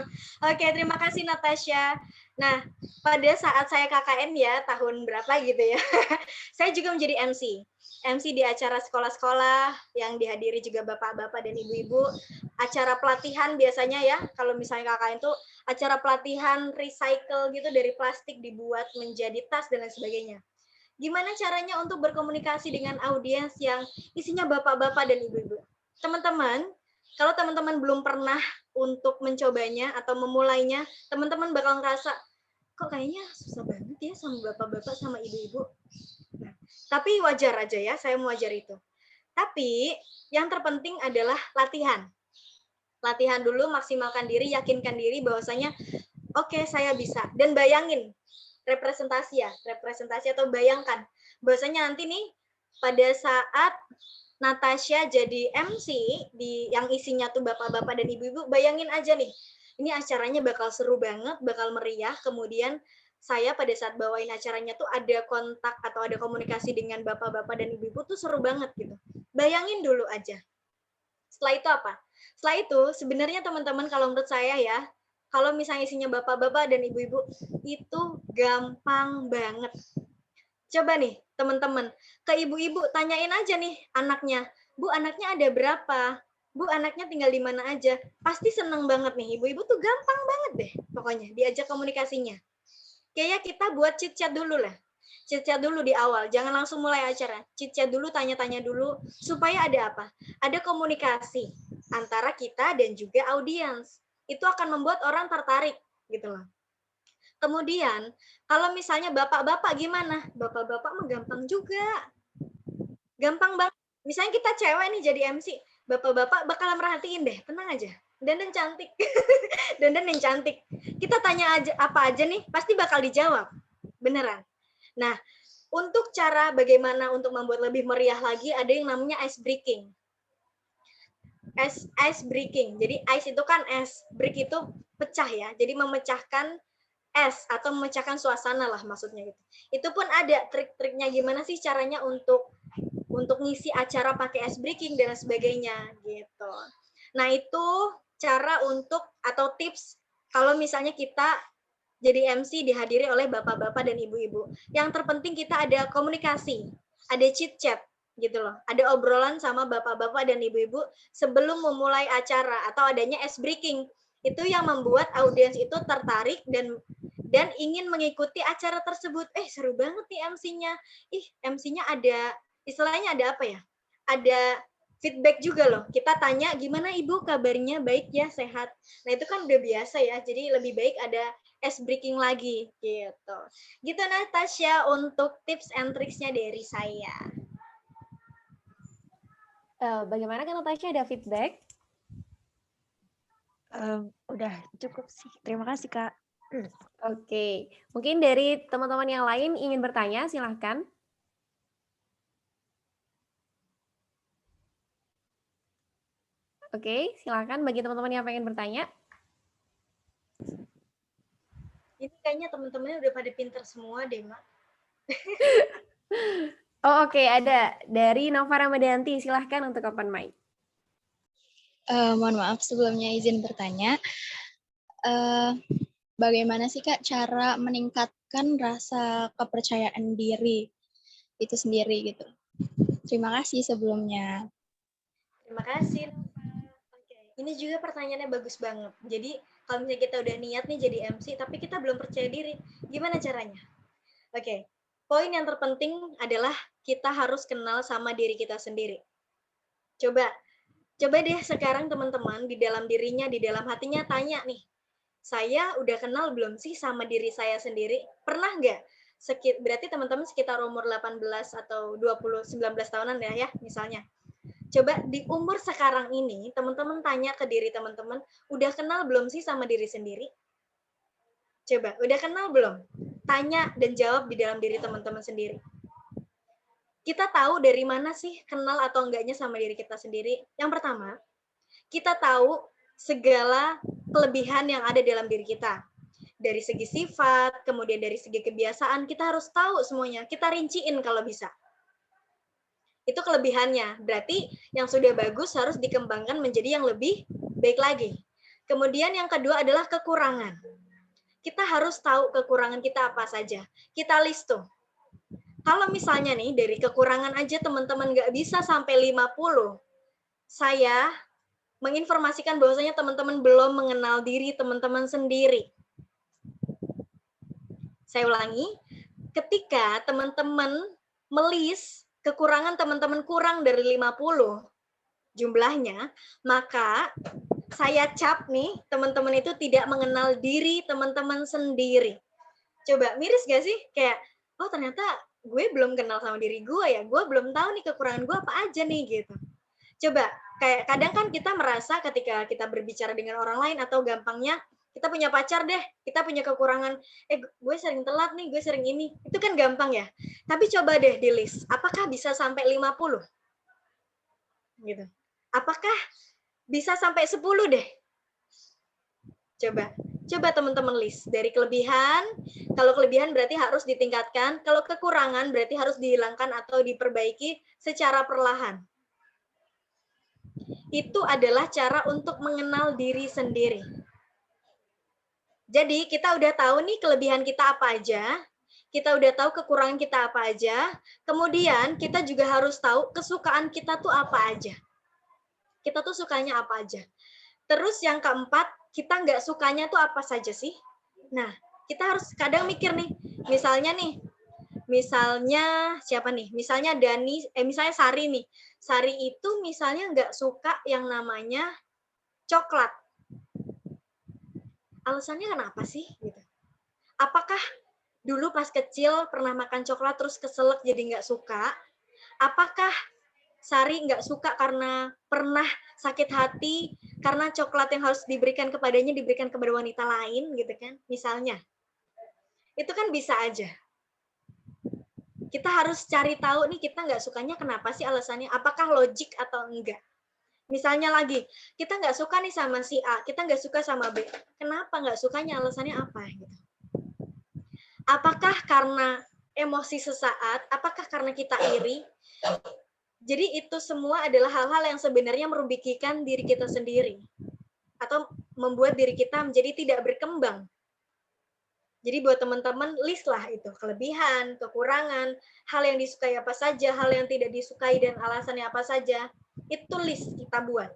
Oke, terima kasih Natasha. Nah, pada saat saya KKN ya, tahun berapa gitu ya, saya juga menjadi MC. MC di acara sekolah-sekolah yang dihadiri juga bapak-bapak dan ibu-ibu. Acara pelatihan biasanya ya, kalau misalnya KKN itu acara pelatihan recycle gitu dari plastik dibuat menjadi tas dan lain sebagainya. Gimana caranya untuk berkomunikasi dengan audiens yang isinya bapak-bapak dan ibu-ibu? Teman-teman, kalau teman-teman belum pernah untuk mencobanya atau memulainya, teman-teman bakal ngerasa, kok kayaknya susah banget ya sama bapak-bapak sama ibu-ibu. Nah, tapi wajar aja ya, saya mewajar itu. Tapi yang terpenting adalah latihan. Latihan dulu, maksimalkan diri, yakinkan diri bahwasanya Oke, saya bisa. Dan bayangin, representasi atau bayangkan, bahwasanya nanti nih, pada saat Natasha jadi MC, yang isinya tuh bapak-bapak dan ibu-ibu, bayangin aja nih, ini acaranya bakal seru banget, bakal meriah, kemudian saya pada saat bawain acaranya tuh ada kontak atau ada komunikasi dengan bapak-bapak dan ibu-ibu tuh seru banget gitu. Bayangin dulu aja. Setelah itu apa? Setelah itu sebenarnya teman-teman kalau menurut saya ya, kalau misalnya isinya bapak-bapak dan ibu-ibu itu gampang banget. Coba nih teman-teman, ke ibu-ibu tanyain aja nih anaknya, Bu anaknya ada berapa? Bu anaknya tinggal di mana aja? Pasti seneng banget nih, ibu-ibu tuh gampang banget deh pokoknya diajak komunikasinya. Kayaknya kita buat chit-chat dulu lah. Chit-chat dulu di awal, jangan langsung mulai acara. Chit-chat dulu, tanya-tanya dulu, supaya ada apa? Ada komunikasi antara kita dan juga audiens. Itu akan membuat orang tertarik, gitu loh. Kemudian, kalau misalnya bapak-bapak gimana? Bapak-bapak mah gampang juga. Gampang banget. Misalnya kita cewek nih jadi MC, bapak-bapak bakalan merhatiin deh, tenang aja. Dandan cantik. Dandan yang cantik. Kita tanya aja apa aja nih, pasti bakal dijawab. Beneran. Nah, untuk cara bagaimana untuk membuat lebih meriah lagi, ada yang namanya ice breaking. Ice breaking. Jadi ice itu kan es, break itu pecah ya. Jadi memecahkan es atau memecahkan suasana lah maksudnya gitu. Itu pun ada trik-triknya gimana sih caranya untuk ngisi acara pakai ice breaking dan sebagainya gitu. Nah, itu cara untuk atau tips kalau misalnya kita jadi MC dihadiri oleh bapak-bapak dan ibu-ibu. Yang terpenting kita ada komunikasi, ada chit-chat gitu loh. Ada obrolan sama bapak-bapak dan ibu-ibu sebelum memulai acara atau adanya ice breaking. Itu yang membuat audiens itu tertarik dan ingin mengikuti acara tersebut. Seru banget nih MC-nya. MC-nya ada istilahnya ada apa ya? Ada feedback juga loh. Kita tanya, gimana Ibu kabarnya? Baik ya, sehat. Nah, itu kan udah biasa ya. Jadi lebih baik ada ice breaking lagi gitu. Gitu Natasha untuk tips and tricksnya dari saya. Bagaimana kan Natasha, ada feedback? Udah cukup sih. Terima kasih, Kak. Oke. Mungkin dari teman-teman yang lain ingin bertanya, silahkan. Oke, silakan bagi teman-teman yang pengen bertanya. Ini kayaknya teman-temannya udah pada pinter semua deh, Mak. Oh, oke, ada dari Nova Ramadayanti, silahkan untuk open mic. Mohon maaf sebelumnya izin bertanya. Bagaimana sih Kak cara meningkatkan rasa kepercayaan diri itu sendiri gitu? Terima kasih sebelumnya. Terima kasih, Nova. Ini juga pertanyaannya bagus banget. Jadi, kalau misalnya kita udah niat nih jadi MC, tapi kita belum percaya diri, gimana caranya? Oke, poin yang terpenting adalah kita harus kenal sama diri kita sendiri. Coba deh sekarang teman-teman di dalam dirinya, di dalam hatinya tanya nih, saya udah kenal belum sih sama diri saya sendiri? Pernah nggak? Berarti teman-teman sekitar umur 18 atau 20, 19 tahunan ya misalnya. Coba di umur sekarang ini, teman-teman tanya ke diri teman-teman, udah kenal belum sih sama diri sendiri? Coba, udah kenal belum? Tanya dan jawab di dalam diri teman-teman sendiri. Kita tahu dari mana sih kenal atau enggaknya sama diri kita sendiri? Yang pertama, kita tahu segala kelebihan yang ada dalam diri kita. Dari segi sifat, kemudian dari segi kebiasaan, kita harus tahu semuanya. Kita rinciin kalau bisa. Itu kelebihannya. Berarti yang sudah bagus harus dikembangkan menjadi yang lebih baik lagi. Kemudian yang kedua adalah kekurangan. Kita harus tahu kekurangan kita apa saja. Kita list tuh. Kalau misalnya nih dari kekurangan aja teman-teman nggak bisa sampai 50, saya menginformasikan bahwasanya teman-teman belum mengenal diri teman-teman sendiri. Saya ulangi, ketika teman-teman melis kekurangan teman-teman kurang dari 50 jumlahnya, maka saya cap nih, teman-teman itu tidak mengenal diri teman-teman sendiri. Coba, miris gak sih? Kayak, oh ternyata gue belum kenal sama diri gue ya, gue belum tahu nih kekurangan gue apa aja nih, gitu. Coba, kayak kadang kan kita merasa ketika kita berbicara dengan orang lain, atau gampangnya Kita punya pacar deh, kita punya kekurangan, gue sering telat nih, gue sering ini. Itu kan gampang ya. Tapi coba deh di list, apakah bisa sampai 50? Gitu. Apakah bisa sampai 10 deh? Coba teman-teman list dari kelebihan. Kalau kelebihan berarti harus ditingkatkan, kalau kekurangan berarti harus dihilangkan atau diperbaiki secara perlahan. Itu adalah cara untuk mengenal diri sendiri. Jadi kita udah tahu nih kelebihan kita apa aja, kita udah tahu kekurangan kita apa aja, kemudian kita juga harus tahu kesukaan kita tuh apa aja. Kita tuh sukanya apa aja. Terus yang keempat, kita nggak sukanya tuh apa saja sih? Nah, kita harus kadang mikir nih, misalnya siapa nih? Misalnya misalnya Sari nih. Sari itu misalnya nggak suka yang namanya coklat. Alasannya kenapa sih? Gitu. Apakah dulu pas kecil pernah makan coklat terus keselak jadi nggak suka? Apakah Sari nggak suka karena pernah sakit hati karena coklat yang harus diberikan kepadanya diberikan kepada wanita lain gitu kan? Misalnya. Itu kan bisa aja. Kita harus cari tahu nih kita nggak sukanya kenapa sih alasannya? Apakah logik atau enggak? Misalnya lagi, kita nggak suka nih sama si A, kita nggak suka sama B. Kenapa nggak sukanya? Alasannya apa? Gitu. Apakah karena emosi sesaat? Apakah karena kita iri? Jadi itu semua adalah hal-hal yang sebenarnya merugikan diri kita sendiri. Atau membuat diri kita menjadi tidak berkembang. Jadi buat teman-teman, list lah itu. Kelebihan, kekurangan, hal yang disukai apa saja, hal yang tidak disukai dan alasannya apa saja. Itu list kita buat.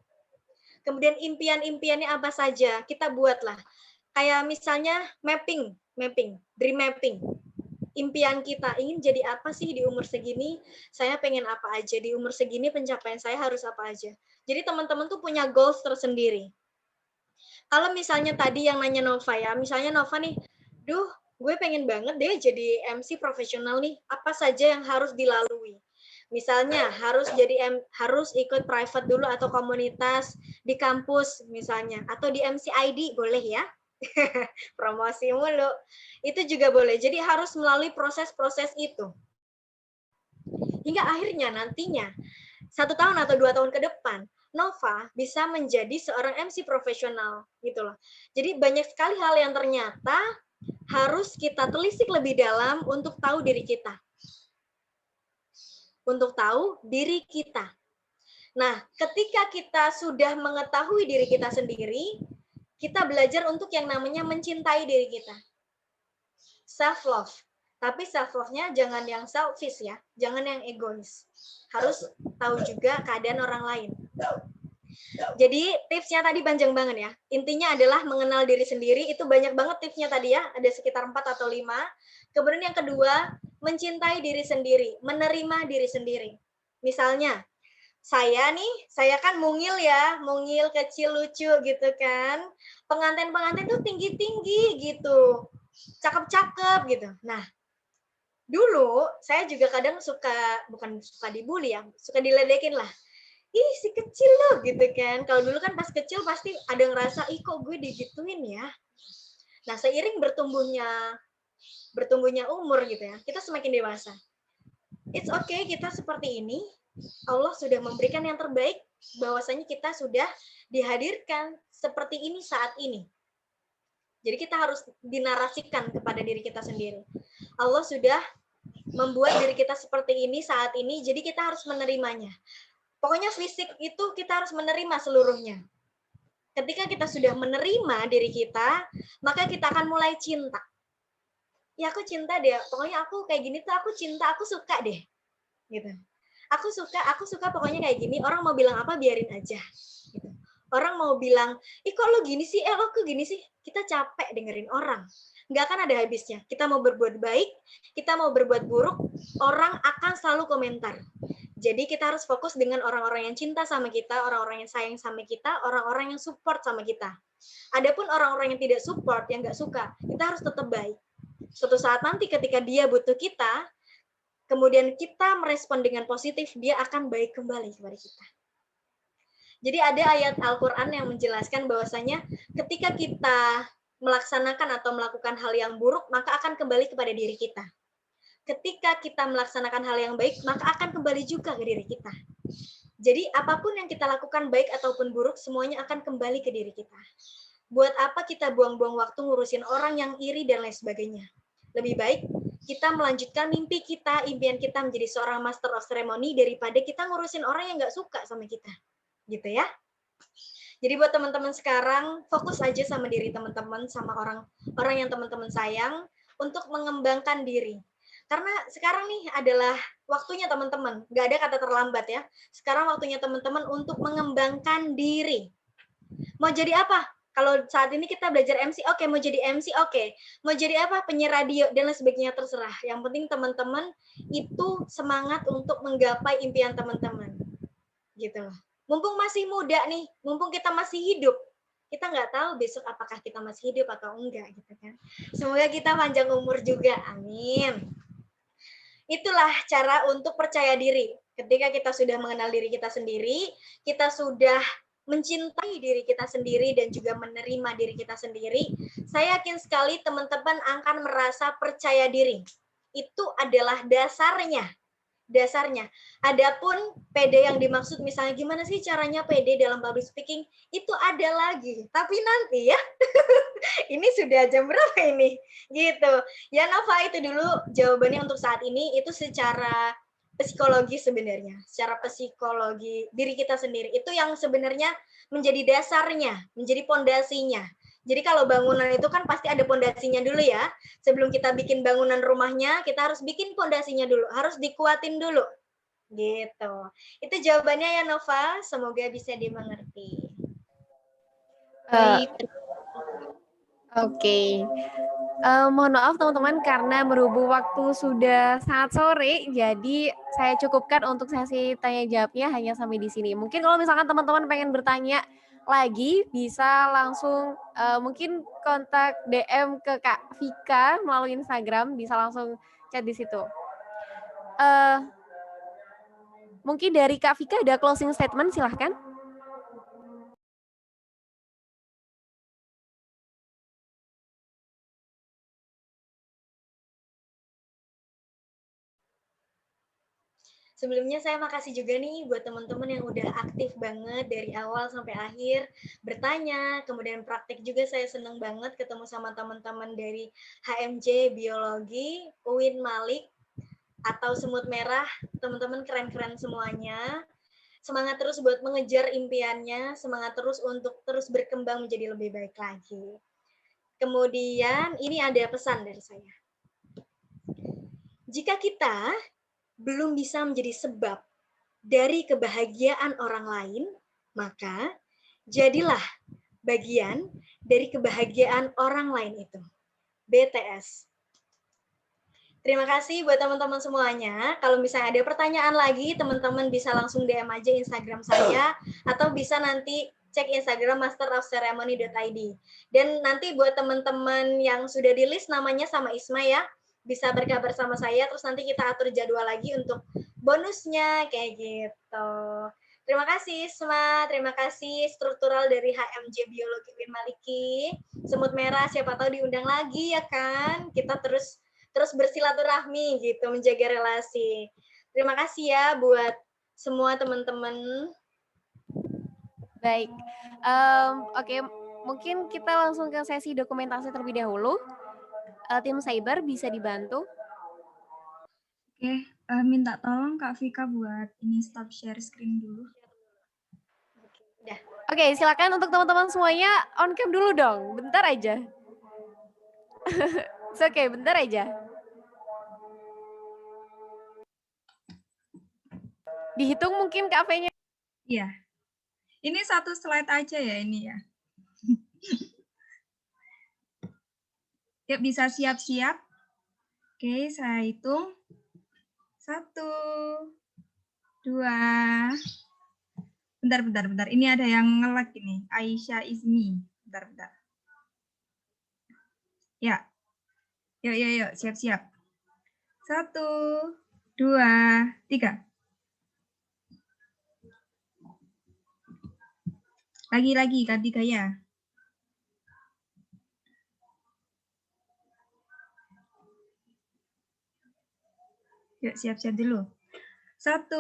Kemudian impian-impiannya apa saja, kita buatlah. Kayak misalnya mapping, dream mapping. Impian kita, ingin jadi apa sih di umur segini, saya pengen apa aja, di umur segini pencapaian saya harus apa aja. Jadi teman-teman tuh punya goals tersendiri. Kalau misalnya tadi yang nanya Nova ya, misalnya Nova nih, gue pengen banget deh jadi MC profesional nih, apa saja yang harus dilalui. Misalnya harus ikut private dulu atau komunitas di kampus misalnya, atau di MCID boleh ya, promosi mulu, itu juga boleh. Jadi harus melalui proses-proses itu. Hingga akhirnya nantinya 1 tahun atau 2 tahun ke depan, Nova bisa menjadi seorang MC profesional gitu loh. Jadi banyak sekali hal yang ternyata harus kita telisik lebih dalam untuk tahu diri kita. Untuk tahu diri kita. Nah, ketika kita sudah mengetahui diri kita sendiri, kita belajar untuk yang namanya mencintai diri kita. Self-love. Tapi self-love-nya jangan yang selfish ya, jangan yang egois. Harus tahu juga keadaan orang lain. Jadi tipsnya tadi panjang banget ya. Intinya adalah mengenal diri sendiri, itu banyak banget tipsnya tadi ya, ada sekitar 4 atau 5. Kemudian yang kedua, mencintai diri sendiri, menerima diri sendiri. Misalnya, saya kan mungil ya, mungil, kecil, lucu gitu kan. Pengantin-pengantin tuh tinggi-tinggi gitu, cakep-cakep gitu. Nah, dulu saya juga kadang bukan suka dibully ya, suka diledekin lah. Ih, si kecil loh gitu kan. Kalau dulu kan pas kecil pasti ada ngerasa, ih kok gue digituin ya. Nah, seiring bertumbuhnya umur gitu ya, kita semakin dewasa. It's okay kita seperti ini. Allah sudah memberikan yang terbaik, bahwasanya kita sudah dihadirkan seperti ini saat ini. Jadi kita harus dinarasikan kepada diri kita sendiri. Allah sudah membuat diri kita seperti ini saat ini, jadi kita harus menerimanya. Pokoknya fisik itu kita harus menerima seluruhnya. Ketika kita sudah menerima diri kita, maka kita akan mulai cinta. Ya aku cinta deh, pokoknya aku kayak gini tuh aku cinta, aku suka deh. Gitu. Aku suka pokoknya kayak gini, orang mau bilang apa biarin aja. Gitu. Orang mau bilang, ih kok lo gini sih, lo kok gini sih, kita capek dengerin orang. Nggak akan ada habisnya. Kita mau berbuat baik, kita mau berbuat buruk, orang akan selalu komentar. Jadi kita harus fokus dengan orang-orang yang cinta sama kita, orang-orang yang sayang sama kita, orang-orang yang support sama kita. Adapun orang-orang yang tidak support, yang nggak suka, kita harus tetap baik. Suatu saat nanti ketika dia butuh kita, kemudian kita merespon dengan positif, dia akan baik kembali kepada kita. Jadi ada ayat Al-Quran yang menjelaskan bahwasanya ketika kita melaksanakan atau melakukan hal yang buruk, maka akan kembali kepada diri kita. Ketika kita melaksanakan hal yang baik, maka akan kembali juga ke diri kita. Jadi apapun yang kita lakukan, baik ataupun buruk, semuanya akan kembali ke diri kita. Buat apa kita buang-buang waktu ngurusin orang yang iri dan lain sebagainya. Lebih baik kita melanjutkan mimpi kita, impian kita menjadi seorang master of ceremony daripada kita ngurusin orang yang nggak suka sama kita. Gitu ya. Jadi buat teman-teman sekarang, fokus aja sama diri teman-teman, sama orang yang teman-teman sayang, untuk mengembangkan diri. Karena sekarang nih adalah waktunya teman-teman, nggak ada kata terlambat ya. Sekarang waktunya teman-teman untuk mengembangkan diri. Mau jadi apa? Kalau saat ini kita belajar MC, oke. Mau jadi MC, oke. Mau jadi apa? Penyiar radio, dan lain sebagainya, terserah. Yang penting teman-teman itu semangat untuk menggapai impian teman-teman. Gitu loh. Mumpung masih muda nih, mumpung kita masih hidup, kita nggak tahu besok apakah kita masih hidup atau enggak, gitu kan. Semoga kita panjang umur juga, amin. Itulah cara untuk percaya diri. Ketika kita sudah mengenal diri kita sendiri, kita sudah mencintai diri kita sendiri dan juga menerima diri kita sendiri, saya yakin sekali teman-teman akan merasa percaya diri. Itu adalah dasarnya. Adapun PD yang dimaksud misalnya gimana sih caranya PD dalam public speaking, itu ada lagi. Tapi nanti ya. Ini sudah jam berapa ini? Gitu. Ya Nova, itu dulu jawabannya untuk saat ini. Itu secara psikologi sebenarnya. Secara psikologi diri kita sendiri. Itu yang sebenarnya menjadi dasarnya, menjadi pondasinya. Jadi kalau bangunan itu kan pasti ada pondasinya dulu ya. Sebelum kita bikin bangunan rumahnya, kita harus bikin pondasinya dulu. Harus dikuatin dulu. Gitu. Itu jawabannya ya Nova. Semoga bisa dimengerti. Baik. Oke. Mohon maaf teman-teman karena berhubung waktu sudah sangat sore, jadi saya cukupkan untuk sesi tanya jawabnya hanya sampai di sini. Mungkin kalau misalkan teman-teman pengen bertanya lagi, bisa langsung mungkin kontak DM ke Kak Vika melalui Instagram, bisa langsung chat di situ. Mungkin dari Kak Vika ada closing statement, silahkan. Sebelumnya saya makasih juga nih buat teman-teman yang udah aktif banget dari awal sampai akhir, bertanya, kemudian praktek juga. Saya seneng banget ketemu sama teman-teman dari HMJ Biologi, UIN Malik, atau Semut Merah. Teman-teman keren-keren semuanya. Semangat terus buat mengejar impiannya, semangat terus untuk terus berkembang menjadi lebih baik lagi. Kemudian ini ada pesan dari saya. Jika kita belum bisa menjadi sebab dari kebahagiaan orang lain, maka jadilah bagian dari kebahagiaan orang lain itu. BTS. Terima kasih buat teman-teman semuanya. Kalau misalnya ada pertanyaan lagi, teman-teman bisa langsung DM aja Instagram saya, atau bisa nanti cek Instagram masterofceremony.id. Dan nanti buat teman-teman yang sudah di list namanya sama Isma ya, bisa berkabar sama saya, terus nanti kita atur jadwal lagi untuk bonusnya, kayak gitu. Terima kasih Isma, terima kasih struktural dari HMJ Biologi UIN Maliki. Semut Merah, siapa tahu diundang lagi ya kan? Kita terus bersilaturahmi gitu, menjaga relasi. Terima kasih ya buat semua teman-teman. Baik, oke, mungkin kita langsung ke sesi dokumentasi terlebih dahulu. Tim Cyber bisa dibantu. Oke, minta tolong Kak Vika buat ini stop share screen dulu. Oke, silakan untuk teman-teman semuanya on cam dulu dong, bentar aja. Oke, bentar aja. Dihitung mungkin KV-nya. Iya. Ini satu slide aja ya ini ya. Yuk bisa siap-siap. Oke, saya hitung. 1, 2. Bentar. Ini ada yang nge-lag ini. Aisyah Izmi. Bentar. Ya. Yuk. Siap-siap. 1, 2, 3. Lagi ganti gaya. Yuk siap-siap dulu. 1,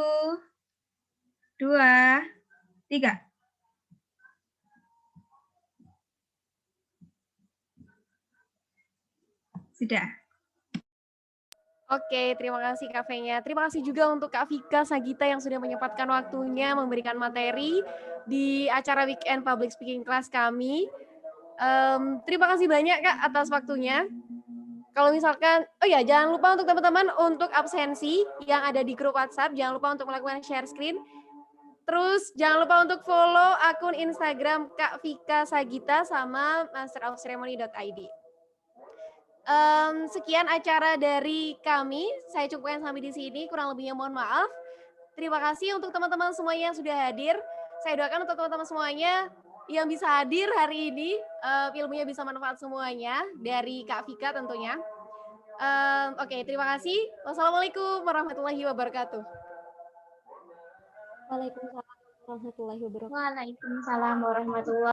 2, 3. Sudah. Oke, terima kasih Kak Fenya. Terima kasih juga untuk Kak Vika Sagita yang sudah menyempatkan waktunya memberikan materi di acara Weekend Public Speaking Class kami. Terima kasih banyak Kak atas waktunya. Kalau misalkan, oh ya, jangan lupa untuk teman-teman untuk absensi yang ada di grup WhatsApp, jangan lupa untuk melakukan share screen. Terus jangan lupa untuk follow akun Instagram Kak Vika Sagita sama masterofceremony.id. Sekian acara dari kami. Saya cukupkan sampai di sini. Kurang lebihnya mohon maaf. Terima kasih untuk teman-teman semuanya yang sudah hadir. Saya doakan untuk teman-teman semuanya yang bisa hadir hari ini, ilmunya bisa manfaat semuanya dari Kak Vika tentunya. Oke, terima kasih. Wassalamualaikum warahmatullahi wabarakatuh. Waalaikumsalam warahmatullahi wabarakatuh. Waalaikumsalam warahmatullahi